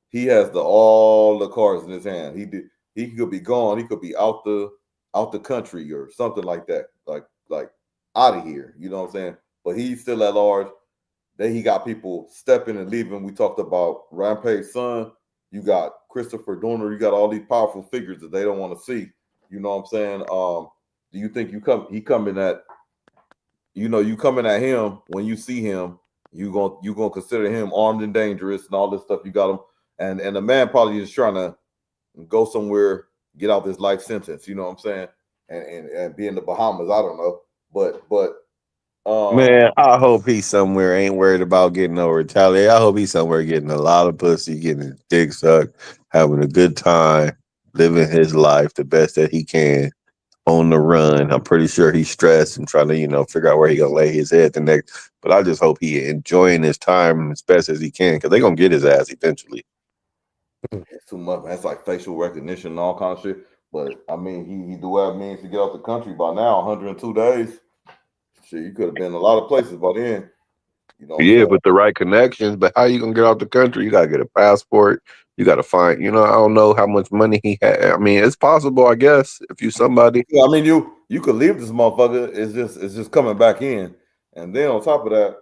he has all the cards in his hand. He could be gone. He could be out the country or something like that. Like out of here. You know what I'm saying? But he's still at large. Then he got people stepping and leaving. We talked about Rampage's son. You got Christopher Dorner. You got all these powerful figures that they don't want to see. You know what I'm saying? Do you think he coming at you coming at him when you see him, you gonna consider him armed and dangerous and all this stuff. You got him, and the man probably just trying to go somewhere, get out this life sentence. You know what I'm saying? And be in the Bahamas. I don't know, but Man, I hope he's somewhere ain't worried about getting no retaliation. I hope he's somewhere getting a lot of pussy, getting his dick sucked, having a good time, living his life the best that he can on the run. I'm pretty sure he's stressed and trying to, figure out where he gonna lay his head the next. But I just hope he enjoying his time as best as he can because they gonna get his ass eventually. it's too much. Man. It's like facial recognition and all kind of shit. But I mean, he do have means to get out the country by now. 102 days. Shit, you could have been in a lot of places by then. You know what I'm Yeah, saying? but the right connections. But how you gonna get out the country? You gotta get a passport. You gotta find. I don't know how much money he had. I mean, it's possible, I guess, if you somebody. Yeah, I mean, you could leave this motherfucker. It's just coming back in, and then on top of that,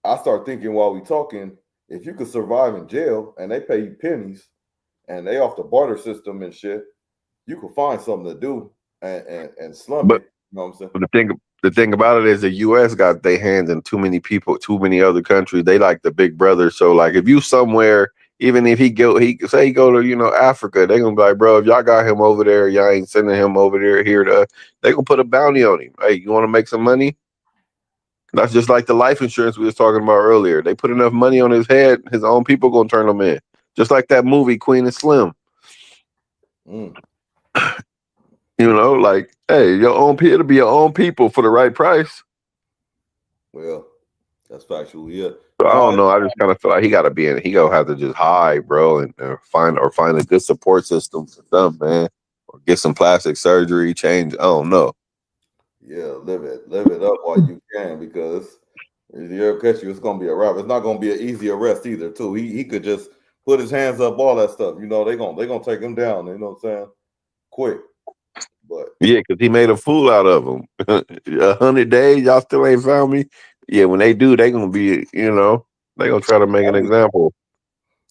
I start thinking while we talking, if you could survive in jail and they pay you pennies, and they off the barter system and shit, you could find something to do and slum But it. You know what I'm saying? the thing about it is the U.S. got their hands in too many people, too many other countries. They like the big brother. So like, if you somewhere, even if he say he go to Africa, they gonna be like, bro, if y'all got him over there, y'all ain't sending him over there here to. They gonna put a bounty on him. Hey, you want to make some money? That's just like the life insurance we was talking about earlier. They put enough money on his head, his own people gonna turn him in. Just like that movie Queen and Slim. Mm, Like, hey, it'll be your own people for the right price. well, that's factual. Yeah. So I Nah, don't know. I just kind of feel like he got to be in. He gonna have to just hide, bro, and find a good support system for them, man, or get some plastic surgery, change. I don't know. yeah, live it up while you can because If he ever catch you, it's gonna be a wrap. It's not gonna be an easy arrest either, too. He could just put his hands up, all that stuff. You know, they gonna take him down. You know what I'm saying? Quick. But Yeah, because he made a fool out of him. 100 days, y'all still ain't found me. Yeah, when they do, they gonna be, they gonna try to make an example.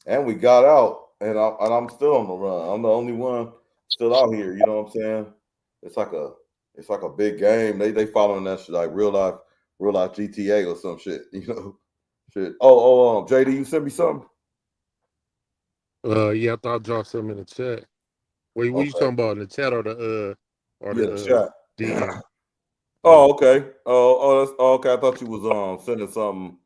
and we got out, and I'm still on the run. I'm the only one still out here. You know what I'm saying? It's like a big game. They following that shit like real life GTA or some shit. You know, shit. JD, you sent me something. Yeah, I thought I dropped something in the chat. What you Okay. talking about in the chat or the The chat. DM? Oh, okay. Okay. I thought you was sending something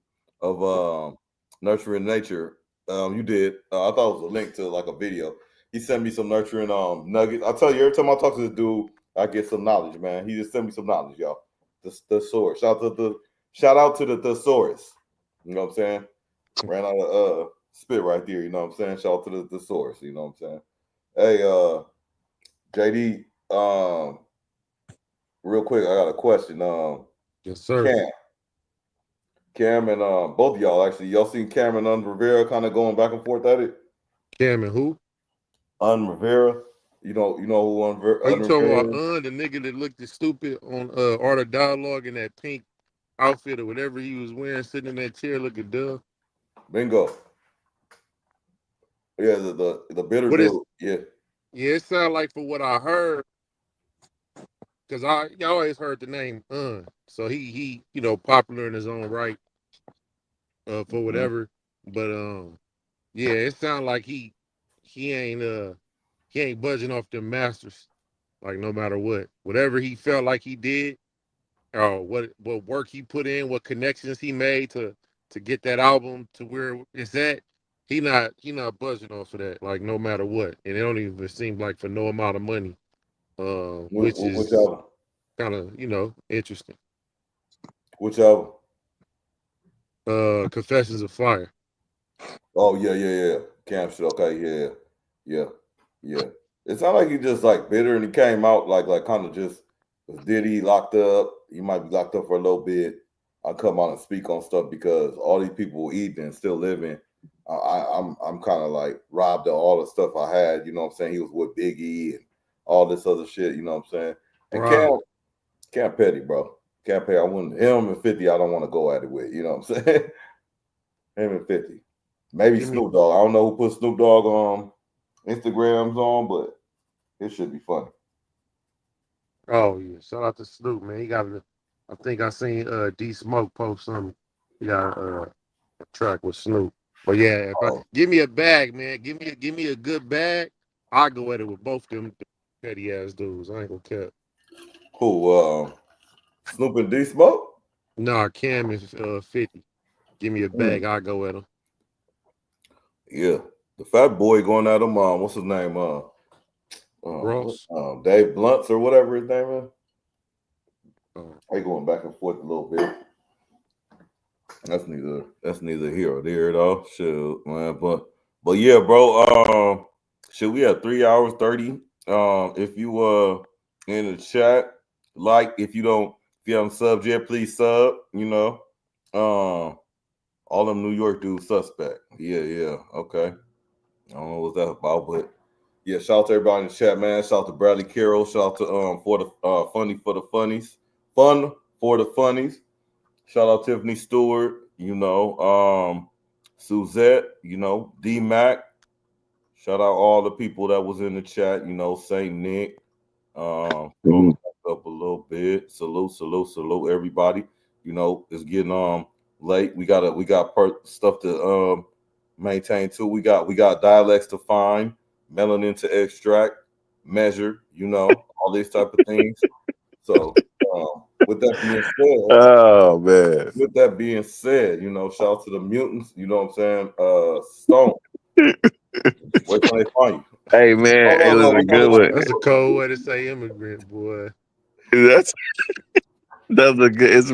of nurturing nature. You did. I thought it was a link to like a video. He sent me some nurturing nuggets. I tell you, every time I talk to this dude, I get some knowledge, man. He just sent me some knowledge, y'all. The source. Shout out to the thesaurus. You know what I'm saying? Ran out of spit right there. You know what I'm saying? Shout out to the thesaurus. You know what I'm saying? Hey, JD. Real quick, I got a question. Yes, sir. Cam and both of y'all actually. Y'all seen Cam and Rivera kind of going back and forth at it? Cam and who? Rivera. You know who Are you talking Rivera about the nigga that looked stupid on Art of Dialogue in that pink outfit or whatever he was wearing, sitting in that chair looking dumb? Bingo. Yeah, the bitter What dude. is? Yeah. Yeah, it sounded like for what I heard, because I always heard the name so he popular in his own right for whatever, but yeah, it sounded like he ain't budging off them masters, like no matter whatever he felt like he did, or what work he put in, what connections he made to get that album to where it's at. He not budging off of that, like no matter what, and it don't even seem like for no amount of money, which Which is album? kind of interesting. Which album? Confessions of Fire. Oh yeah. Cam shit. Okay, yeah. It sounded like he just like bitter, and he came out like kind of just was Diddy locked up. He might be locked up for a little bit. I come out and speak on stuff because all these people eating and still living. I'm kind of like robbed of all the stuff I had. You know what I'm saying? He was with Biggie and all this other shit. You know what I'm saying? And Wow. Cam Petty, bro. Cam Petty. I wouldn't him and 50. I don't want to go at it with. You know what I'm saying? Him and 50. Maybe Snoop Dogg. I don't know who put Snoop Dogg on Instagrams on, but it should be funny. Oh yeah, shout out to Snoop, man. He got I think I seen D Smoke post something. He got a track with Snoop. But yeah, if I give me a bag, man, give me a good bag, I'll go at it with both them petty ass dudes. I ain't gonna care. Who? Snoop and D Smoke? Nah, Cam is 50. Give me a bag, I'll go at him. Yeah, the fat boy going at him. What's his name? Ross. Dave Blunts or whatever his name is. They going back and forth a little bit. That's neither here or there though. Shit, man. But yeah, bro. Should we have 3 hours 30? If you in the chat, like if you haven't subbed yet, please sub. You know, all them New York dudes suspect. Yeah. Okay. I don't know what that's about, but yeah, shout out to everybody in the chat, man. Shout out to Bradley Carroll. Shout out to for the funny for the funnies. Fun for the funnies. Shout out Tiffany Stewart, Suzette, D Mac. Shout out all the people that was in the chat, Saint Nick. Scrolling back up a little bit. Salute everybody. It's getting late. We got stuff to maintain too. We got dialects to find, melanin to extract, measure, all these type of things. So with that being said, oh man. With that being said, shout out to the mutants. You know what I'm saying? Stone. Where can they find you? Hey man, it was a good one. That's a cold way to say immigrant, boy. That's a good. It's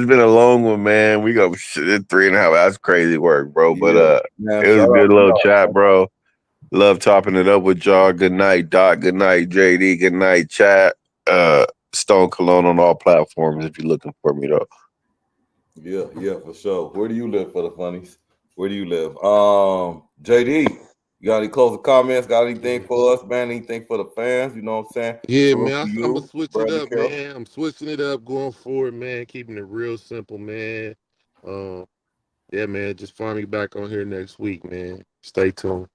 been a long one, man. We go 3.5 hours. That's crazy work, bro. But man, it was a good little chat, bro. Love topping it up with y'all. Good night, Doc. Good night, JD. Good night, chat. Stone Cologne on all platforms if you're looking for me though. Yeah, for sure. Where do you live for the funnies? Where do you live? JD, you got any closing comments? Got anything for us, man? Anything for the fans? You know what I'm saying? Yeah, Salute man, to I'm gonna you, switch it Bradley up, Carroll. man. I'm switching it up, going forward, man. Keeping it real simple, man. Um, yeah, man. Just find me back on here next week, man. Stay tuned.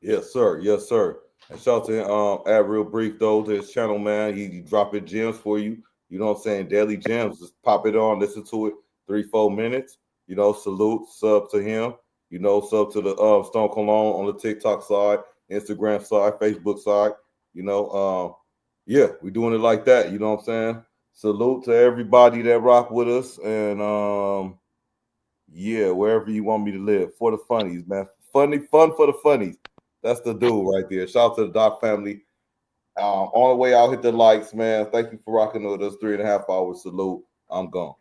Yes, sir. Yes, sir. And shout out to add real brief though to his channel, man. He dropping gems for you. You know what I'm saying? Daily gems. Just pop it on, listen to it 3-4 minutes. You know, salute, sub to him. You know, sub to the Stone Cologne on the TikTok side, Instagram side, Facebook side. You know, yeah, we doing it like that. You know what I'm saying? Salute to everybody that rock with us, and yeah, wherever you want me to live for the funnies, man. Fun for the funnies. That's the dude right there. Shout out to the Doc family. On the way out, hit the likes, man. Thank you for rocking with us. 3.5 hours. Salute. I'm gone.